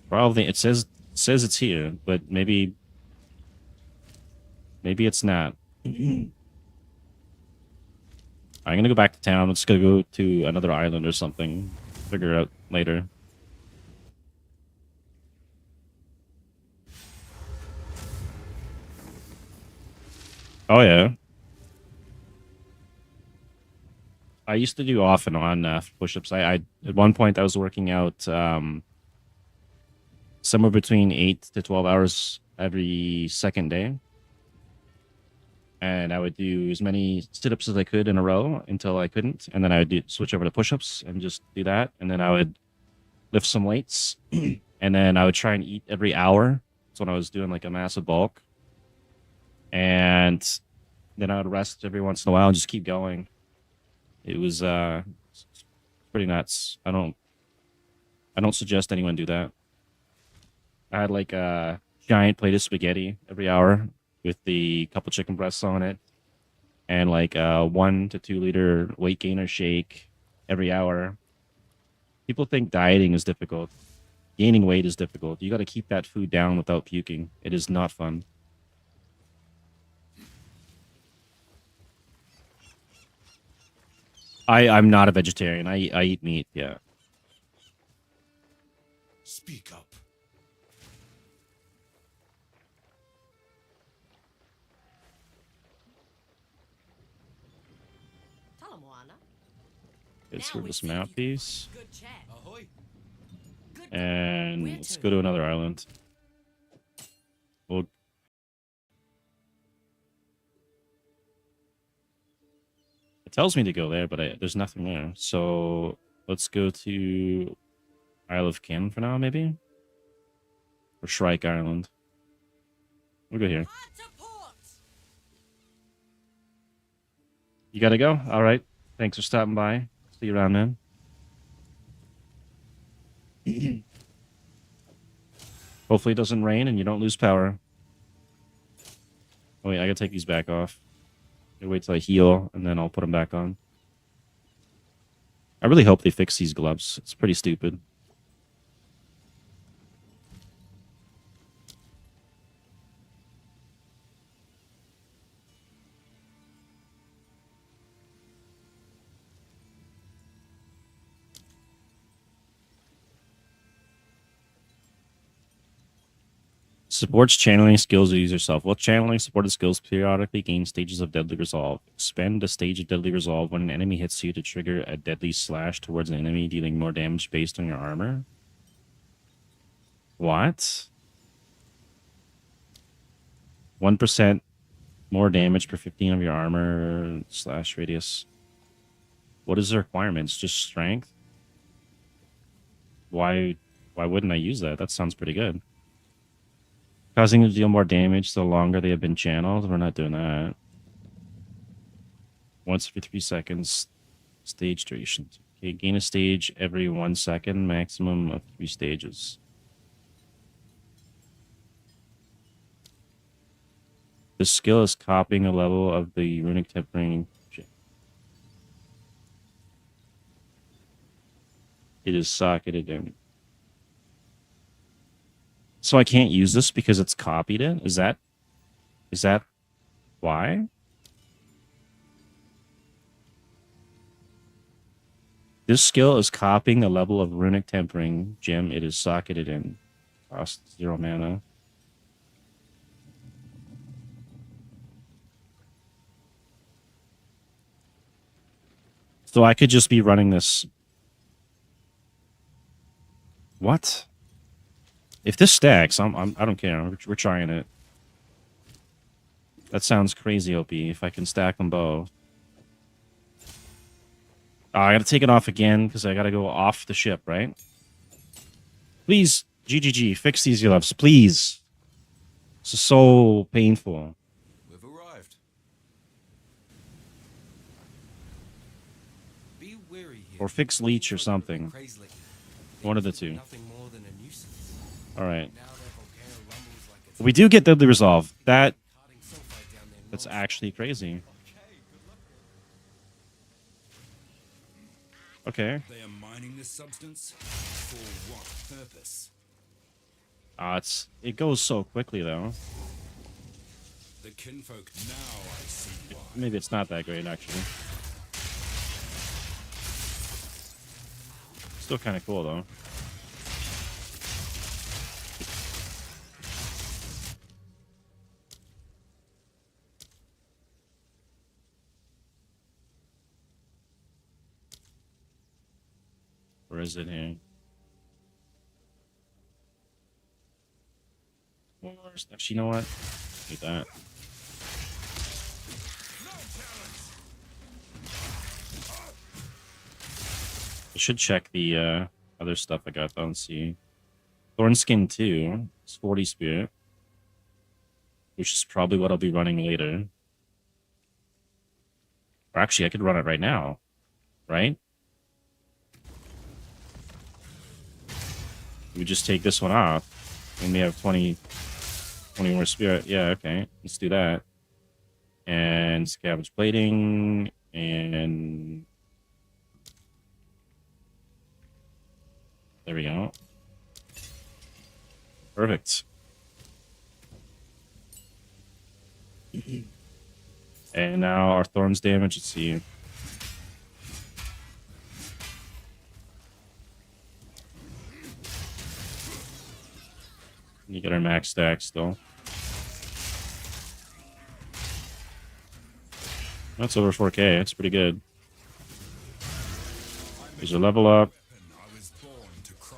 Probably it says it's here, but maybe it's not. I'm gonna go back to town. Let's go to another island or something. Figure it out later. Oh yeah. I used to do off and on push-ups. I at one point I was working out somewhere between 8 to 12 hours every second day. And I would do as many sit-ups as I could in a row until I couldn't. And then I would switch over to push-ups and just do that. And then I would lift some weights. And then I would try and eat every hour. That's when I was doing like a massive bulk. And then I would rest every once in a while and just keep going. It was pretty nuts. I don't suggest anyone do that. I had like a giant plate of spaghetti every hour with the couple chicken breasts on it, and like a 1 to 2 liter weight gainer shake every hour. People think dieting is difficult. Gaining weight is difficult. You got to keep that food down without puking. It is not fun. I'm not a vegetarian. I eat meat. Yeah. Speak up. Tell 'em, Moana. It's Now for we this see map you. piece. Good chat. Ahoy. Good. And Where let's to? go to another island. Well, it tells me to go there, but there's nothing there. So let's go to Isle of Kin for now, maybe? Or Shrike Island. We'll go here. Hard to port. You gotta go? All right. Thanks for stopping by. See you around, man. Hopefully it doesn't rain and you don't lose power. Oh wait, I gotta take these back off. I wait till I heal and then I'll put them back on. I really hope they fix these gloves. It's pretty stupid. Supports channeling skills you use yourself. While channeling supported skills periodically gain stages of deadly resolve. Expend a stage of deadly resolve when an enemy hits you to trigger a deadly slash towards an enemy, dealing more damage based on your armor. What? 1% more damage per 15 of your armor slash radius. What is the requirements? Just strength? Why wouldn't I use that? That sounds pretty good. Causing them to deal more damage the longer they have been channeled. We're not doing that. Once every 3 seconds. Stage duration. Okay, gain a stage every 1 second. Maximum of 3 stages. The skill is copying a level of the runic tempering. It is socketed in. So I can't use this because it's copied it? Is that why? This skill is copying a level of runic tempering gem it is socketed in. Cost 0 mana. So I could just be running this. What? If this stacks, I don't care. We're trying it. That sounds crazy, OP. If I can stack them both. Oh, I gotta take it off again because I gotta go off the ship, right? Please, GGG, fix these gloves, please. This is so painful. We've arrived. Be wary here. Or fix leech or something. Crazy like One of the two. nothing more than a nuisance. All right. Now their volcano rumbles like it's We do get deadly resolve. That's carting sulfide down their nose. actually crazy. Okay. They are mining this substance? For what purpose? It goes so quickly though. The kinfolk now I see why. Maybe it's not that great actually. Still kind of cool though. Where is it here? Actually, you know what? Need that. I should check the other stuff I got though and see. Thornskin 2 is 40 spirit, which is probably what I'll be running later. Or actually, I could run it right now, right? We just take this one off, and we have 20 more spirit. Yeah, okay, let's do that. And scavenge plating, and there we go. Perfect. And now our thorns damage. Let's see. You get our max stack still. That's over 4K. That's pretty good. There's a level up. I was born to cry.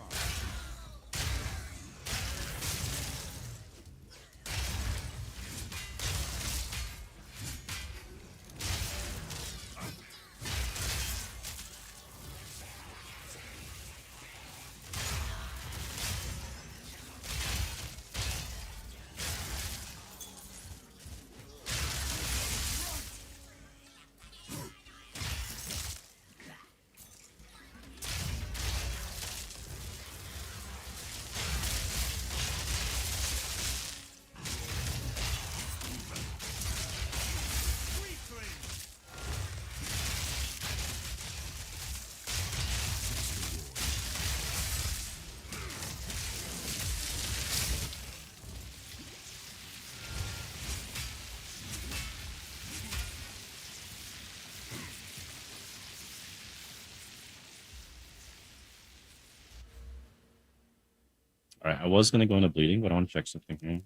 All right, I was gonna go into bleeding, but I want to check something here.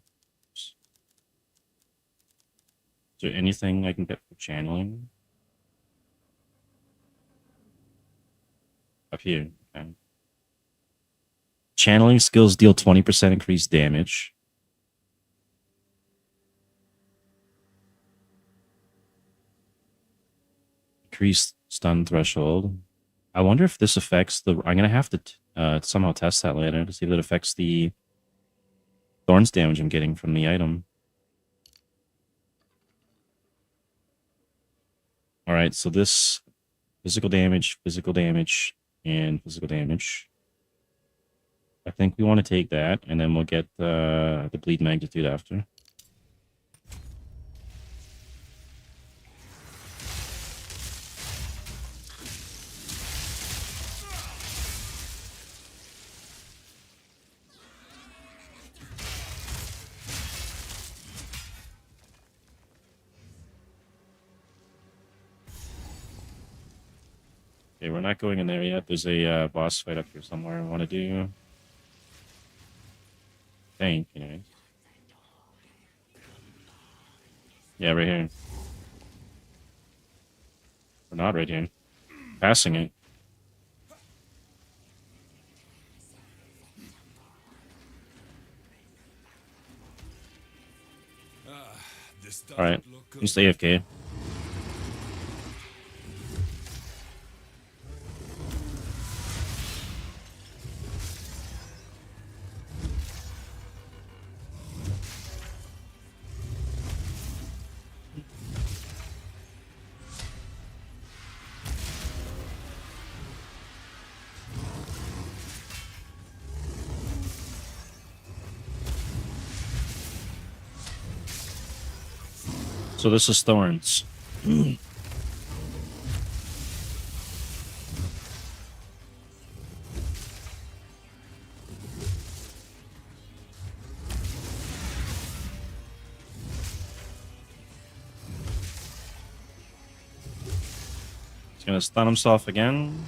Is there anything I can get for channeling? Up here. Okay. Channeling skills deal 20% increased damage. Increased stun threshold. I wonder if this affects the. I'm gonna have to somehow test that later to see if it affects the thorns damage I'm getting from the item. All right, so this physical damage, and physical damage. I think we want to take that, and then we'll get the bleed magnitude after. Okay, we're not going in there yet. There's a boss fight up here somewhere I want to do. Think, anyways. Yeah, right here. We're not right here. Passing it. All right, just AFK. So this is Thorns. He's gonna stun himself again.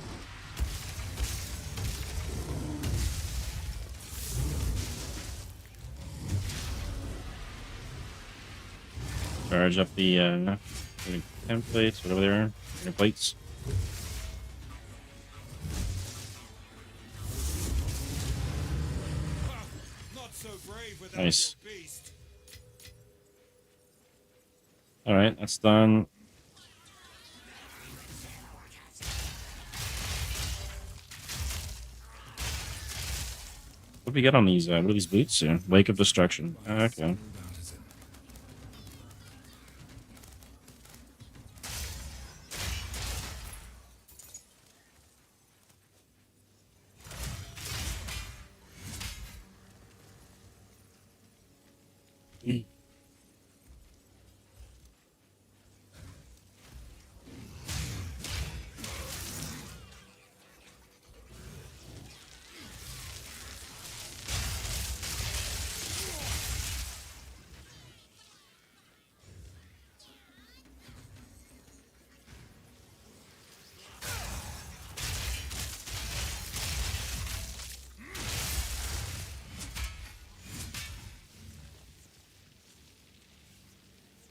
Charge up the templates, whatever they are, plates. Nice. All right, that's done. What do we get on these? What are these boots here? Wake of Destruction. Okay.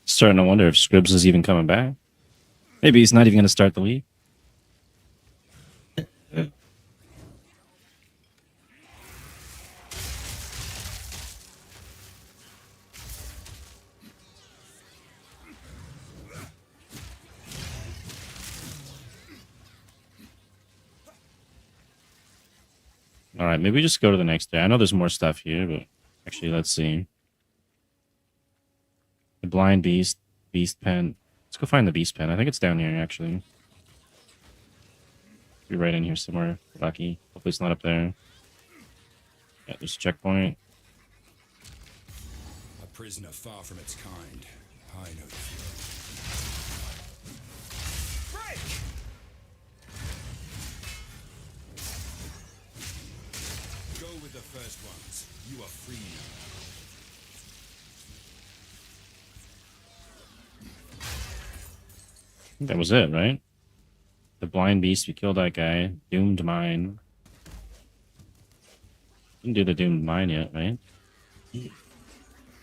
Starting to wonder if Scribbs is even coming back. Maybe he's not even going to start the league. All right, maybe just go to the next day. I know there's more stuff here, but actually, let's see. The Blind Beast, Beast Pen. Let's go find the Beast Pen. I think it's down here, actually. Be right in here somewhere. Lucky. Hopefully it's not up there. Yeah, there's a checkpoint. A prisoner far from its kind. I know the feeling. Go with the first ones. You are free now. That was it, right? The Blind Beast, we killed that guy. Doomed Mine. Didn't do the Doom Mine yet, right?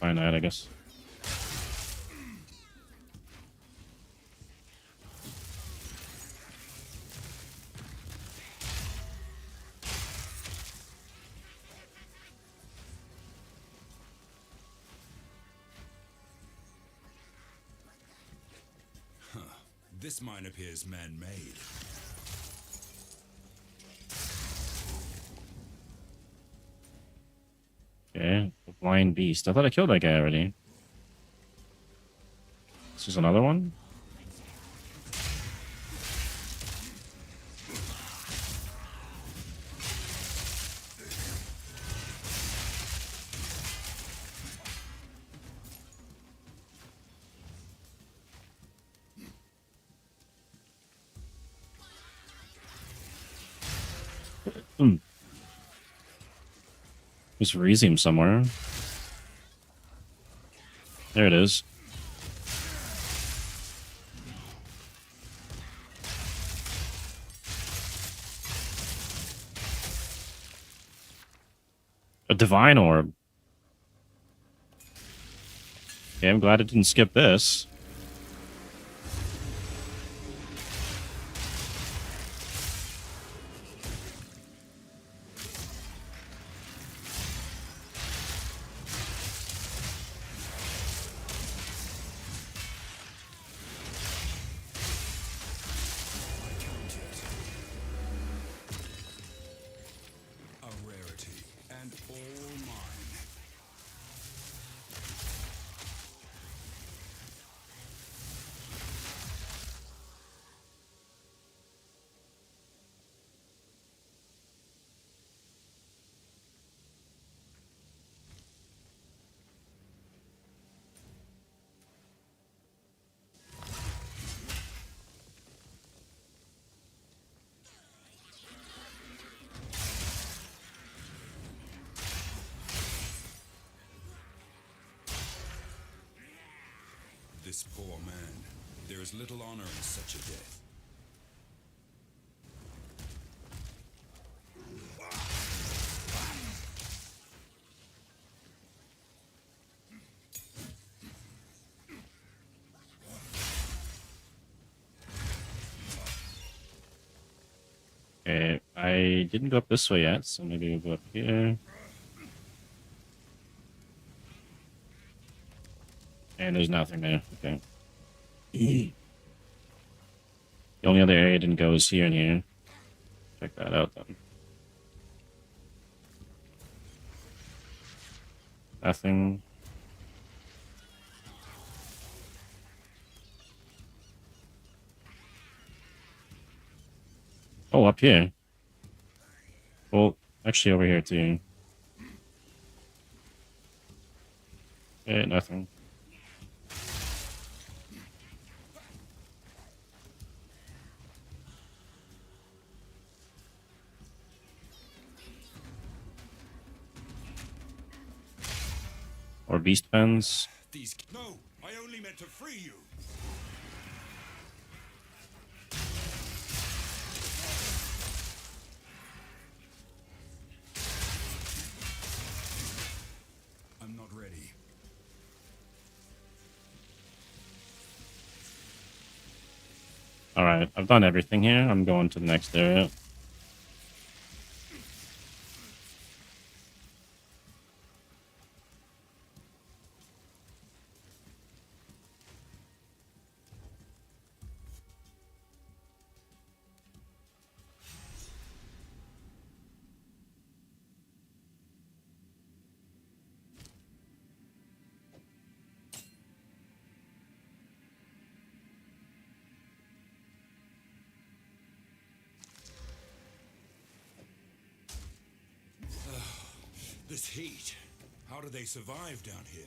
Find that, I guess. This mine appears man-made. Okay, the Blind Beast. I thought I killed that guy already. This is another one? There's Rhesium somewhere. There it is. A Divine Orb. Okay, I'm glad I didn't skip this. A rarity, and all mine. This poor man. There is little honor in such a death. Okay, I didn't go up this way yet, so maybe we'll go up here. And there's nothing there. Okay. The only other area I didn't go is here and here. Check that out then. Nothing. Oh, up here. Well, actually over here too. Okay, nothing. Or beast pens. These... No! I only meant to free you! I'm not ready. Alright, I've done everything here. I'm going to the next area. This heat. How do they survive down here?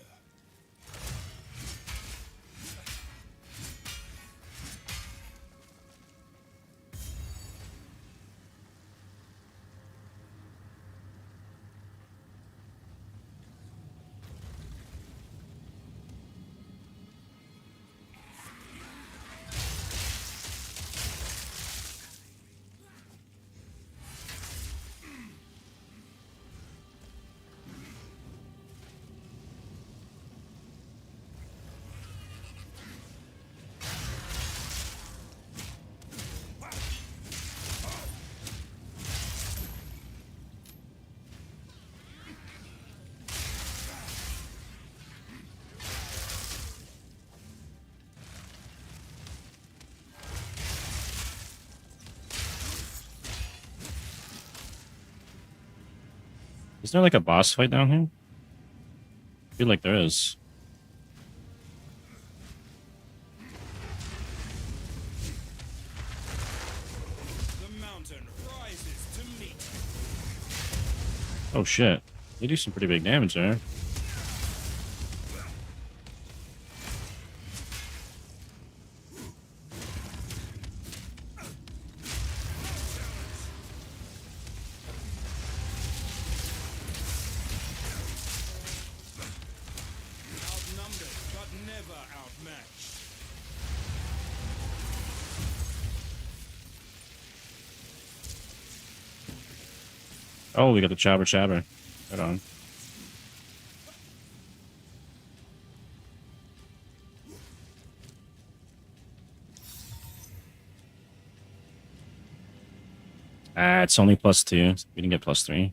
Is there like a boss fight down here? I feel like there is. The mountain rises to meet. Oh shit. They do some pretty big damage there. Outnumbered, but never outmatched. Oh, we got the Chabber Chabber. Right on. Ah, it's only +2. We didn't get +3.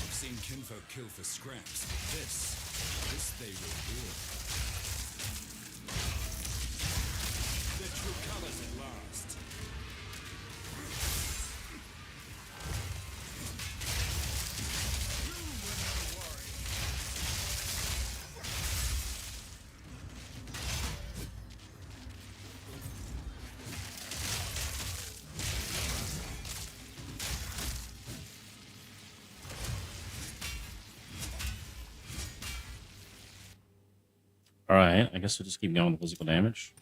I've seen kinfolk kill for scraps. This they reward. Their true colors at last. Alright, I guess we'll just keep going with physical damage.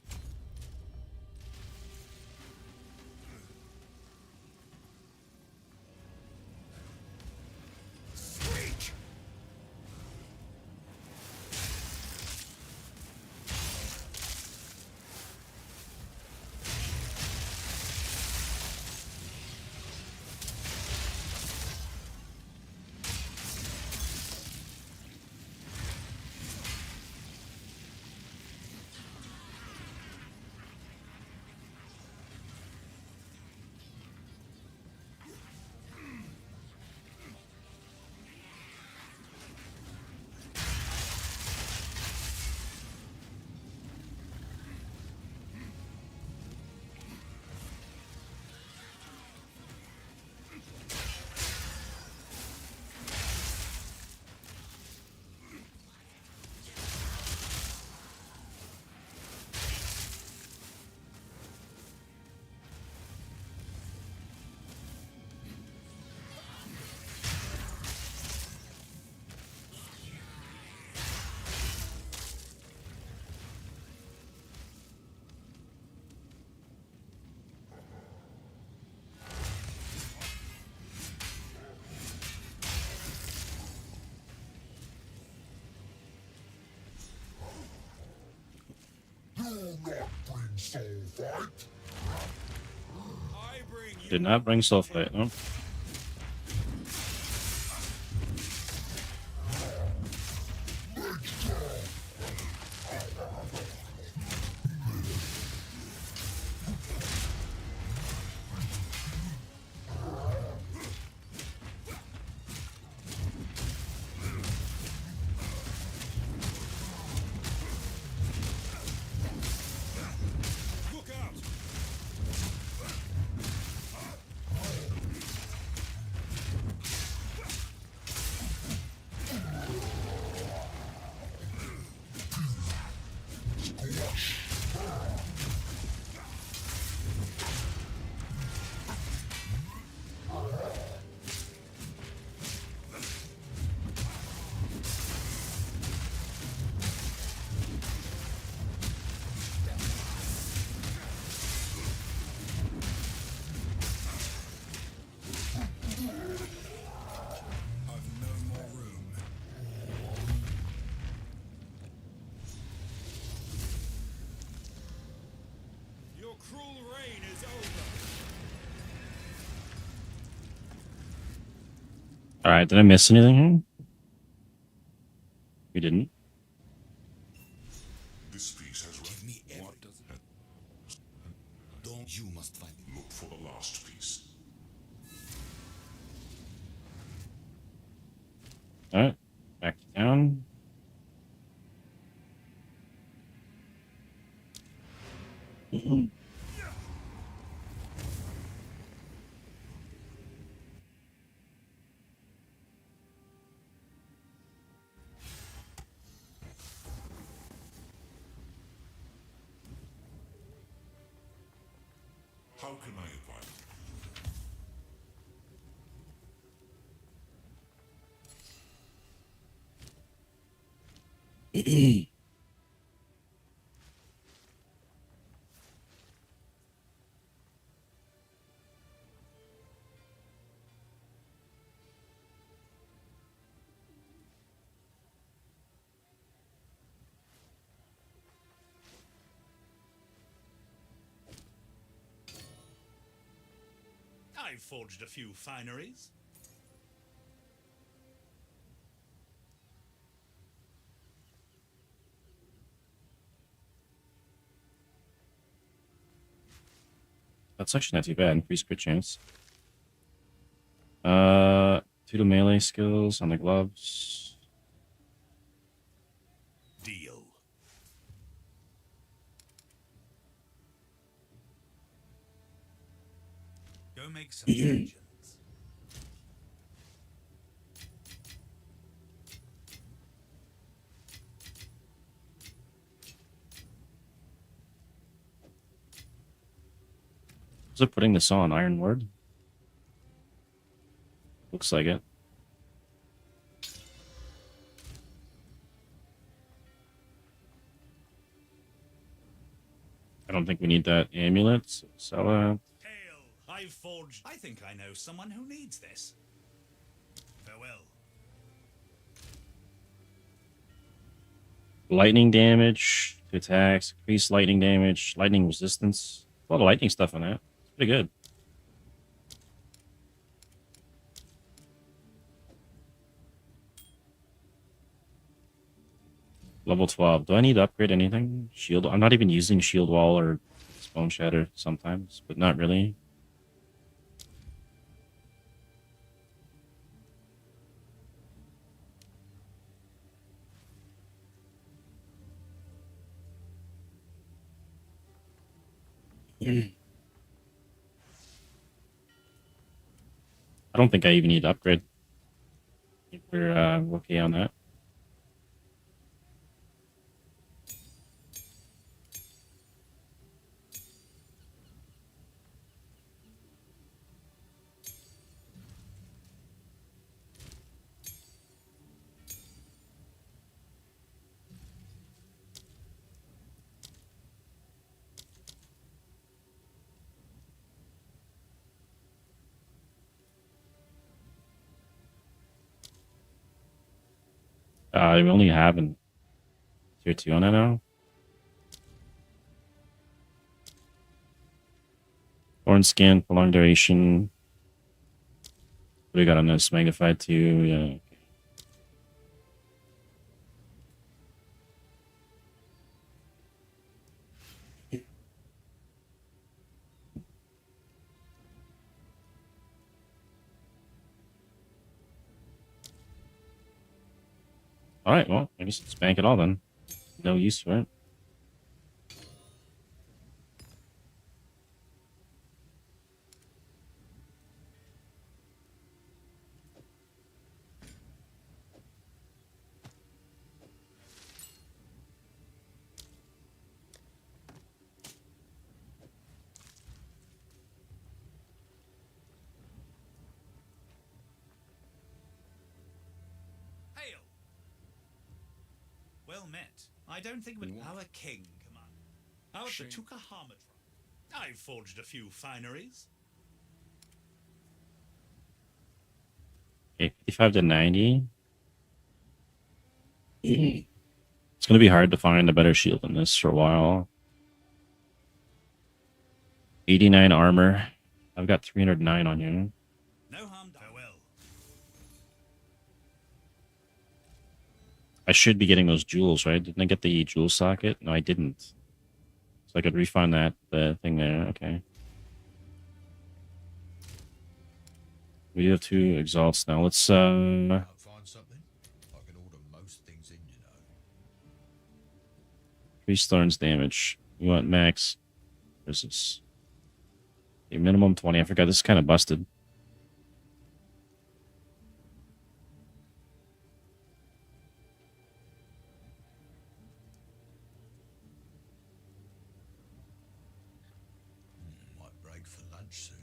Did not bring soul fight, no. Look out! cruel reign is over. All right, did I miss anything here? We didn't. This piece has Give me every... What does it? Don't you must find it. Look for the last piece. All right, back to town. How can I advise? I've forged a few fineries. That's actually not too bad. Increased crit chance. 2 to melee skills on the gloves. Deal. Go make some changes. Was it putting this on Ironward? Looks like it. I don't think we need that amulet. So, Hail! I've forged. I think I know someone who needs this. Farewell. lightning damage to attacks, increased lightning damage, lightning resistance. A lot of lightning stuff on that. It's pretty good. Level 12. Do I need to upgrade anything? Shield. I'm not even using shield wall or bone shatter sometimes, but not really. I don't think I even need to upgrade. I think we're okay on that. We only have in tier 2 on it now. Horn skin, prolonged duration. What do we got on this? Magnified 2, yeah. Alright, well, I guess let's bank it all then. No use for it. Hail! Well met. I don't think with our king, Commander. Our Tuka Harmatron. I've forged a few fineries. Okay, 55 to 90. It's going to be hard to find a better shield than this for a while. 89 armor. I've got 309 on you. No harm done. Farewell. I should be getting those jewels, right? Didn't I get the jewel socket? No, I didn't. So I could refund that the thing there. Okay. We have 2 exalts now. Let's Can't find something? I can order most things in, you know. increase Thorns damage. You want max? Where's this? Okay, minimum 20. I forgot this is kind of busted. Might break for lunch soon.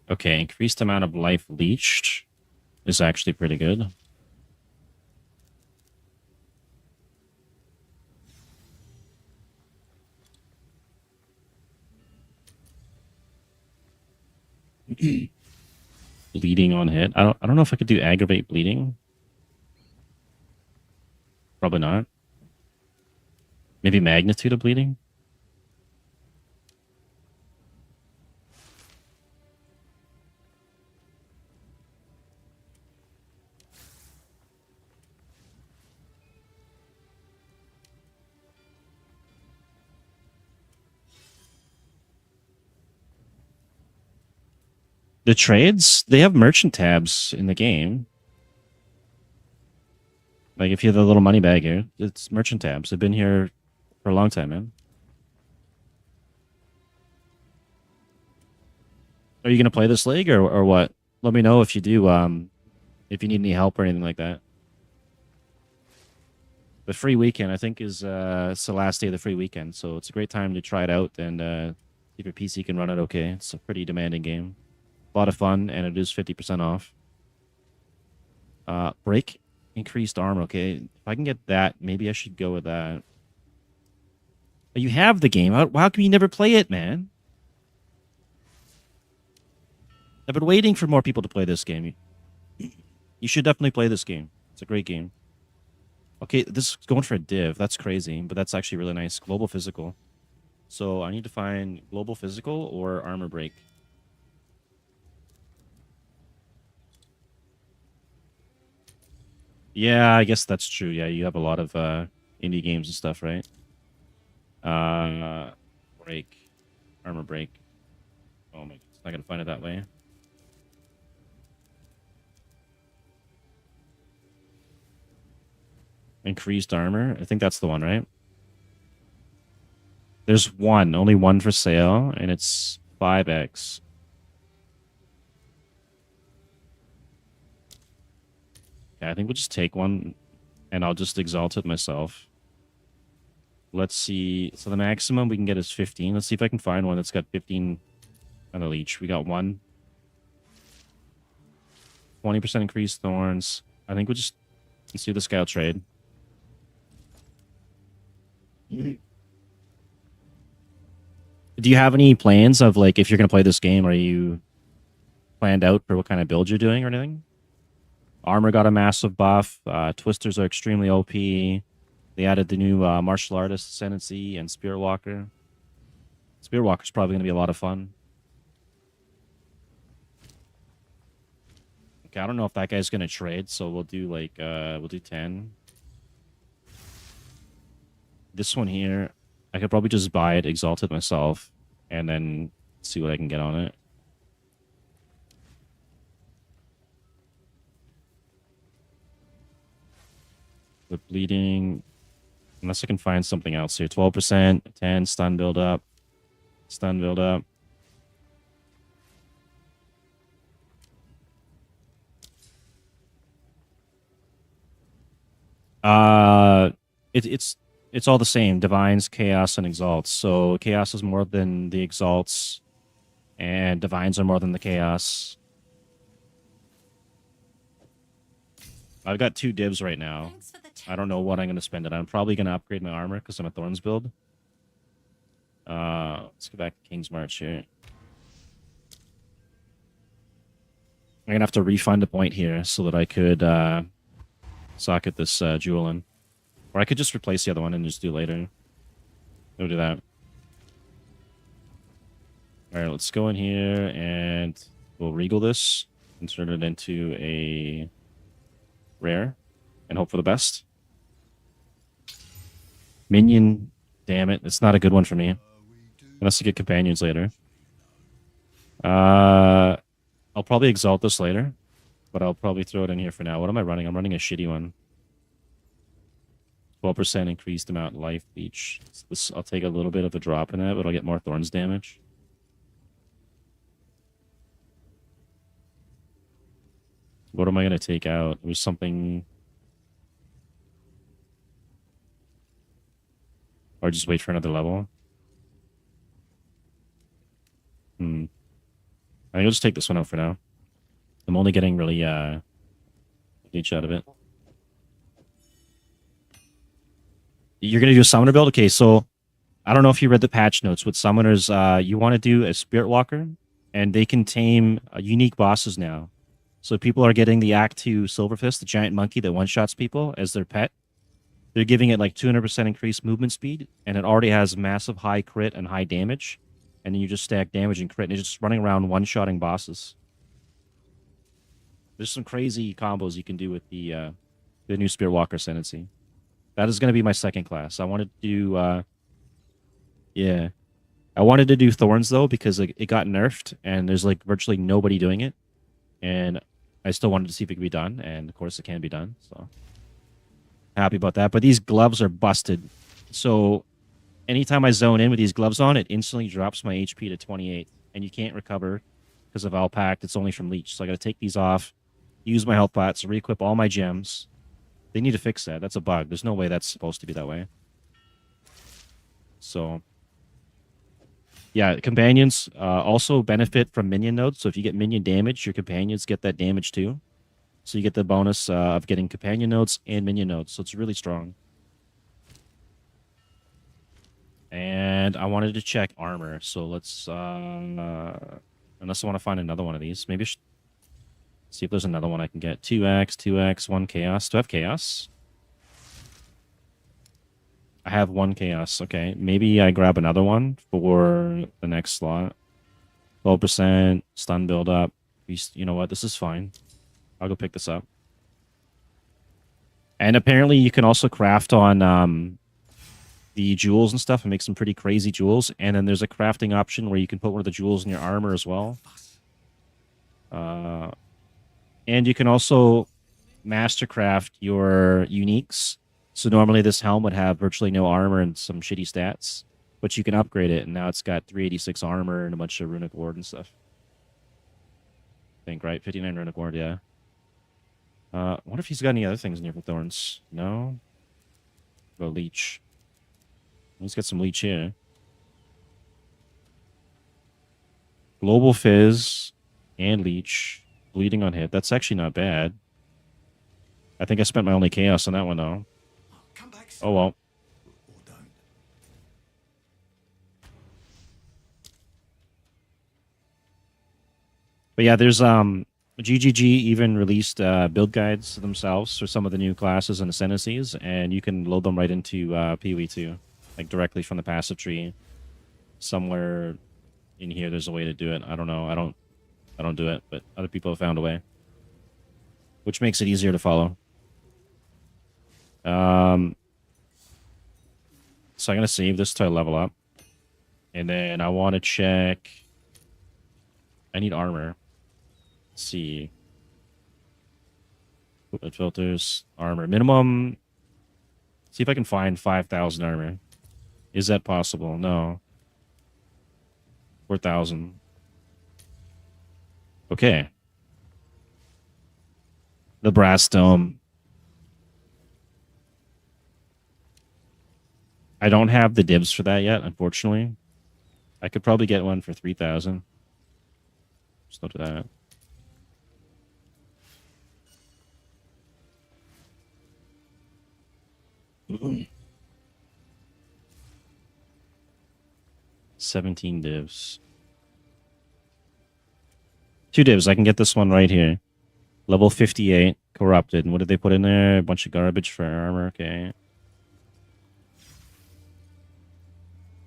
Okay, increased amount of life leached is actually pretty good. Bleeding on hit. I don't know if I could do aggravate bleeding. Probably not. Maybe magnitude of bleeding. The trades, they have merchant tabs in the game. Like if you have a little money bag here, it's merchant tabs. They've been here for a long time, man. Are you gonna play this league or what? Let me know if you do. If you need any help or anything like that. The free weekend, I think, is it's the last day of the free weekend, so it's a great time to try it out and see if your PC can run it okay. It's a pretty demanding game. A lot of fun, and it is 50% off. Break increased armor. Okay, if I can get that, maybe I should go with that. But you have the game. How can you never play it, man? I've been waiting for more people to play this game. You should definitely play this game. It's a great game. Okay, this is going for a div. That's crazy, but that's actually really nice. Global physical. So I need to find global physical or armor break. Yeah, I guess that's true. Yeah, you have a lot of indie games and stuff, right? Break. Armor break. Oh my, it's not gonna find it that way. Increased armor. I think that's the one, right? There's one, only one for sale, and it's 5x. Yeah, I think we'll just take one, and I'll just exalt it myself. Let's see. So the maximum we can get is 15. Let's see if I can find one that's got 15 on the leech. We got one. 20% increased thorns. I think we'll just let's do the scout trade. Do you have any plans of like if you're gonna play this game? Are you planned out for what kind of build you're doing or anything? Armor got a massive buff. Twisters are extremely OP. They added the new martial artist ascendancy and Spearwalker. Spearwalker's probably gonna be a lot of fun. Okay, I don't know if that guy's gonna trade, so we'll do like we'll do 10. This one here, I could probably just buy it, exalt it myself, and then see what I can get on it. The bleeding, unless I can find something else here. 12%, 10, stun build up. Stun build up. It's all the same. Divines, Chaos, and Exalts. So Chaos is more than the Exalts, and Divines are more than the Chaos. I've got 2 divs right now. I don't know what I'm going to spend it on. I'm probably going to upgrade my armor because I'm a Thorns build. Let's go back to King's March here. I'm going to have to refund a point here so that I could socket this jewel in. Or I could just replace the other one and just do it later. We'll do that. Alright, let's go in here and we'll regal this and turn it into a rare and hope for the best. Minion, damn it, it's not a good one for me. Unless I get companions later. I'll probably exalt this later, but I'll probably throw it in here for now. What am I running? I'm running a shitty one. 12% increased amount life leech. I'll take a little bit of a drop in that, but I'll get more thorns damage. What am I going to take out? There's something... Or just wait for another level? I think I'll just take this one out for now. I'm only getting really leech out of it. You're going to do a summoner build? Okay, so I don't know if you read the patch notes. With summoners, you want to do a Spirit Walker, and they can tame unique bosses now. So people are getting the Act 2 Silverfist, the giant monkey that one-shots people, as their pet. They're giving it like 200% increased movement speed, and it already has massive high crit and high damage. And then you just stack damage and crit, and it's just running around one-shotting bosses. There's some crazy combos you can do with the new Spirit Walker Ascendancy. That is going to be my second class. I wanted to do... yeah. I wanted to do Thorns, though, because it got nerfed, and there's like virtually nobody doing it. And I still wanted to see if it could be done, and of course it can be done, so... Happy about that. But these gloves are busted. So anytime I zone in with these gloves on, it instantly drops my HP to 28. And you can't recover because of Alpact. It's only from Leech. So I got to take these off, use my health pots, re-equip all my gems. They need to fix that. That's a bug. There's no way that's supposed to be that way. So, yeah, companions also benefit from minion nodes. So if you get minion damage, your companions get that damage too. So you get the bonus of getting companion nodes and minion nodes. So it's really strong. And I wanted to check armor. So let's... unless I want to find another one of these. Maybe I should see if there's another one I can get. 2x, 2x, 1 chaos. Do I have chaos? I have 1 chaos. Okay. Maybe I grab another one for the next slot. 12% stun build up. You know what? This is fine. I'll go pick this up. And apparently you can also craft on the jewels and stuff and make some pretty crazy jewels. And then there's a crafting option where you can put one of the jewels in your armor as well. And you can also mastercraft your uniques. So normally this helm would have virtually no armor and some shitty stats. But you can upgrade it, and now it's got 386 armor and a bunch of runic ward and stuff. I think, right? 59 runic ward, yeah. I wonder if he's got any other things in here for Thorns. No? Go leech. He's got some leech here. Global Fizz and leech. Bleeding on hit. That's actually not bad. I think I spent my only chaos on that one, though. Oh, well. But yeah, there's GGG even released build guides themselves for some of the new classes and ascendancies, and you can load them right into PoE2, like directly from the passive tree. Somewhere in here, there's a way to do it. I don't know. I don't do it, but other people have found a way, which makes it easier to follow. So I'm gonna save this till I level up, and then I want to check. I need armor. Let's see. Equipment filters, armor minimum. See if I can find 5,000 armor. Is that possible? No. 4,000. Okay. The brass dome. I don't have the dibs for that yet, unfortunately. I could probably get one for 3,000. Just look at that. Mm-mm. 17 divs. 2 divs. I can get this one right here. Level 58. corrupted. And what did they put in there? A bunch of garbage for armor. Okay.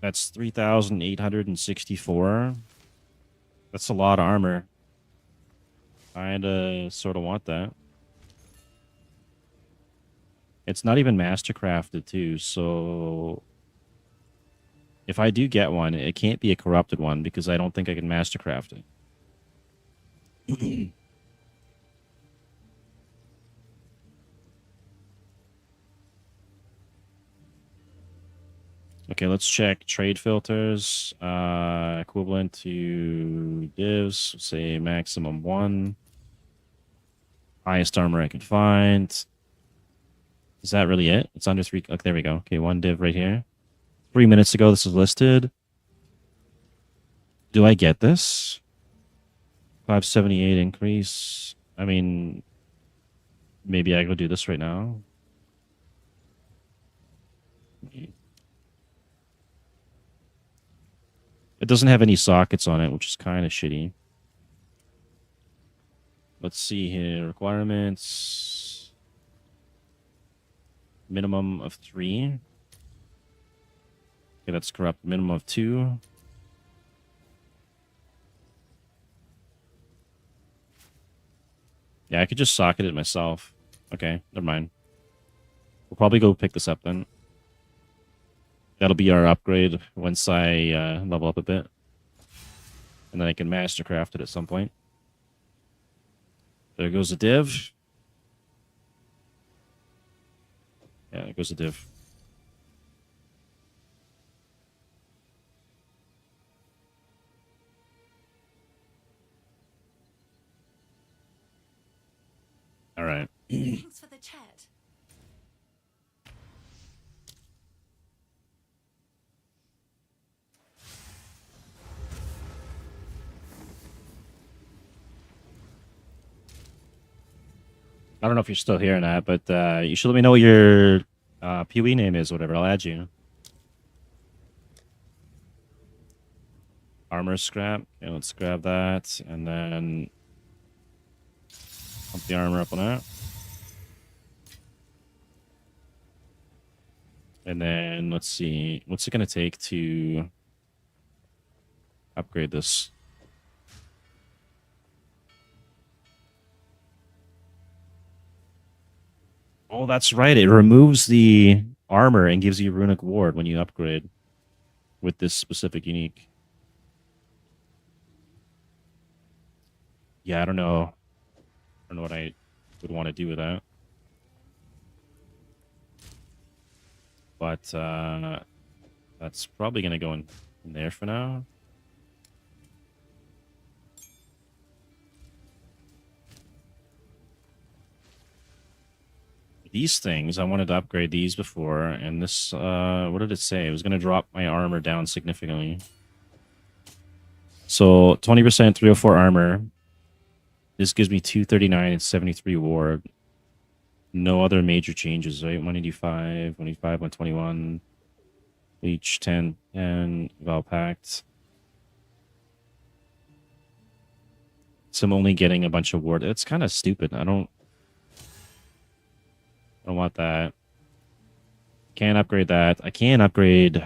That's 3,864. That's a lot of armor. I sort of want that. It's not even mastercrafted too, so if I do get one, it can't be a corrupted one because I don't think I can mastercraft it. Okay, let's check trade filters. Equivalent to divs, say maximum 1. Highest armor I can find. Is that really it? It's under 3. Okay, there we go. Okay, 1 div right here. 3 minutes ago, this was listed. Do I get this? 578 increase. I mean, maybe I go do this right now. It doesn't have any sockets on it, which is kind of shitty. Let's see here. Requirements. Minimum of 3. Okay, that's corrupt. Minimum of 2. Yeah, I could just socket it myself. Okay, never mind. We'll probably go pick this up then. That'll be our upgrade once I level up a bit. And then I can mastercraft it at some point. There goes the div. Yeah, there goes the div. All right. Thanks for the chat. I don't know if you're still here or not, but you should let me know what your PoE name is, whatever. I'll add you. Armor scrap. Okay, let's grab that, and then pump the armor up on that. And then let's see, what's it going to take to upgrade this? Oh, that's right. It removes the armor and gives you runic ward when you upgrade with this specific unique. Yeah, I don't know. I don't know what I would want to do with that. But that's probably going to go in there for now. These things, I wanted to upgrade these before, and this, what did it say? It was going to drop my armor down significantly. So 20% 304 armor. This gives me 239 and 73 ward. No other major changes, right? 185, 185, 121. Each 10, and Val Pact. So I'm only getting a bunch of ward. It's kind of stupid. I don't want that. Can't upgrade that. I can upgrade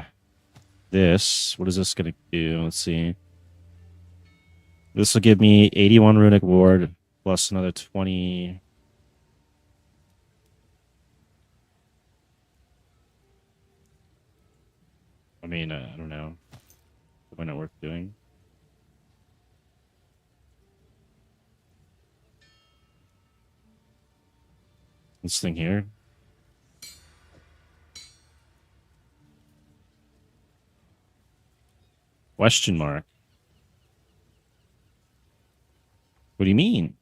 this. What is this going to do? Let's see. This will give me 81 runic ward plus another 20. I mean, I don't know. Probably not worth doing. This thing here. Question mark. What do you mean?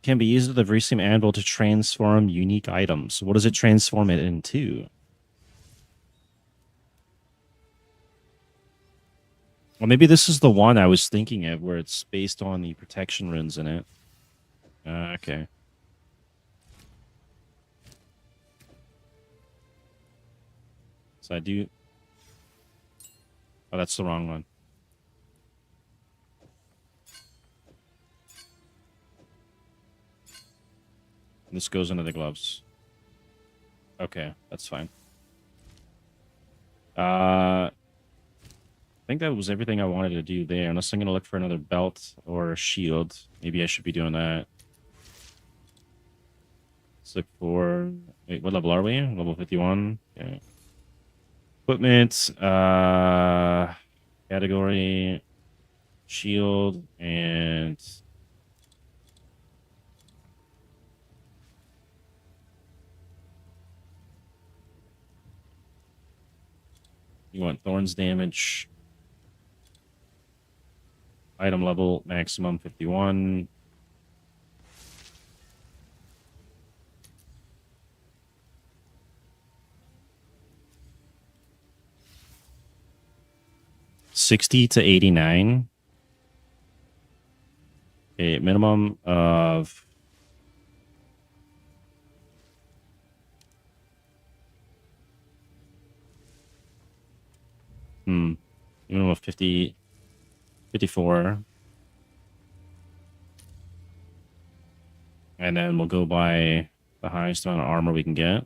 Can be used with the Verisium Anvil to transform unique items. What does it transform it into? Well, maybe this is the one I was thinking of where it's based on the protection runes in it. Okay. So I do... Oh, that's the wrong one. This goes into the gloves. Okay, that's fine. I think that was everything I wanted to do there, unless I'm going to look for another belt or a shield. Maybe I should be doing that. Let's look for... Wait, what level are we? Level 51? Okay. Equipment, category, shield, and... You want Thorns damage. Item level, maximum 51. $60 to $89. A minimum of... Minimum of 50... 54. And then we'll go by the highest amount of armor we can get.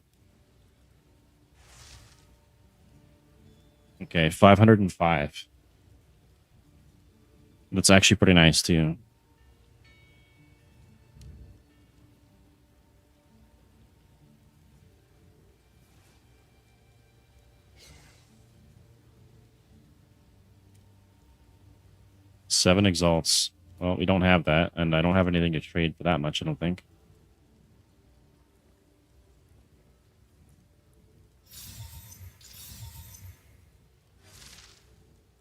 Okay, 505. That's actually pretty nice, too. Seven exalts. Well, we don't have that, and I don't have anything to trade for that much, I don't think.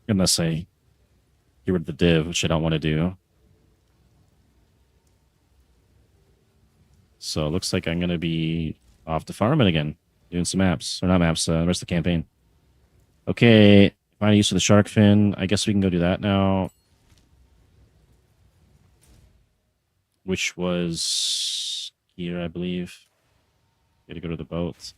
Unless I get rid of the div, which I don't want to do. So it looks like I'm going to be off to farming again. Doing some maps. Or not maps, the rest of the campaign. Okay, find use of the shark fin. I guess we can go do that now. Which was here, I believe. Gotta go to the boat.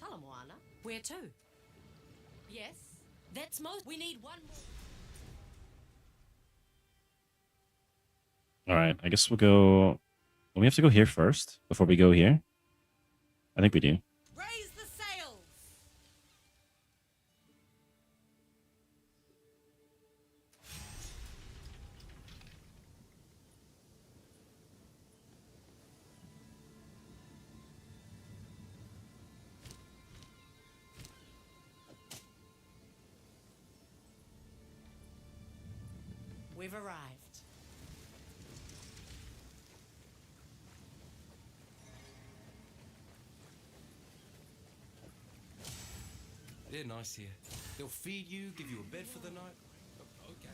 Talamoana, where to? Yes, that's most. We need one more. Alright, I guess we'll go... Well, we have to go here first before we go here. I think we do. Raise the sails. We've arrived. They're nice here. They'll feed you, give you a bed for the night. Okay.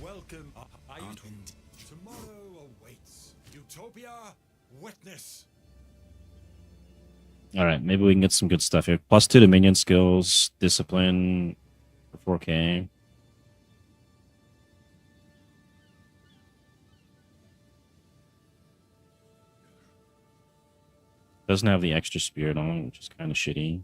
Welcome, tomorrow awaits. Utopia, witness. Alright, maybe we can get some good stuff here. +2 to minion skills, discipline for 4K. Doesn't have the extra spirit on, which is kind of shitty.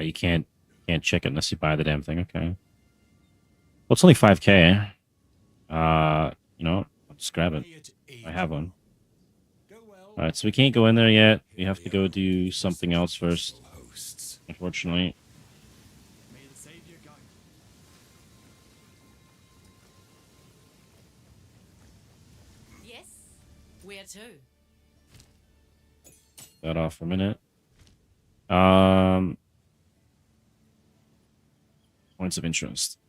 You can't check it unless you buy the damn thing. Okay. Well, it's only 5K. You know, I'll just grab it. I have one. All right, so we can't go in there yet. We have to go do something else first. Unfortunately. Yes, where to? That off for a minute. Points of interest.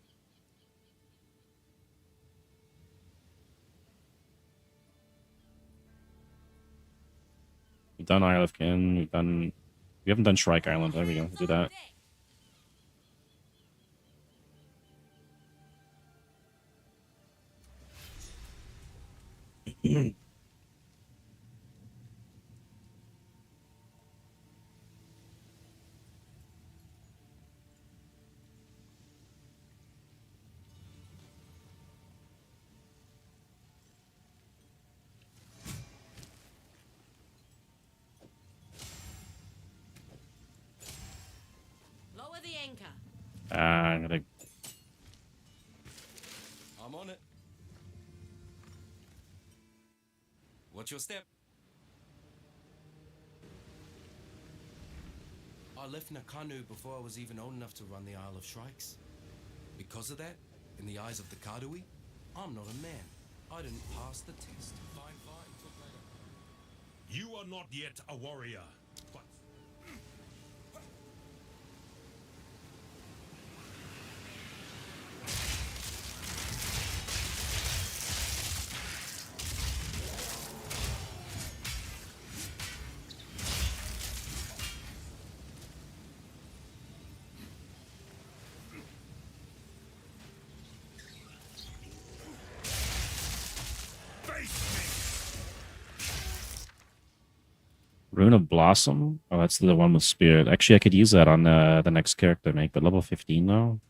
We've done Isle of Kin. We haven't done Shrike Island. There we go. We'll do that. Lower the anchor. I'm gonna. I'm on it. What's your step? I left Nakanu before I was even old enough to run the Isle of Shrikes. Because of that, in the eyes of the Kadui, I'm not a man. I didn't pass the test. Fine, talk later. You are not yet a warrior, but Rune of Blossom. Oh, that's the one with Spirit. Actually, I could use that on the next character I make, but level 15 though.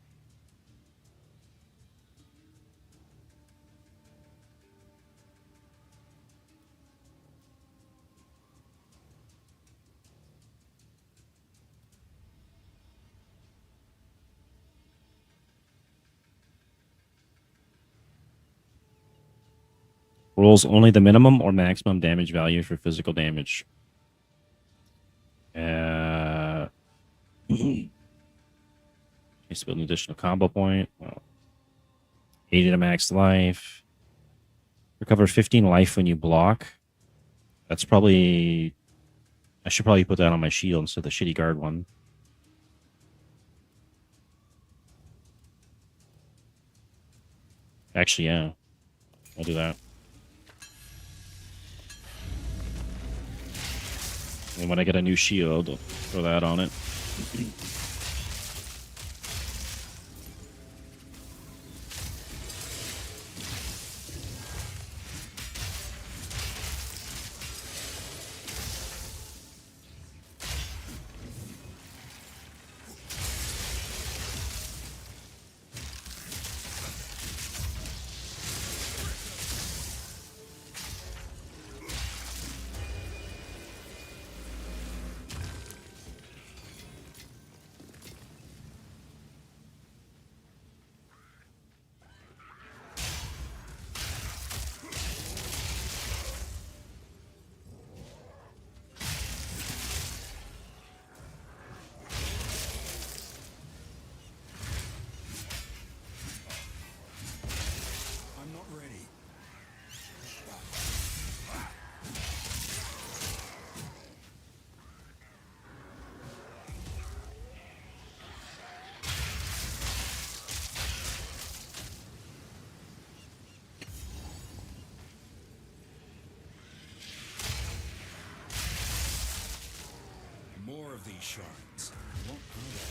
Rolls only the minimum or maximum damage value for physical damage. Needs to build an additional combo point. Well, 80 to max life. Recover 15 life when you block. That's probably... I should probably put that on my shield instead of the shitty guard one. Actually, yeah. I'll do that. And when I get a new shield, I'll throw that on it. I'm not ready. More of these shards. What are they?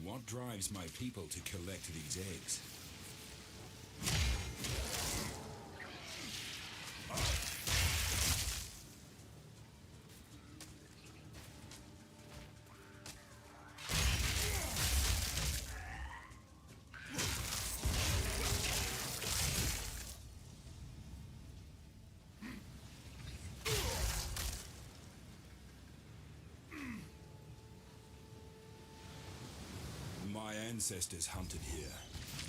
What drives my people to collect these eggs? My ancestors hunted here.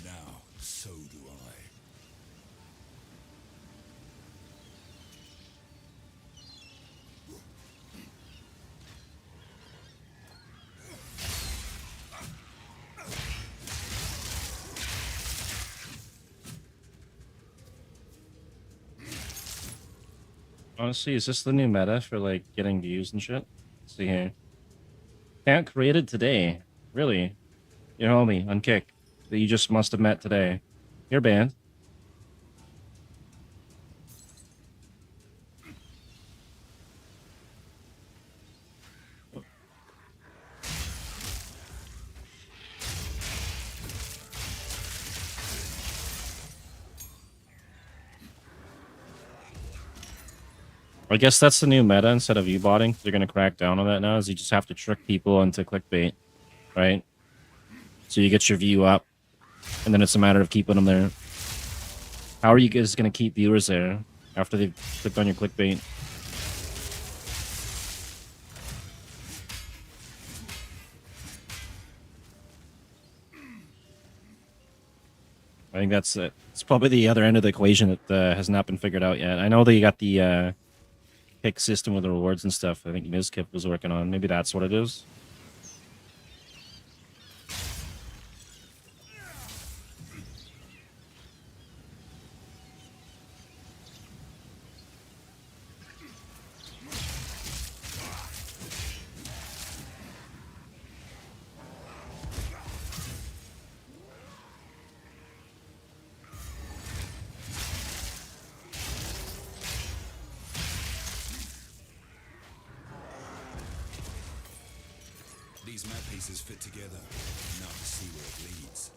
Now, so do I. Honestly, is this the new meta for like getting views and shit? Let's see here. Can't created today. Really? Your homie on Kick that you just must have met today. You're banned. I guess that's the new meta instead of U-botting. They're gonna crack down on that now, is you just have to trick people into clickbait, right? So you get your view up, and then it's a matter of keeping them there. How are you guys gonna keep viewers there after they've clicked on your clickbait? I think that's it. It's probably the other end of the equation that has not been figured out yet. I know they got the pick system with the rewards and stuff. I think Mizkip was working on. Maybe that's what it is. These map pieces fit together. Now to see where it leads.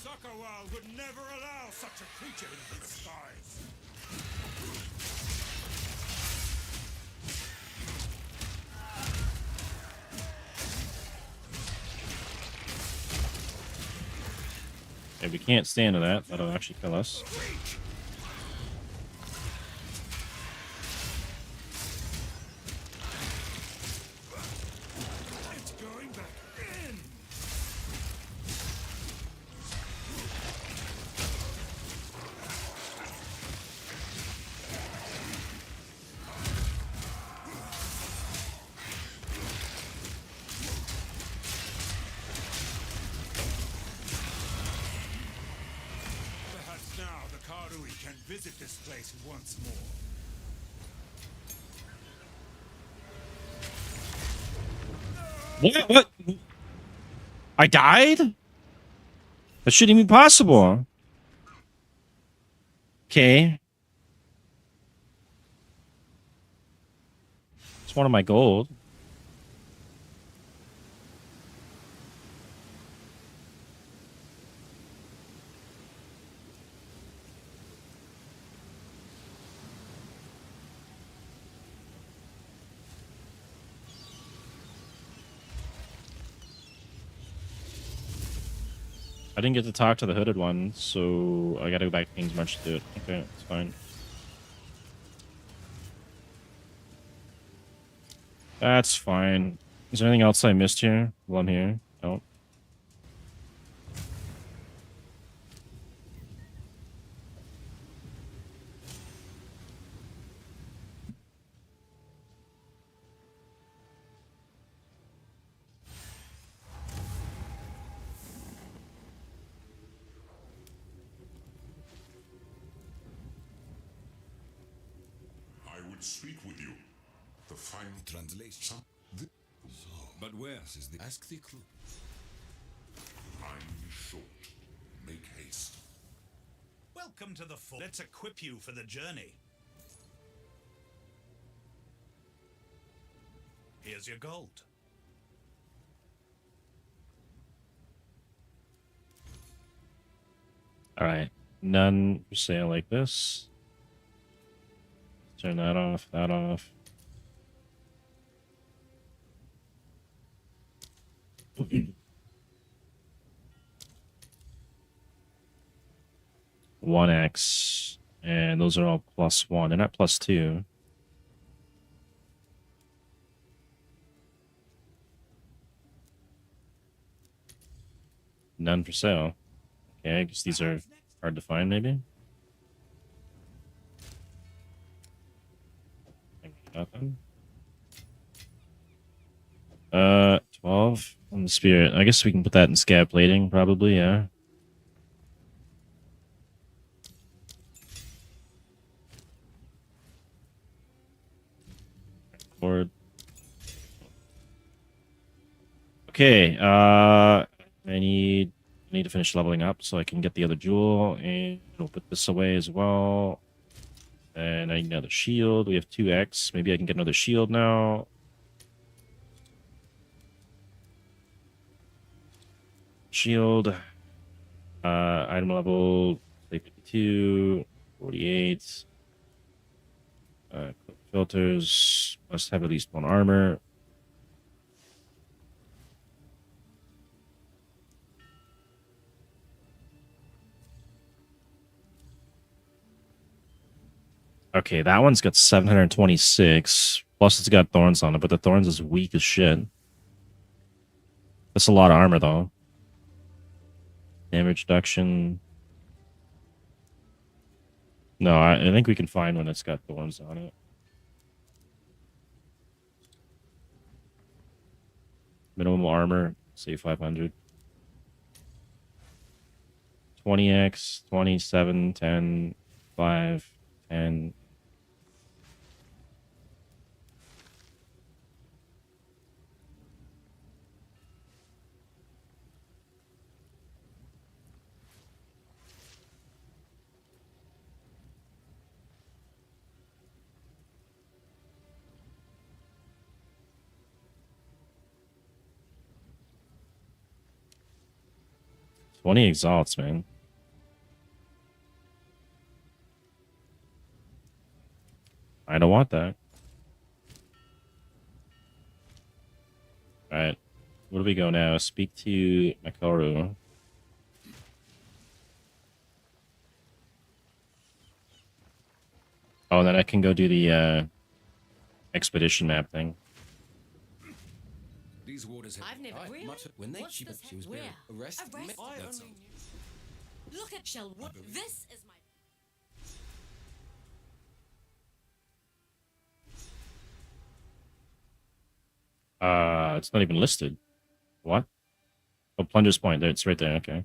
Sokowal would never allow such a creature in his skies. Yeah, we can't stand to that. That'll actually kill us. It's going back in. Perhaps now the Karui can visit this place once more. What? What? I died? That shouldn't even be possible. Okay. It's one of my gold. I didn't get to talk to the hooded one, so I gotta go back to King's March to do it. Okay, it's fine. That's fine. Is there anything else I missed here while I'm here? No. I would speak with you. The final Translation. But where is the... Ask the crew. I'm short. Make haste. Welcome to the fort. Let's equip you for the journey. Here's your gold. Alright. None for sale like this. Turn that off, that off. One X, and those are all +1. They're not +2. None for sale. Okay, I guess these are hard to find, maybe. Nothing. 12 on the spirit. I guess we can put that in scab plating, probably, yeah. Board. Okay, I need to finish leveling up so I can get the other jewel, and we'll put this away as well. And I need another shield. We have 2x. Maybe I can get another shield now. Shield. Item level 52, 48. Filters. Must have at least 1 armor. Okay, that one's got 726. Plus it's got thorns on it, but the thorns is weak as shit. That's a lot of armor, though. Damage reduction. No, I think we can find one that's got thorns on it. Minimum armor, say 500. 20x, 27, 10, 5, 10. Twenty exalts, man. I don't want that. Alright. Where do we go now? Speak to Makaru. Oh, then I can go do the expedition map thing. These waters have I've never really. When they What's cheap this she was where? arrested. Arrested? I That's only knew. Look at Shell. What? This is my. It's not even listed. What? Oh, Plunder's Point. There, it's right there. Okay.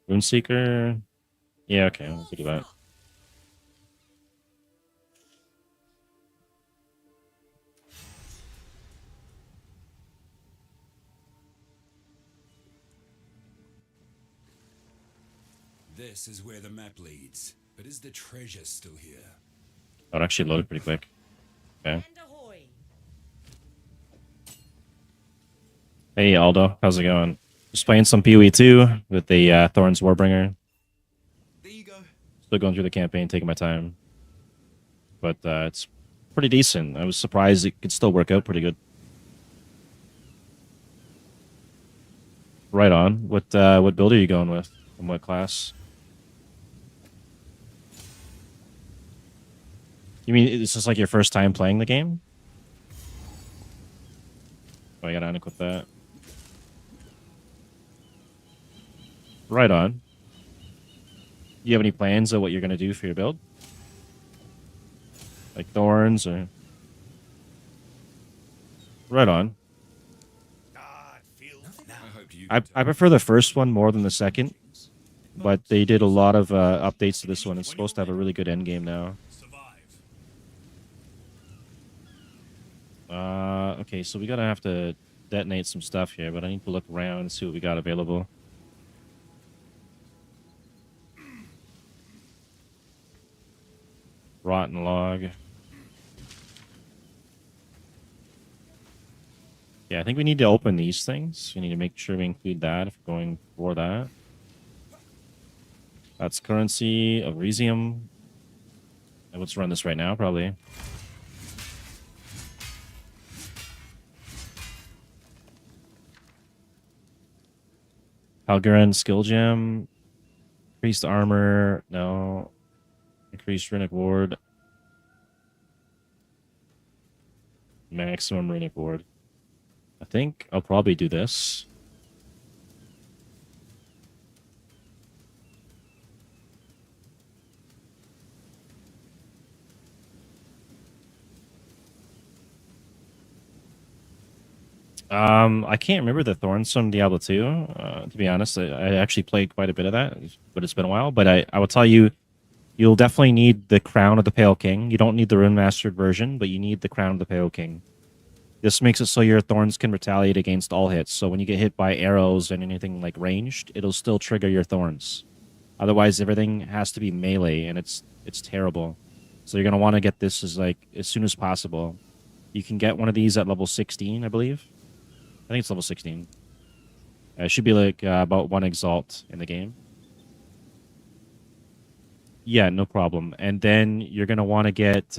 Runeseeker. Yeah, okay. We'll do that. This is where the map leads. But is the treasure still here? Oh, it actually loaded pretty quick. Okay. And ahoy. Hey, Aldo. How's it going? Just playing some PoE 2 with the Thorns Warbringer. There you go. Still going through the campaign, taking my time. But it's pretty decent. I was surprised it could still work out pretty good. Right on. What build are you going with? And what class? You mean it's just like your first time playing the game? Oh, I gotta unequip that. Right on. You have any plans of what you're gonna do for your build? Like thorns or... Right on. I prefer the first one more than the second, but they did a lot of updates to this one. It's supposed to have a really good endgame now. Okay, so we gotta have to detonate some stuff here, but I need to look around and see what we got available. Rotten log. Yeah, I think we need to open these things. We need to make sure we include that if we're going for that. That's currency of Resium. Let's run this right now, probably. Halgaran skill gem. Increased armor. No. Increased runic ward. Maximum runic ward. I think I'll probably do this. I can't remember the Thorns from Diablo 2. To be honest, I actually played quite a bit of that, but it's been a while. But I will tell you, you'll definitely need the Crown of the Pale King. You don't need the Rune Mastered version, but you need the Crown of the Pale King. This makes it so your Thorns can retaliate against all hits. So when you get hit by arrows and anything like ranged, it'll still trigger your Thorns. Otherwise, everything has to be melee, and it's terrible. So you're gonna want to get this as soon as possible. You can get one of these at level 16, I believe. I think it's level 16. It should be like about 1 exalt in the game. Yeah, no problem. And then you're going to want to get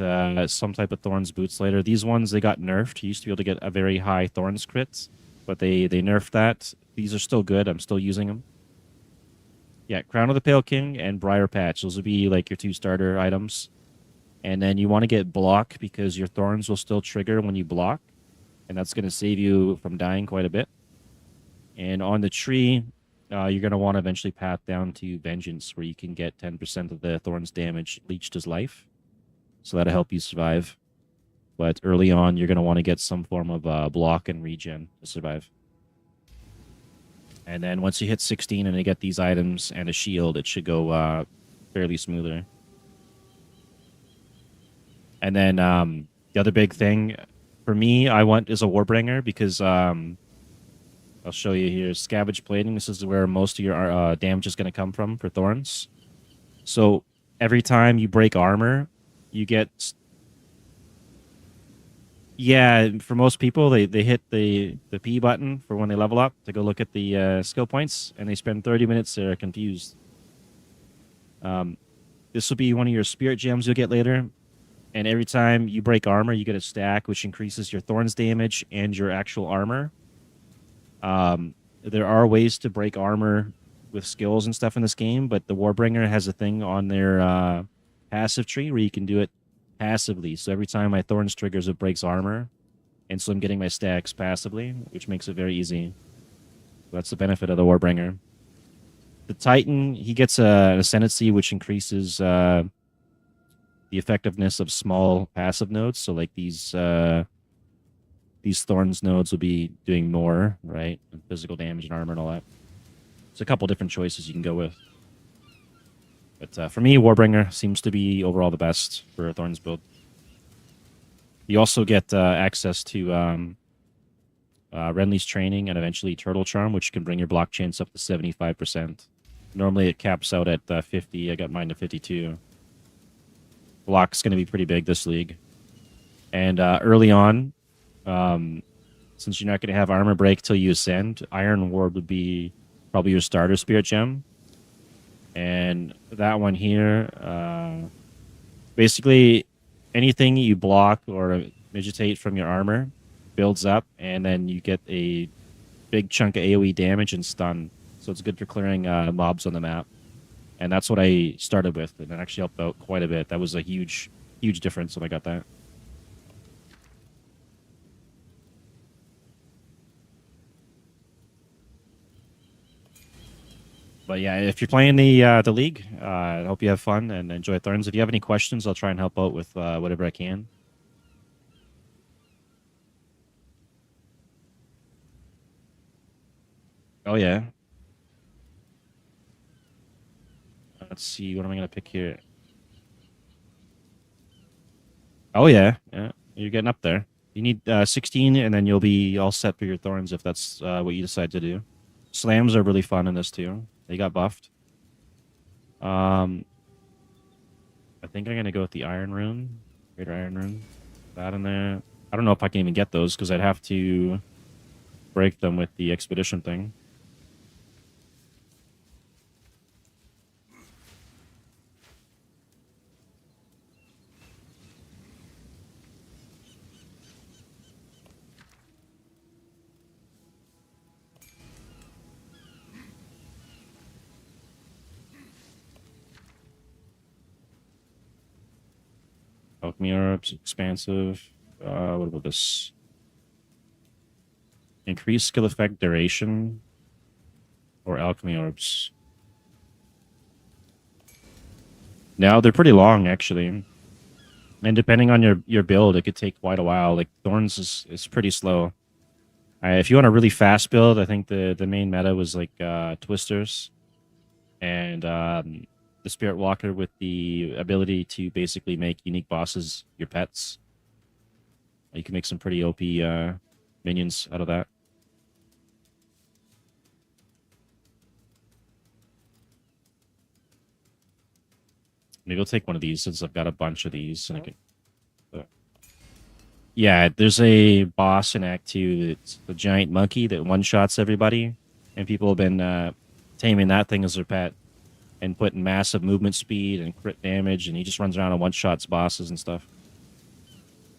some type of Thorns boots later. These ones, they got nerfed. You used to be able to get a very high Thorns crit, but they nerfed that. These are still good. I'm still using them. Yeah, Crown of the Pale King and Briar Patch. Those will be like your 2 starter items. And then you want to get Block because your Thorns will still trigger when you block. And that's going to save you from dying quite a bit. And on the tree, you're going to want to eventually path down to Vengeance, where you can get 10% of the Thorns damage leached as life. So that'll help you survive. But early on, you're going to want to get some form of block and regen to survive. And then once you hit 16 and you get these items and a shield, it should go fairly smoother. And then the other big thing for me, I want is a Warbringer because I'll show you here. Scavenge Plating. This is where most of your damage is going to come from for Thorns. So every time you break armor, you get... Yeah, for most people, they hit the P button for when they level up to go look at the skill points, and they spend 30 minutes there confused. This will be one of your spirit gems you'll get later. And every time you break armor, you get a stack, which increases your Thorns damage and your actual armor. There are ways to break armor with skills and stuff in this game, but the Warbringer has a thing on their passive tree where you can do it passively. So every time my Thorns triggers, it breaks armor. And so I'm getting my stacks passively, which makes it very easy. So that's the benefit of the Warbringer. The Titan, he gets an Ascendancy, which increases... the effectiveness of small passive nodes. So like these Thorns nodes will be doing more, right? And physical damage and armor and all that. There's a couple different choices you can go with. But for me, Warbringer seems to be overall the best for a Thorns build. You also get access to Renly's Training and eventually Turtle Charm, which can bring your block chance up to 75%. Normally it caps out at 50. I got mine to 52. Block's going to be pretty big this league. And early on, since you're not going to have armor break till you ascend, Iron Ward would be probably your starter spirit gem. And that one here, basically anything you block or vegetate from your armor builds up, and then you get a big chunk of AoE damage and stun. So it's good for clearing mobs on the map. And that's what I started with, and it actually helped out quite a bit. That was a huge, huge difference when I got that. But yeah, if you're playing the league, I hope you have fun and enjoy Thorns. If you have any questions, I'll try and help out with whatever I can. Oh yeah. Let's see, what am I going to pick here? Oh, yeah. Yeah, you're getting up there. You need 16, and then you'll be all set for your Thorns if that's what you decide to do. Slams are really fun in this, too. They got buffed. I think I'm going to go with the Iron Rune. Greater Iron Rune. That in there. I don't know if I can even get those, because I'd have to break them with the Expedition thing. Alchemy Orbs, expansive. What about this? Increase skill effect duration or Alchemy Orbs. Now they're pretty long actually. And depending on your build, it could take quite a while. Like Thorns is pretty slow. If you want a really fast build, I think the main meta was like Twisters and the Spirit Walker with the ability to basically make unique bosses your pets. You can make some pretty OP minions out of that. Maybe I'll take one of these since I've got a bunch of these. And I can... Yeah, there's a boss in Act 2 that's the giant monkey that one-shots everybody. And people have been taming that thing as their pet and putting massive movement speed and crit damage, and he just runs around and one-shots bosses and stuff.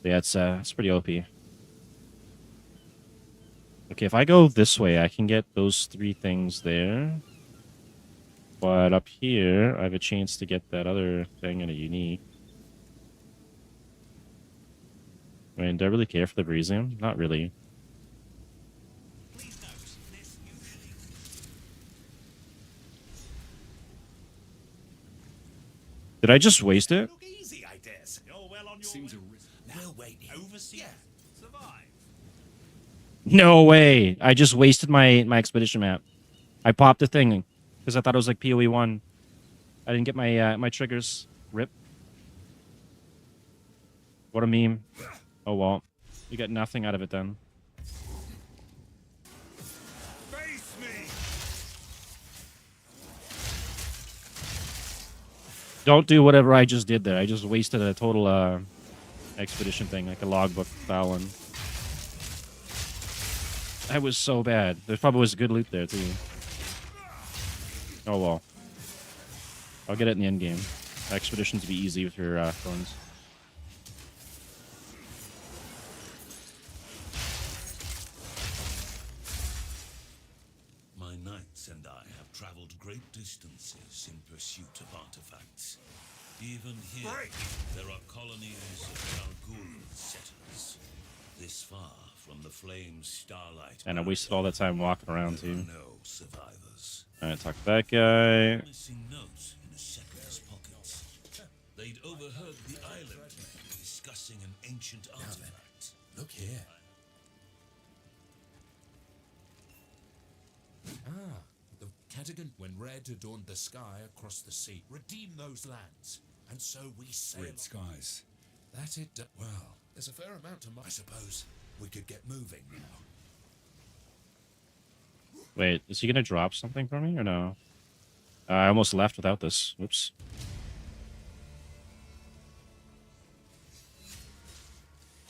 But yeah, it's pretty OP. Okay, if I go this way, I can get those 3 things there. But up here, I have a chance to get that other thing in a unique. I mean, do I really care for the Breezium? Not really. Please note, this usually Did I just waste it? look easy, I dare say. You're well on your Seems way. a risk. We'll wait here. Overseer. Survive. No way! I just wasted my expedition map. I popped a thing because I thought it was like PoE 1. I didn't get my my triggers. Rip. What a meme. Oh well. You got nothing out of it then. Face me. Don't do whatever I just did there. I just wasted a total expedition thing, like a logbook style one. That was so bad. There probably was good loot there too. Oh well. I'll get it in the end game. Expeditions be easy with your thorns. My knights and I have traveled great distances in pursuit of artifacts. Even here, there are colonies of Kalgul settlers. This far from the flame's starlight. And I wasted all that time walking around There are too. no survivors. Alright, talk to that guy. Missing notes in a settler's pockets. They'd overheard the island men discussing an ancient artifact. Look here. Ah, the Catagon, when red adorned the sky across the sea, redeem those lands, and so we sail. Red skies. That it. Well, there's a fair amount to. I suppose we could get moving now. Wait, is he gonna drop something for me or no? I almost left without this. Whoops.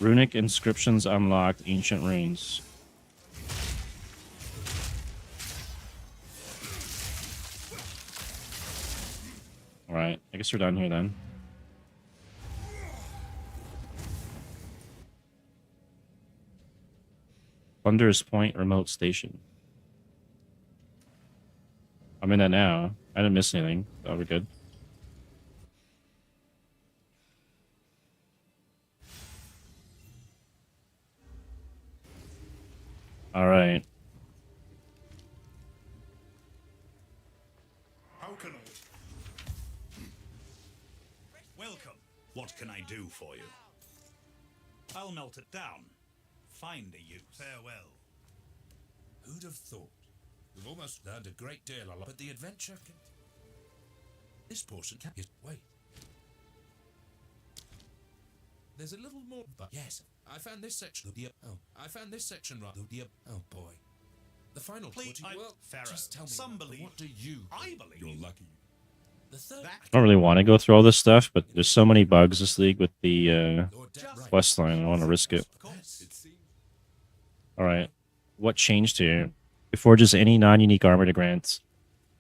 Runic inscriptions unlocked. Ancient runes. Alright, I guess we're done here then. Thunderous Point remote station. I'm in that now. I didn't miss anything. Oh, we're good. All right. How can I? Welcome. What can I do for you? I'll melt it down. Find a use. Farewell. Who'd have thought? We've almost learned a great deal, but the adventure can. This portion can. Wait. There's a little more, but yes, I found this section of the. Oh, I found this section right. Oh boy, the final. Please, well, Pharaoh. just tell me. Some believe. What do you? I believe. You're lucky. The third. I don't really want to go through all this stuff, but there's so many bugs this league with the quest line. I don't want to risk it. Of course. All right. What changed here? It forges any non-unique armor to grant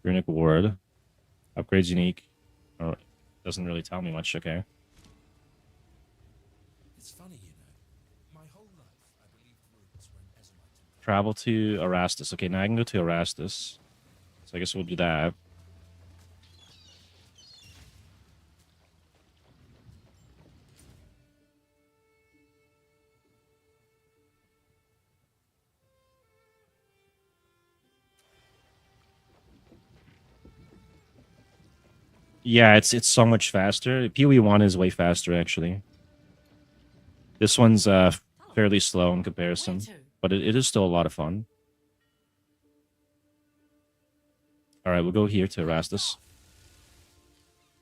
runic ward. Upgrades unique. Oh, doesn't really tell me much. Okay. It's funny, you know. My whole life, I believed runes when Ezomite. Travel to Erastus. Okay, now I can go to Erastus. So I guess we'll do that. Yeah, it's so much faster. PoE 1 is way faster, actually. This one's fairly slow in comparison. Where to? but it is still a lot of fun. All right, we'll go here to Erastus.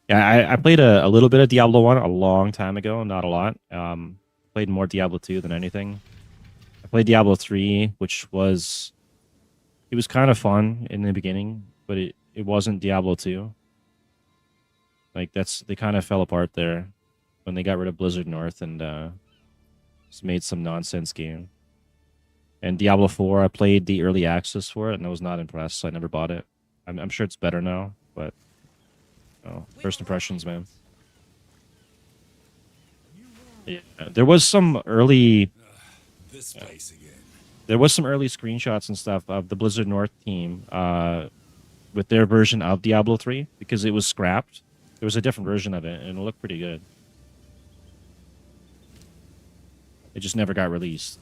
Yeah, I played a little bit of Diablo 1 a long time ago, not a lot. Played more Diablo 2 than anything. I played Diablo 3, which was... It was kind of fun in the beginning, but it wasn't Diablo 2. Like, they kind of fell apart there when they got rid of Blizzard North and just made some nonsense game. And Diablo 4, I played the early access for it, and I was not impressed, so I never bought it. I'm sure it's better now, but... Oh, first impressions, man. Yeah, there was some early... This place again. There was some early screenshots and stuff of the Blizzard North team with their version of Diablo 3, because it was scrapped. There was a different version of it, and it looked pretty good. It just never got released.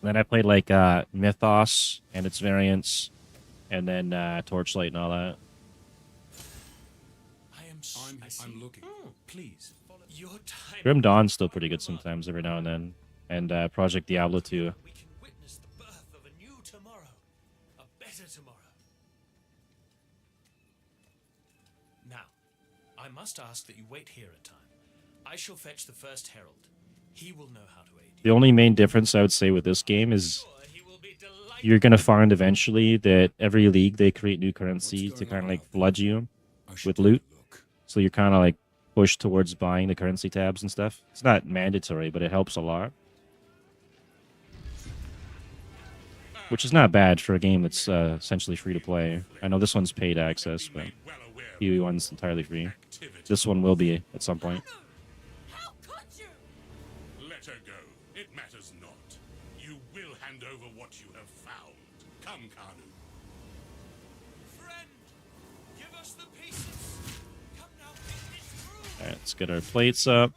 And then I played like Mythos and its variants, and then Torchlight and all that. I'm looking. Please. Your time. Grim Dawn's still pretty good sometimes, every now and then. And Project Diablo 2. We can witness the birth of a new tomorrow. A better tomorrow. Now, I must ask that you wait here a time. I shall fetch the first herald. He will know how to aid you. The only main difference I would say with this game is you're going to find eventually that every league they create new currency to kind of like flood you with loot. So you're kind of like pushed towards buying the currency tabs and stuff. It's not mandatory, but it helps a lot. Which is not bad for a game that's essentially free to play. I know this one's paid access, but PvE one's entirely free. This one will be at some point. How could you? Let her go. It matters not. You will hand over what you have found. Come, Kanu. Friend, give us the pieces. Come now, pick this through. Alright, let's get our plates up.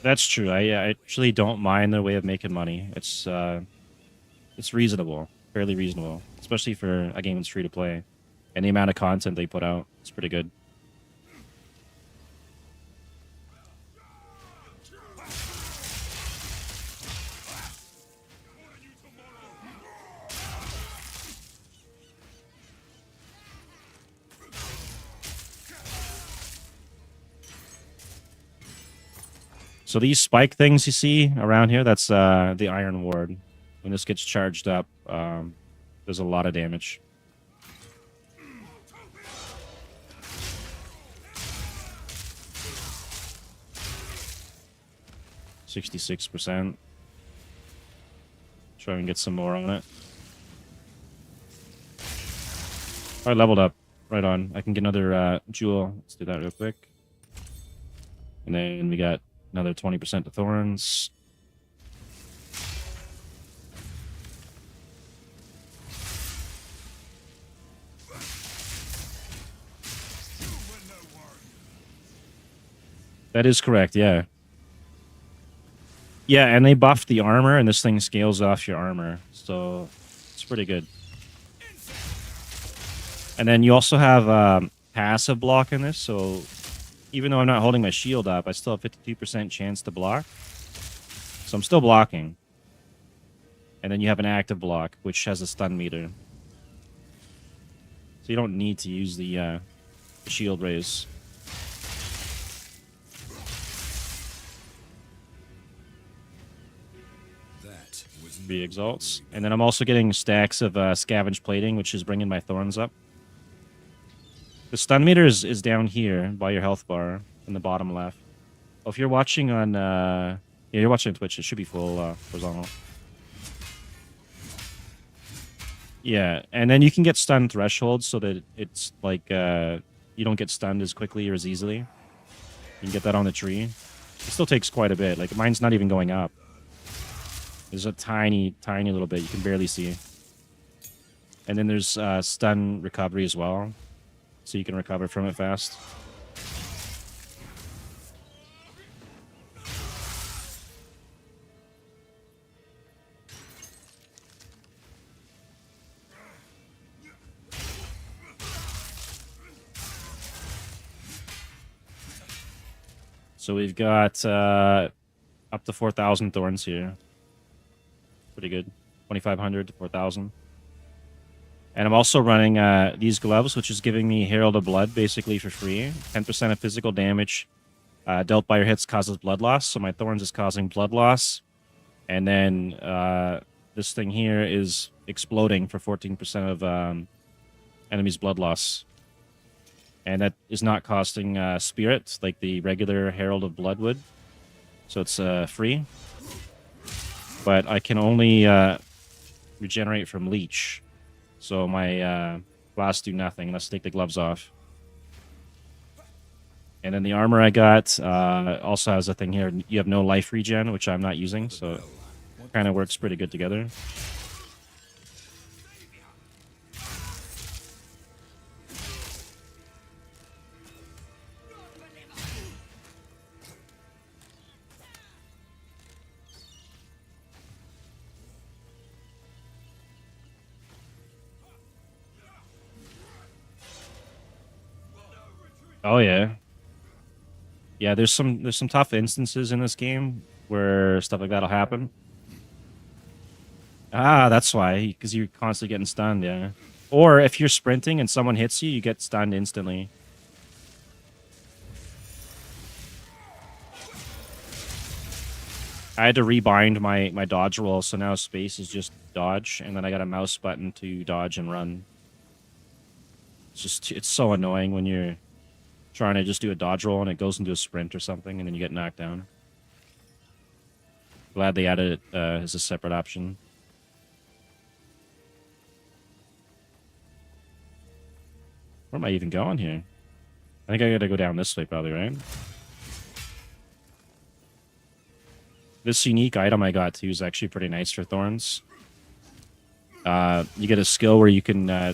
That's true. I actually don't mind their way of making money. It's reasonable, fairly reasonable, especially for a game that's free to play, and the amount of content they put out. It's pretty good. So these spike things you see around here, that's the Iron Ward. When this gets charged up, there's a lot of damage. %66%. Try and get some more on it. I leveled up. Right on. I can get another jewel. Let's do that real quick. And then we got another 20% to Thorns. That is correct, yeah. Yeah, and they buffed the armor, and this thing scales off your armor. So, it's pretty good. And then you also have passive block in this, so even though I'm not holding my shield up, I still have 52% chance to block. So I'm still blocking. And then you have an active block, which has a stun meter. So you don't need to use the shield raise. Be exalts. And then I'm also getting stacks of scavenge plating, which is bringing my thorns up. The stun meter is down here by your health bar in the bottom left. Oh, if you're watching on yeah, you're watching on Twitch, it should be full horizontal. Yeah, and then you can get stun thresholds so that it's like you don't get stunned as quickly or as easily. You can get that on the tree. It still takes quite a bit. Like mine's not even going up. There's a tiny, tiny little bit you can barely see. And then there's stun recovery as well. So you can recover from it fast. So we've got up to 4,000 thorns here. Pretty good. 2,500 to 4,000. And I'm also running these gloves, which is giving me Herald of Blood basically for free. 10% of physical damage dealt by your hits causes blood loss. So my thorns is causing blood loss. And then this thing here is exploding for 14% of enemies' blood loss. And that is not costing spirit like the regular Herald of Blood would. So it's free. But I can only regenerate from Leech. So my blasts do nothing. Let's take the gloves off. And then the armor I got also has a thing here. You have no life regen, which I'm not using. So it kind of works pretty good together. Oh yeah. Yeah, there's some tough instances in this game where stuff like that'll happen. Ah, that's why, because you're constantly getting stunned, yeah. Or if you're sprinting and someone hits you, you get stunned instantly. I had to rebind my dodge roll, so now space is just dodge, and then I got a mouse button to dodge and run. It's so annoying when you're trying to just do a dodge roll and it goes into a sprint or something, and then you get knocked down. Glad they added it as a separate option. Where am I even going here? I think I gotta go down this way probably, right? This unique item I got too is actually pretty nice for Thorns. You get a skill where you can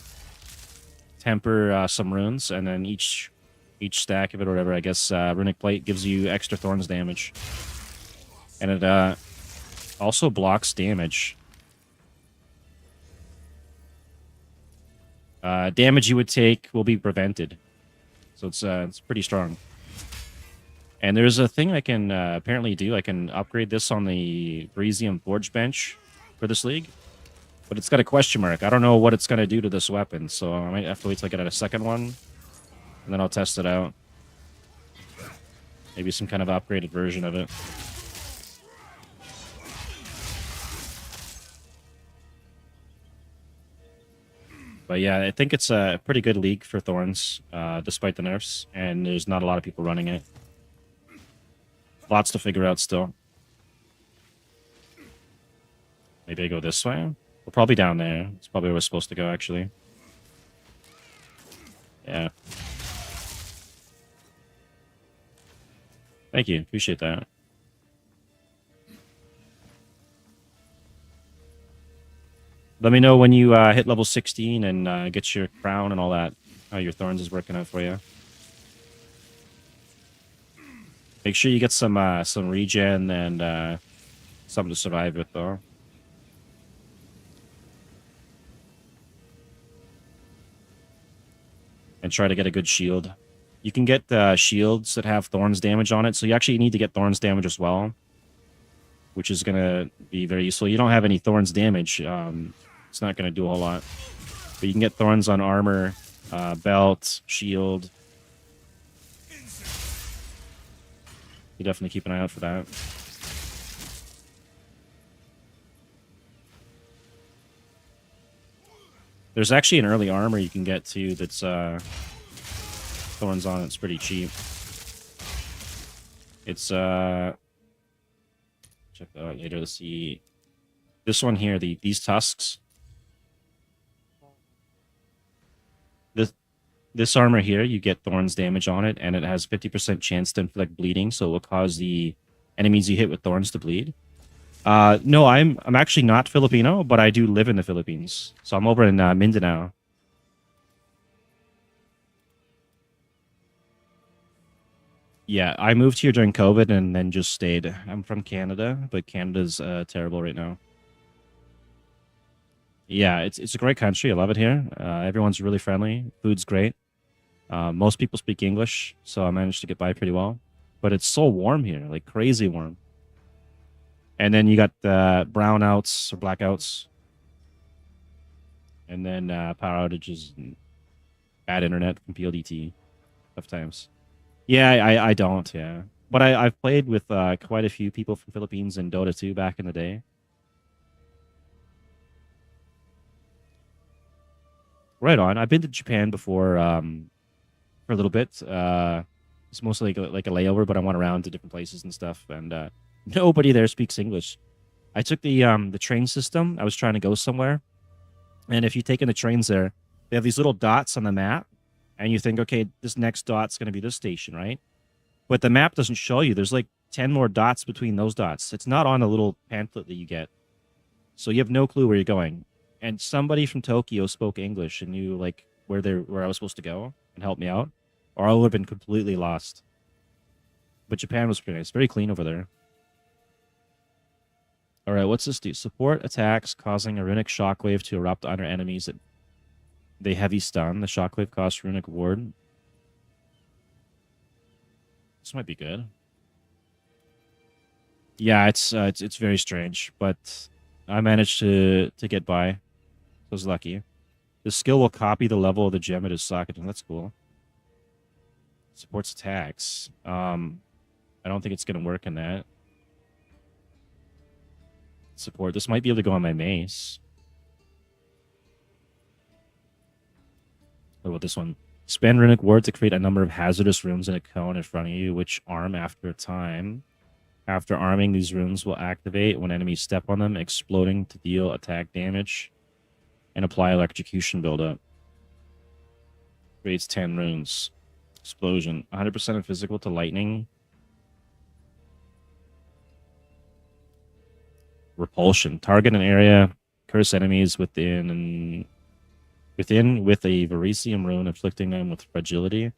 temper some runes, and then each stack of it or whatever, I guess, runic plate gives you extra Thorns damage. And it also blocks damage. Damage you would take will be prevented. So it's pretty strong. And there's a thing I can apparently do. I can upgrade this on the Breezium Forge bench for this league. But it's got a question mark. I don't know what it's going to do to this weapon, so I might have to wait till I get a second one. And then I'll test it out. Maybe some kind of upgraded version of it. But yeah, I think it's a pretty good league for Thorns, despite the nerfs. And there's not a lot of people running it. Lots to figure out still. Maybe I go this way? We're probably down there. It's probably where we're supposed to go, actually. Yeah. Thank you. Appreciate that. Let me know when you hit level 16 and get your crown and all that. How your Thorns is working out for you. Make sure you get some regen and something to survive with, though. And try to get a good shield. You can get shields that have Thorns damage on it, so you actually need to get Thorns damage as well, which is going to be very useful. You don't have any Thorns damage. It's not going to do a whole lot. But you can get Thorns on armor, belt, shield. You definitely keep an eye out for that. There's actually an early armor you can get too that's Thorns on. It's pretty cheap. It's check that out later. Let's see. This one here, these tusks. This armor here, you get Thorns damage on it, and it has 50% chance to inflict bleeding, so it will cause the enemies you hit with Thorns to bleed. No, I'm actually not Filipino, but I do live in the Philippines. So I'm over in Mindanao. Yeah, I moved here during COVID and then just stayed. I'm from Canada, but Canada's terrible right now. Yeah, it's a great country. I love it here. Everyone's really friendly. Food's great. Most people speak English, so I managed to get by pretty well. but it's so warm here, like crazy warm. And then you got the brownouts or blackouts, and then power outages and bad internet from PLDT tough times. Yeah, I don't, yeah. But I've played with quite a few people from Philippines in Dota 2 back in the day. Right on. I've been to Japan before for a little bit. It's mostly like a layover, but I went around to different places and stuff, and nobody there speaks English. I took the train system. I was trying to go somewhere, and if you take in the trains there, they have these little dots on the map, and you think, okay, this next dot's going to be this station, right? But the map doesn't show you. There's like 10 more dots between those dots. It's not on a little pamphlet that you get, so you have no clue where you're going. And somebody from Tokyo spoke English and knew like where I was supposed to go and helped me out, or I would have been completely lost. But Japan was pretty nice, very clean over there. All right, what's this do? Support attacks causing a runic shockwave to erupt on our enemies. They heavy stun. The shockwave costs runic ward. This might be good. Yeah, it's very strange, but I managed to get by. I was lucky. The skill will copy the level of the gem at his socket, and that's cool. Supports attacks. I don't think it's gonna work in that. Support. This might be able to go on my mace. What about this one? Spend runic ward to create a number of hazardous runes in a cone in front of you, which arm after a time. After arming, these runes will activate when enemies step on them, exploding to deal attack damage and apply electrocution buildup. Creates 10 runes. Explosion. 100% of physical to lightning. Repulsion. Target an area, curse enemies within with a Verisium rune, inflicting them with fragility.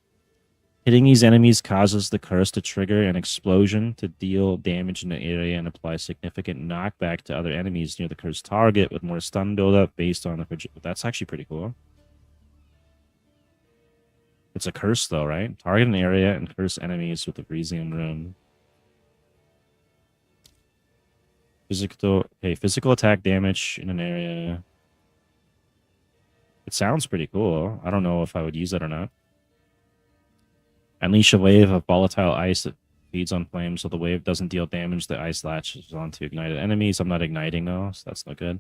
Hitting these enemies causes the curse to trigger an explosion to deal damage in the area and apply significant knockback to other enemies near the cursed target with more stun buildup based on the fragility. That's actually pretty cool. It's a curse though, right? Target an area and curse enemies with the Verisium rune. Physical attack damage in an area. It sounds pretty cool. I don't know if I would use that or not. Unleash a wave of volatile ice that feeds on flames, so the wave doesn't deal damage. The ice latches onto ignited enemies. I'm not igniting though, so that's not good.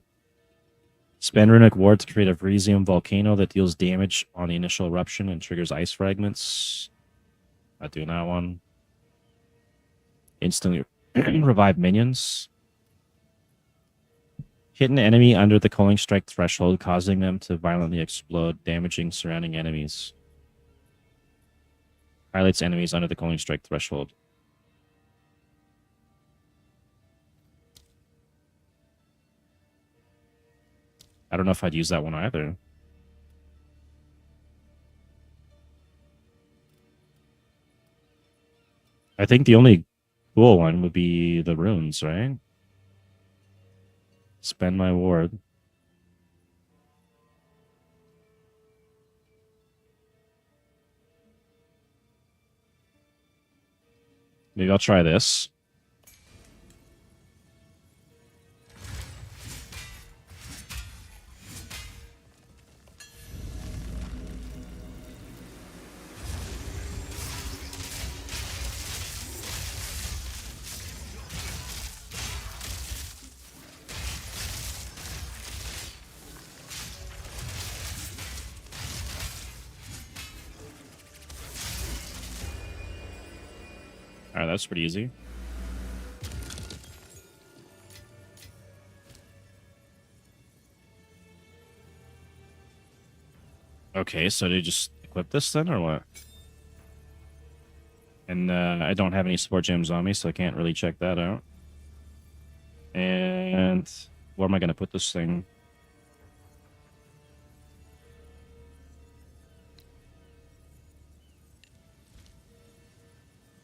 Spend runic ward to create a Verisium volcano that deals damage on the initial eruption and triggers ice fragments. Not doing that one. Instantly revive minions. Hit an enemy under the Culling Strike threshold, causing them to violently explode, damaging surrounding enemies. Highlights enemies under the Culling Strike threshold. I don't know if I'd use that one either. I think the only cool one would be the runes, right? Spend my ward. Maybe I'll try this. Alright, that's pretty easy. Okay, so do you just equip this then, or what? And I don't have any support gems on me, so I can't really check that out. And where am I going to put this thing?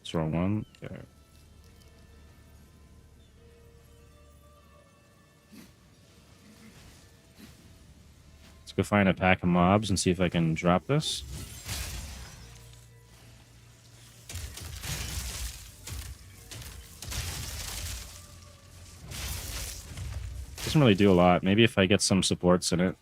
It's the wrong one. Okay. Let's go find a pack of mobs and see if I can drop this. doesn't really do a lot. Maybe if I get some supports in it.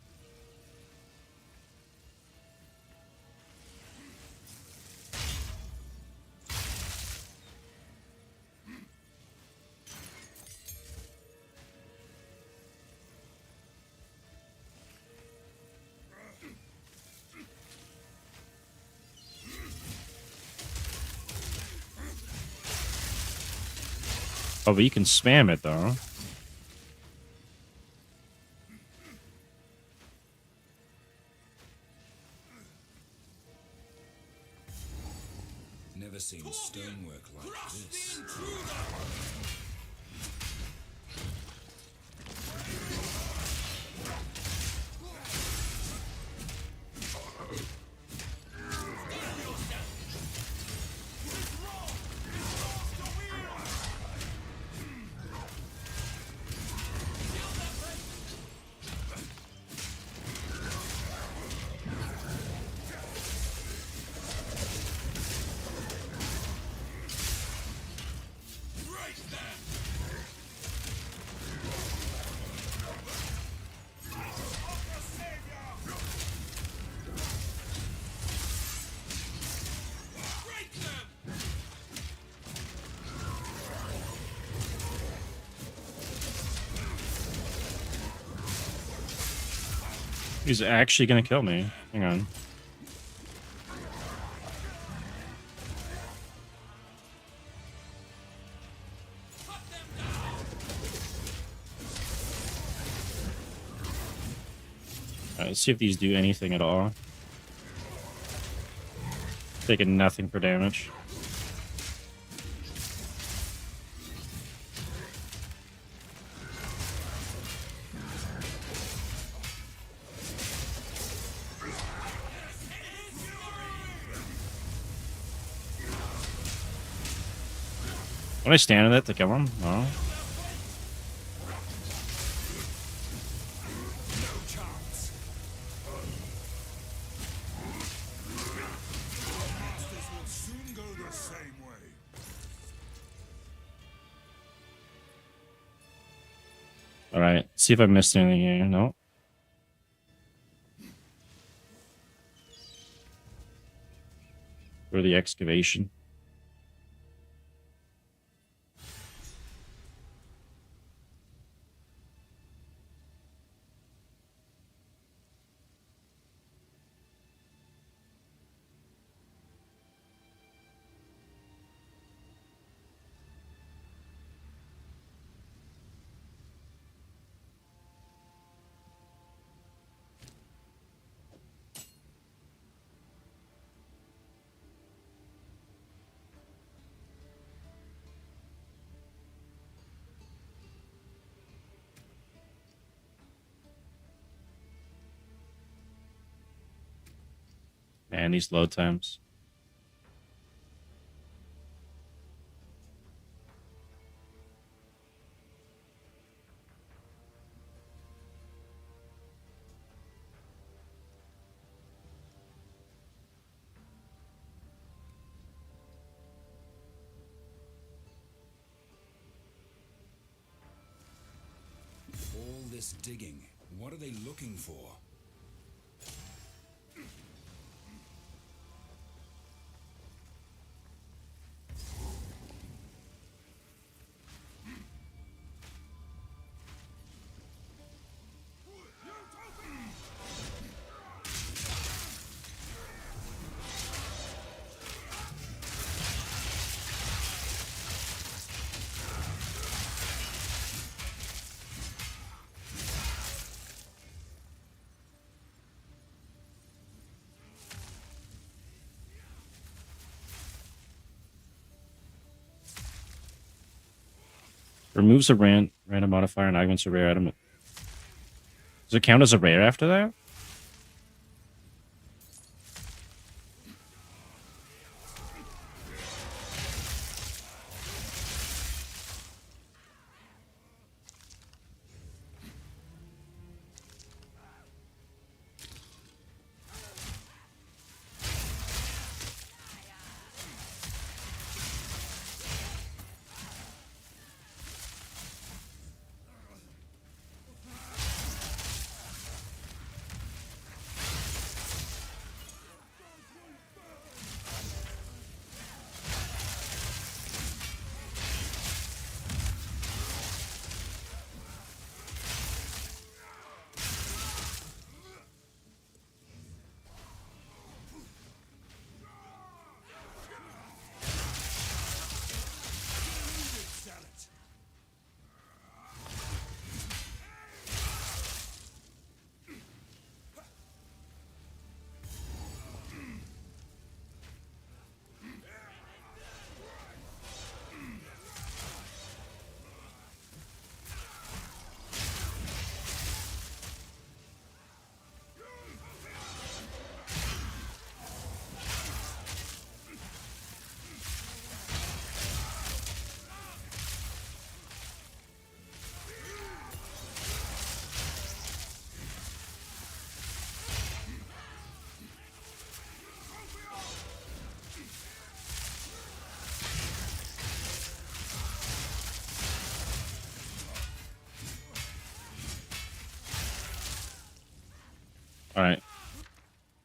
Oh, but you can spam it, though. Never seen stonework like this. He's actually gonna kill me. Hang on. Alright, let's see if these do anything at all. Taking nothing for damage. When I stand in it to kill him? No. This will soon go the same way. Alright, see if I missed anything here. No. Or the excavation. Man, these load times. All this digging, what are they looking for? Removes a random modifier and augments a rare item. Does it count as a rare after that?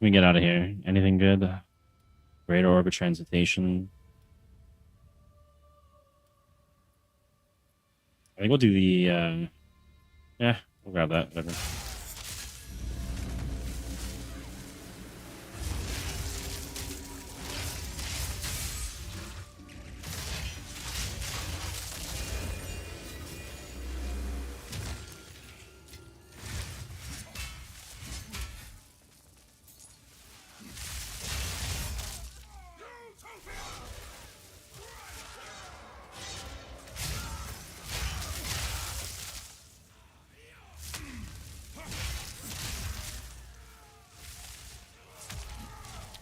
me get out of here. Anything good? Greater orbit transitation. I think we'll do the. Yeah, we'll grab that. Whatever.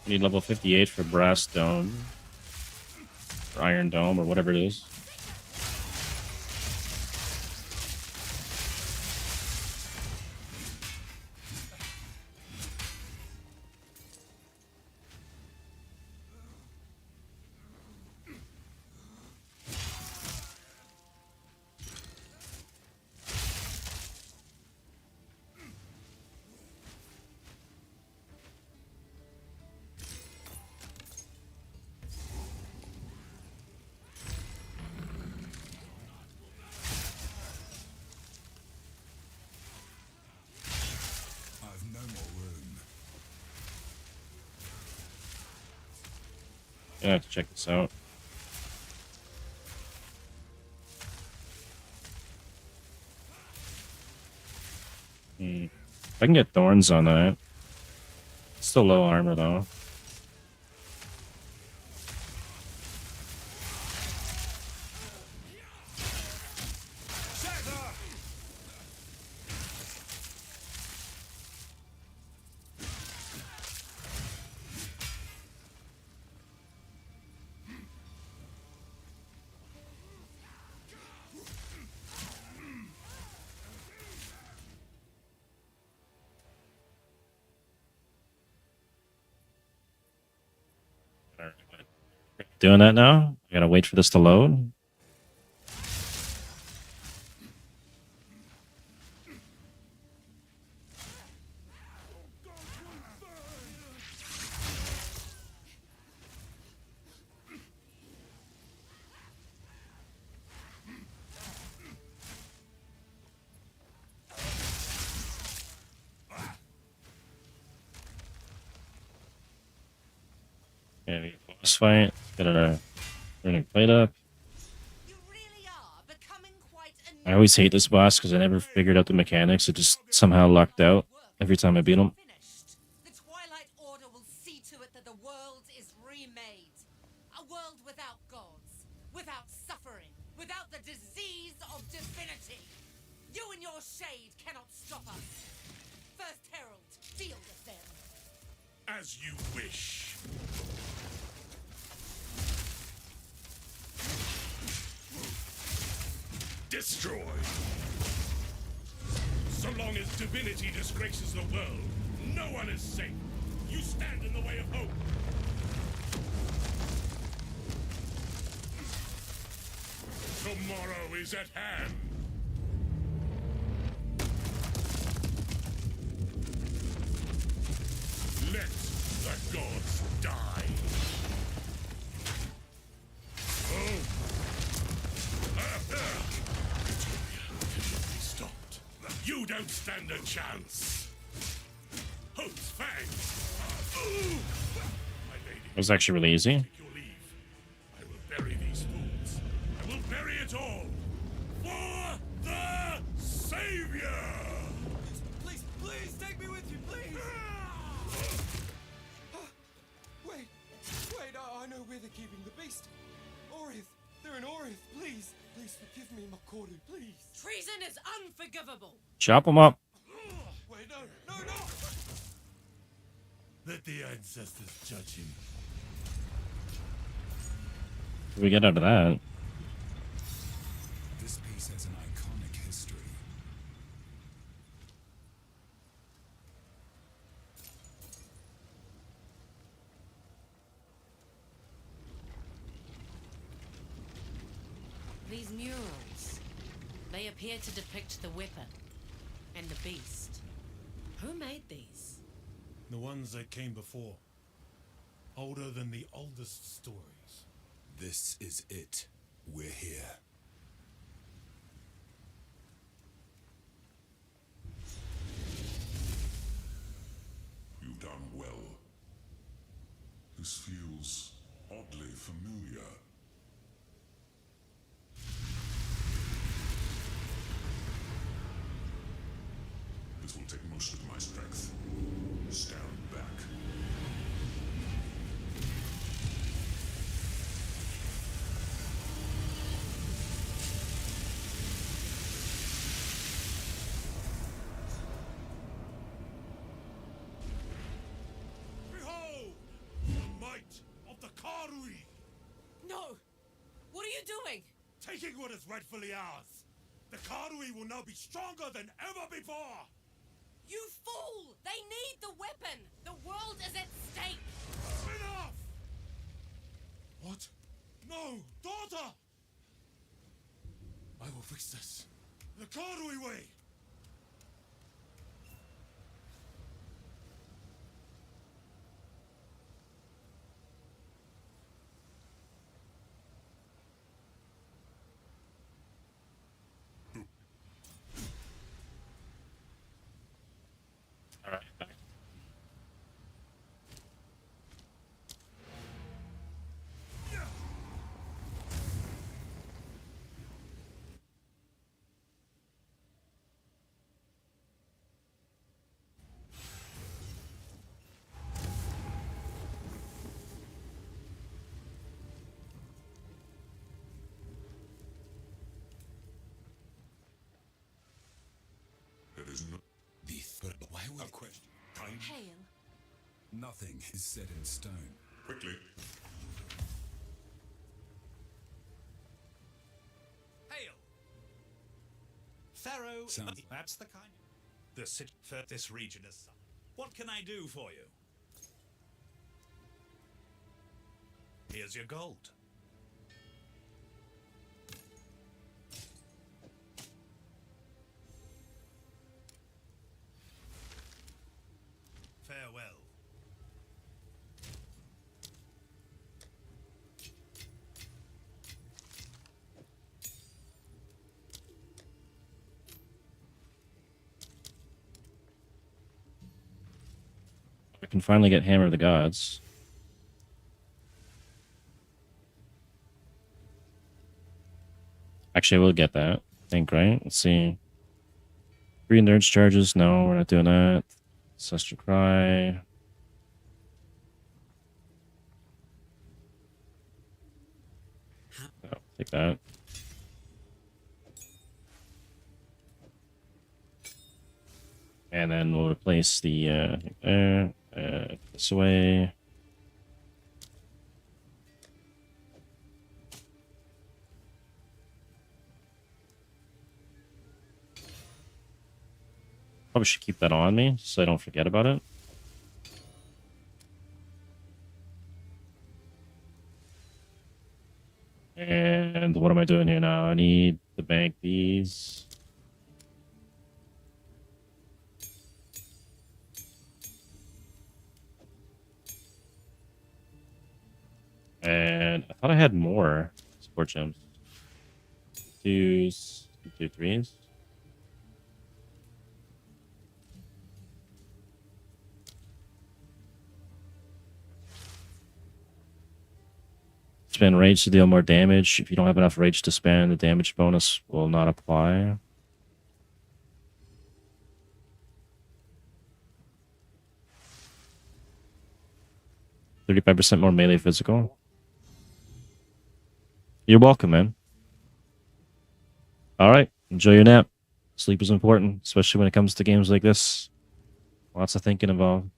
We need level 58 for Brass Dome. Or Iron Dome, or whatever it is. I've no more room. I have to check this out. If I can get Thorns on that. Still low armor though. Doing that now. I gotta wait for this to load. Okay, boss fight. Get a running fight up. You really are becoming quite I always hate this boss because I never figured out the mechanics. It just somehow lucked out every time I beat him. finished. The Twilight Order will see to it that the world is remade. A world without gods, without suffering, without the disease of divinity. You and your shade cannot stop us. First Herald, deal with them. As you wish. Destroy. So long as divinity disgraces the world, no one is safe. You stand in the way of hope. Tomorrow is at hand. Let the gods die. Oh. Stopped. You don't stand a chance. Hope's fangs. My lady, It was actually really easy. take your leave. I will bury these fools. I will bury it all. For the Savior! Please, please take me with you, please. Wait, I know where they're keeping the beast. Orith, they're in Orith. Please forgive me, Makoru, please. Treason is unforgivable. Chop him up. Wait, no. Let the ancestors judge him. What do we get out of that? This piece has an iconic history. These murals, they appear to depict the weapon and the beast. Who made these? The ones that came before. Older than the oldest stories. This is it. We're here. You've done well. This feels oddly familiar. This will take most of my strength. Stand back. Behold! The might of the Karui! No! What are you doing? Taking what is rightfully ours! The Karui will now be stronger than ever before! You fool! They need the weapon! The world is at stake! Enough! What? No! Daughter! I will fix this. The Karui way! All right. It is no. But why would A question. Hail. nothing is set in stone? Quickly. Hail! Pharaoh, Sounds- that's the kind. The city for this region is. What can I do for you? Here's your gold. Farewell. I can finally get Hammer of the Gods. Actually, I will get that, I think, right? Let's see. 3 endurance charges. No, we're not doing that. Ancestral Cry. No, take that. And then we'll replace the this away. Probably should keep that on me so I don't forget about it. And what am I doing here now? I need to bank these. And I thought I had more support gems. 2s, 2 3s. Spend rage to deal more damage. If you don't have enough rage to spend, the damage bonus will not apply. %35% more melee physical. You're welcome, man. Alright, enjoy your nap. Sleep is important, especially when it comes to games like this. Lots of thinking involved.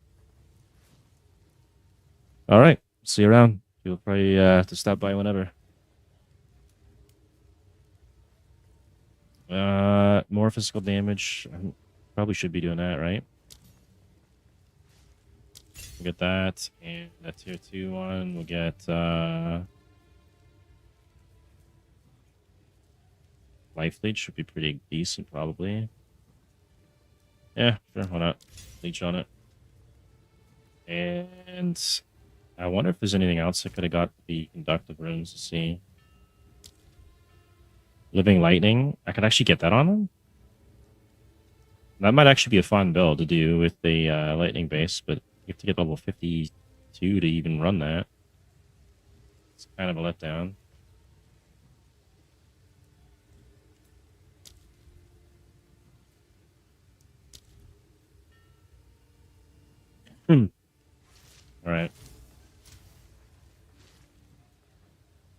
Alright, see you around. You'll probably have to stop by whenever. More physical damage. I probably should be doing that, right? We'll get that, and that tier 2 one. We'll get life leech should be pretty decent, probably. Yeah, sure, why not? Leech on it. And I wonder if there's anything else I could have got the conductive runes to see. Living Lightning. I could actually get that on them. That might actually be a fun build to do with the lightning base, but you have to get level 52 to even run that. It's kind of a letdown. Alright.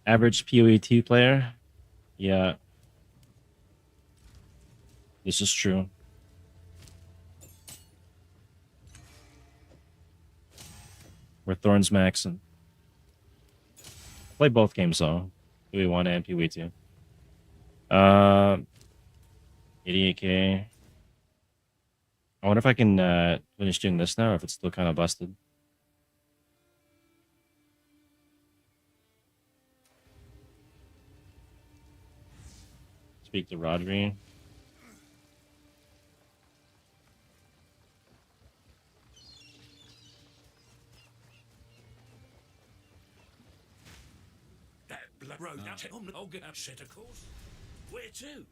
Average PoE2 player? Yeah. This is true. We're Thorns Max and I play both games though. PoE1 and PoE2. 88k. I wonder if I can finish doing this now or if it's still kind of busted. Speak to Rodri. That blood road I'll get upset, of course. Where to?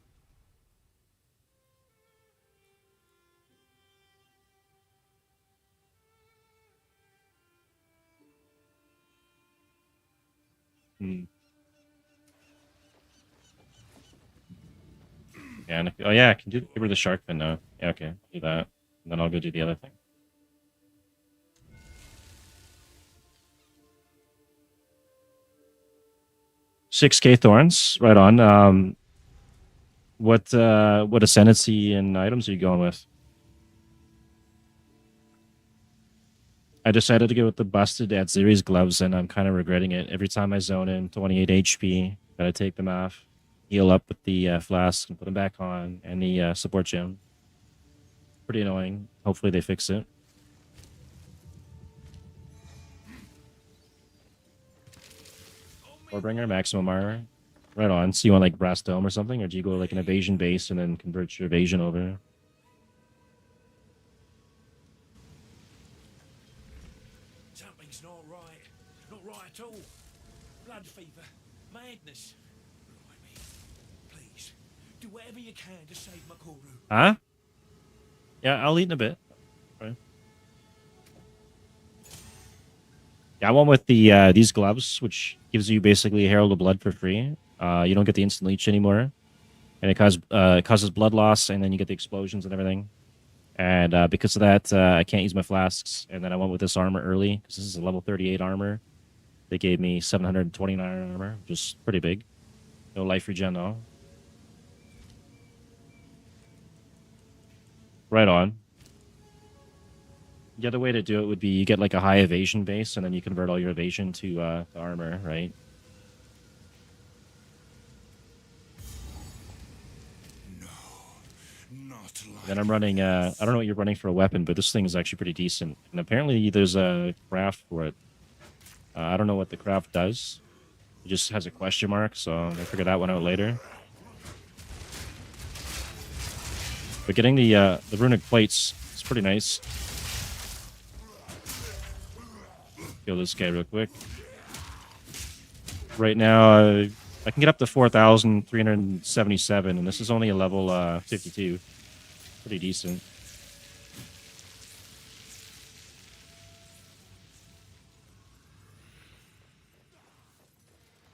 Yeah, oh yeah, I can do give her the shark fin now. Yeah, okay, do that. And then I'll go do the other thing. $6K thorns, right on. What ascendancy and items are you going with? I decided to go with the busted Atziri's gloves, and I'm kind of regretting it. Every time I zone in 28 HP, gotta take them off, heal up with the flask, and put them back on, and the support gem. Pretty annoying. Hopefully they fix it. Warbringer, maximum armor. Right on. So you want like Brass Dome or something? Or do you go like an evasion base and then convert your evasion over? Something's not right. Not right at all. Blood fever. Madness. Blimey. Please, do whatever you can to save Makuru. Huh? Yeah, I'll eat in a bit. Right. Yeah, I went with the these gloves, which gives you basically Herald of Blood for free. You don't get the instant leech anymore, and it causes blood loss, and then you get the explosions and everything. And because of that, I can't use my flasks. And then I went with this armor early because this is a level 38 armor. They gave me 729 armor, which is pretty big. No life regen though. Right on. The other way to do it would be you get like a high evasion base, and then you convert all your evasion to armor, right? Then I'm running, I don't know what you're running for a weapon, but this thing is actually pretty decent. And apparently there's a craft for it. I don't know what the craft does. It just has a question mark, so I'm going to figure that one out later. But getting the runic plates is pretty nice. Kill this guy real quick. Right now, I can get up to 4,377, and this is only a level 52. Pretty decent.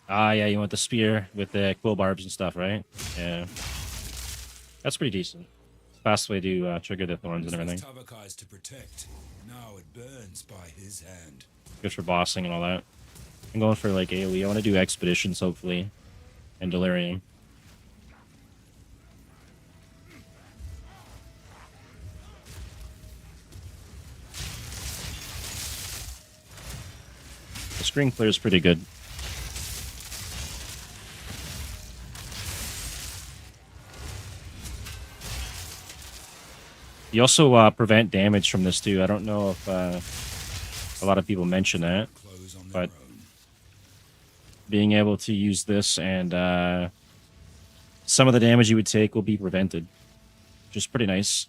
Ah, yeah, you want the spear with the quill barbs and stuff, right? Yeah. That's pretty decent. Fast way to trigger the thorns and everything. Tavakai's to protect. Now it burns by his hand. Good for bossing and all that. I'm going for like AoE. I want to do expeditions, hopefully, and delirium. The screen clear is pretty good. You also prevent damage from this too. I don't know if a lot of people mention that, but being able to use this and some of the damage you would take will be prevented, which is pretty nice.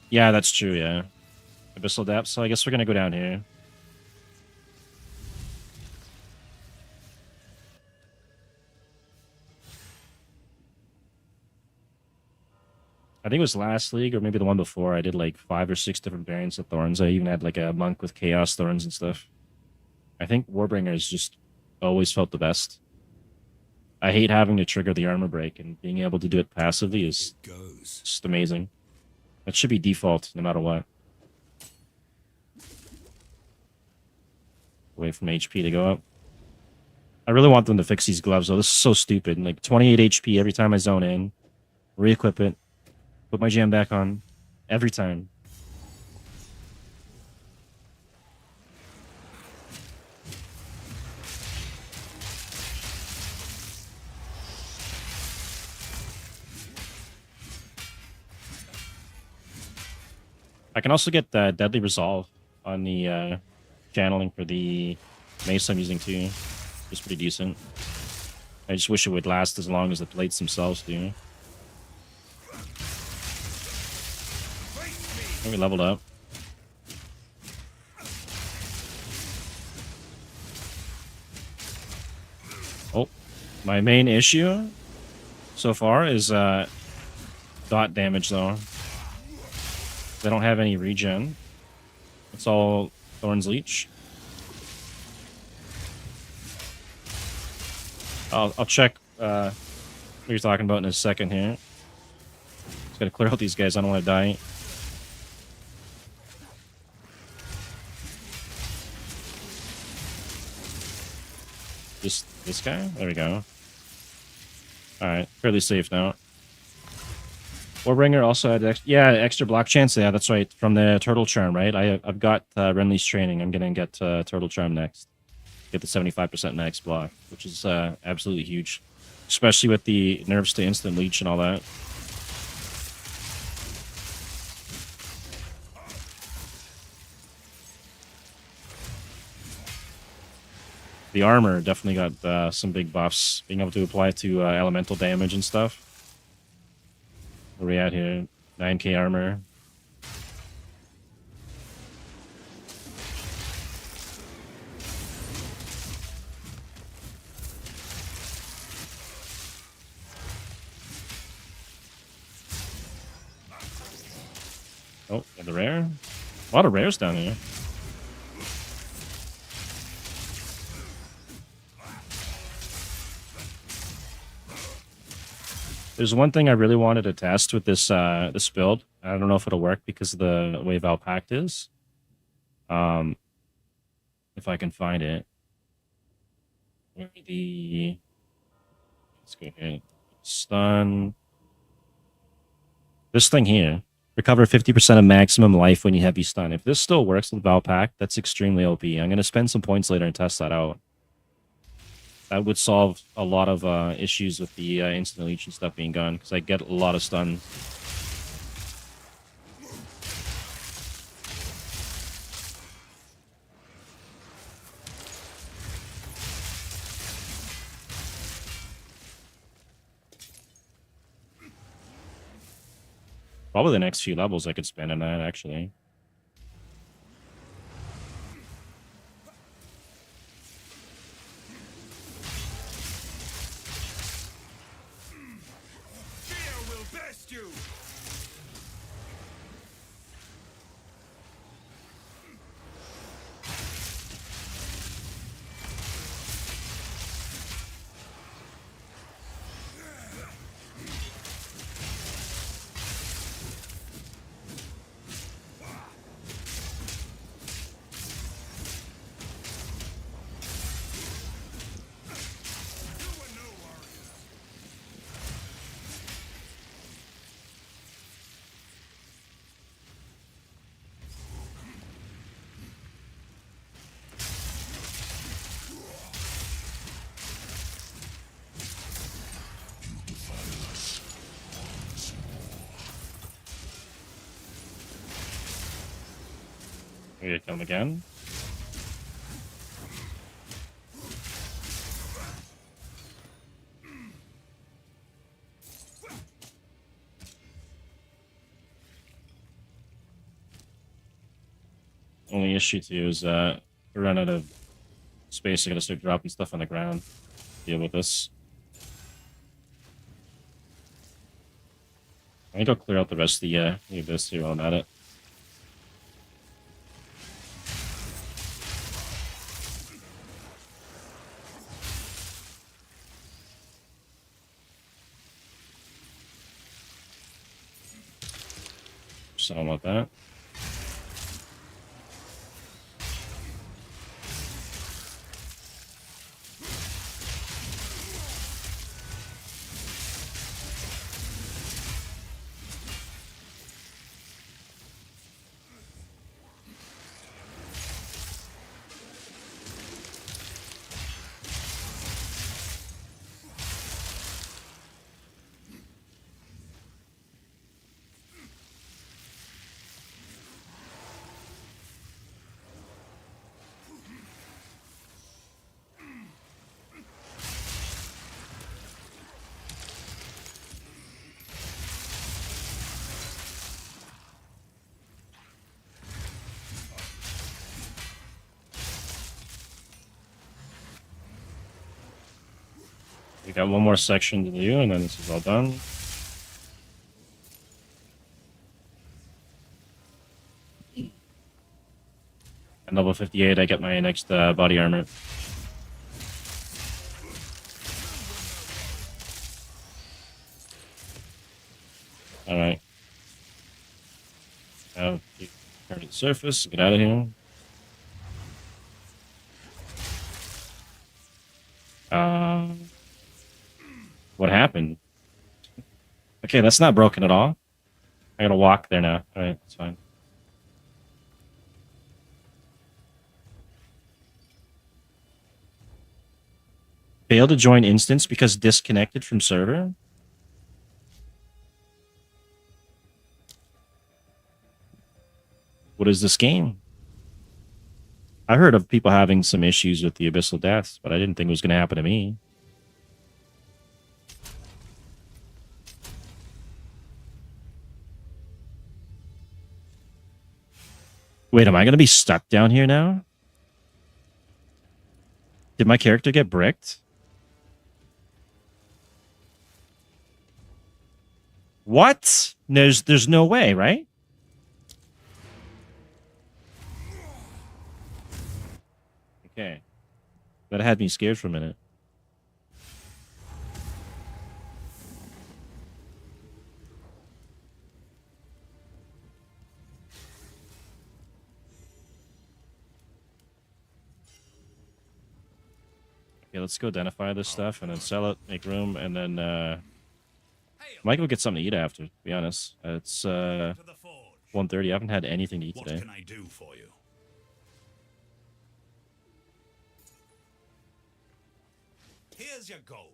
Yeah, that's true, yeah. Abyssal Depths, so I guess we're gonna go down here. I think it was last league or maybe the one before. I did like 5 or 6 different variants of Thorns. I even had like a monk with Chaos Thorns and stuff. I think Warbringer has just always felt the best. I hate having to trigger the armor break, and being able to do it passively is just amazing. That should be default no matter what. Wait from HP to go up. I really want them to fix these gloves though. This is so stupid. Like 28 HP every time I zone in. Re-equip it. Put my jam back on. Every time. I can also get Deadly Resolve on the channeling for the mace I'm using too. It's pretty decent. I just wish it would last as long as the plates themselves do. We leveled up. Oh, my main issue so far is dot damage though. They don't have any regen. It's all Thorns Leech. I'll check what you're talking about in a second here. Just gotta clear out these guys. I don't want to die. This guy? There we go. Alright, fairly safe now. Warbringer also had extra block chance. Yeah, that's right. From the Turtle Charm, right? I've got Renly's training. I'm gonna get Turtle Charm next. Get the 75% max block, which is absolutely huge. Especially with the nerfs to instant leech and all that. The armor definitely got some big buffs, being able to apply to elemental damage and stuff. Where we at here? 9k armor. Oh, and the rare? A lot of rares down here. There's one thing I really wanted to test with this this build. I don't know if it'll work because of the way Valpact is. If I can find it. Let's go here. Stun. This thing here. Recover 50% of maximum life when you heavy stun. If this still works with Valpact, that's extremely OP. I'm going to spend some points later and test that out. That would solve a lot of issues with the instant leech and stuff being gone, because I get a lot of stun. Probably the next few levels I could spend on that, actually. We gotta kill him again. Only issue too is we run out of space. I gotta start dropping stuff on the ground. Deal with this. I think I'll clear out the rest of the abyss here while I'm at it. Something like that. We got one more section to do, and then this is all done. At level 58, I get my next body armor. Alright. Now, turn to the surface, get out of here. What happened? Okay, that's not broken at all. I gotta walk there now. Alright, that's fine. Failed to join instance because disconnected from server? What is this game? I heard of people having some issues with the Abyssal Deaths, but I didn't think it was going to happen to me. Wait, am I going to be stuck down here now? Did my character get bricked? What? There's no way, right? Okay. That had me scared for a minute. Okay, let's go identify this stuff and then sell it, make room, and then might go get something to eat after, to be honest. It's 1:30. I haven't had anything to eat today. What can I do for you? Here's your gold.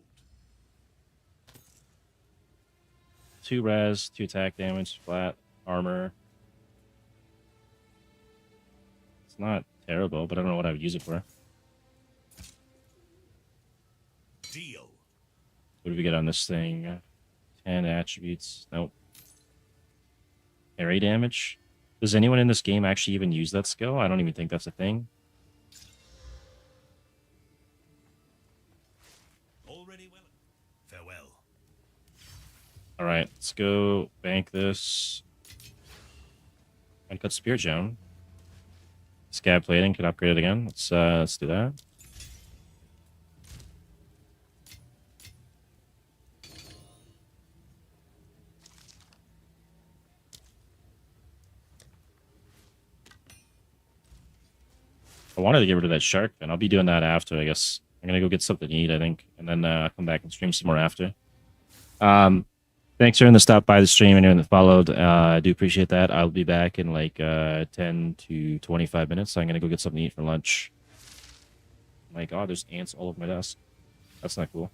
2 res, 2 attack damage, flat, armor. It's not terrible, but I don't know what I would use it for. Deal. What do we get on this thing? 10 attributes. Nope. Parry damage. Does anyone in this game actually even use that skill? I don't even think that's a thing. Already well. Farewell. Alright, let's go bank this. Uncut Spear Gem. Scab plating, can upgrade it again. Let's do that. I wanted to get rid of that shark, and I'll be doing that after, I guess. I'm gonna go get something to eat, I think, and then come back and stream some more after. Thanks for everyone that stopped by the stream and everyone that followed. I do appreciate that. I'll be back in like 10 to 25 minutes. So I'm gonna go get something to eat for lunch. My God, there's ants all over my desk. That's not cool.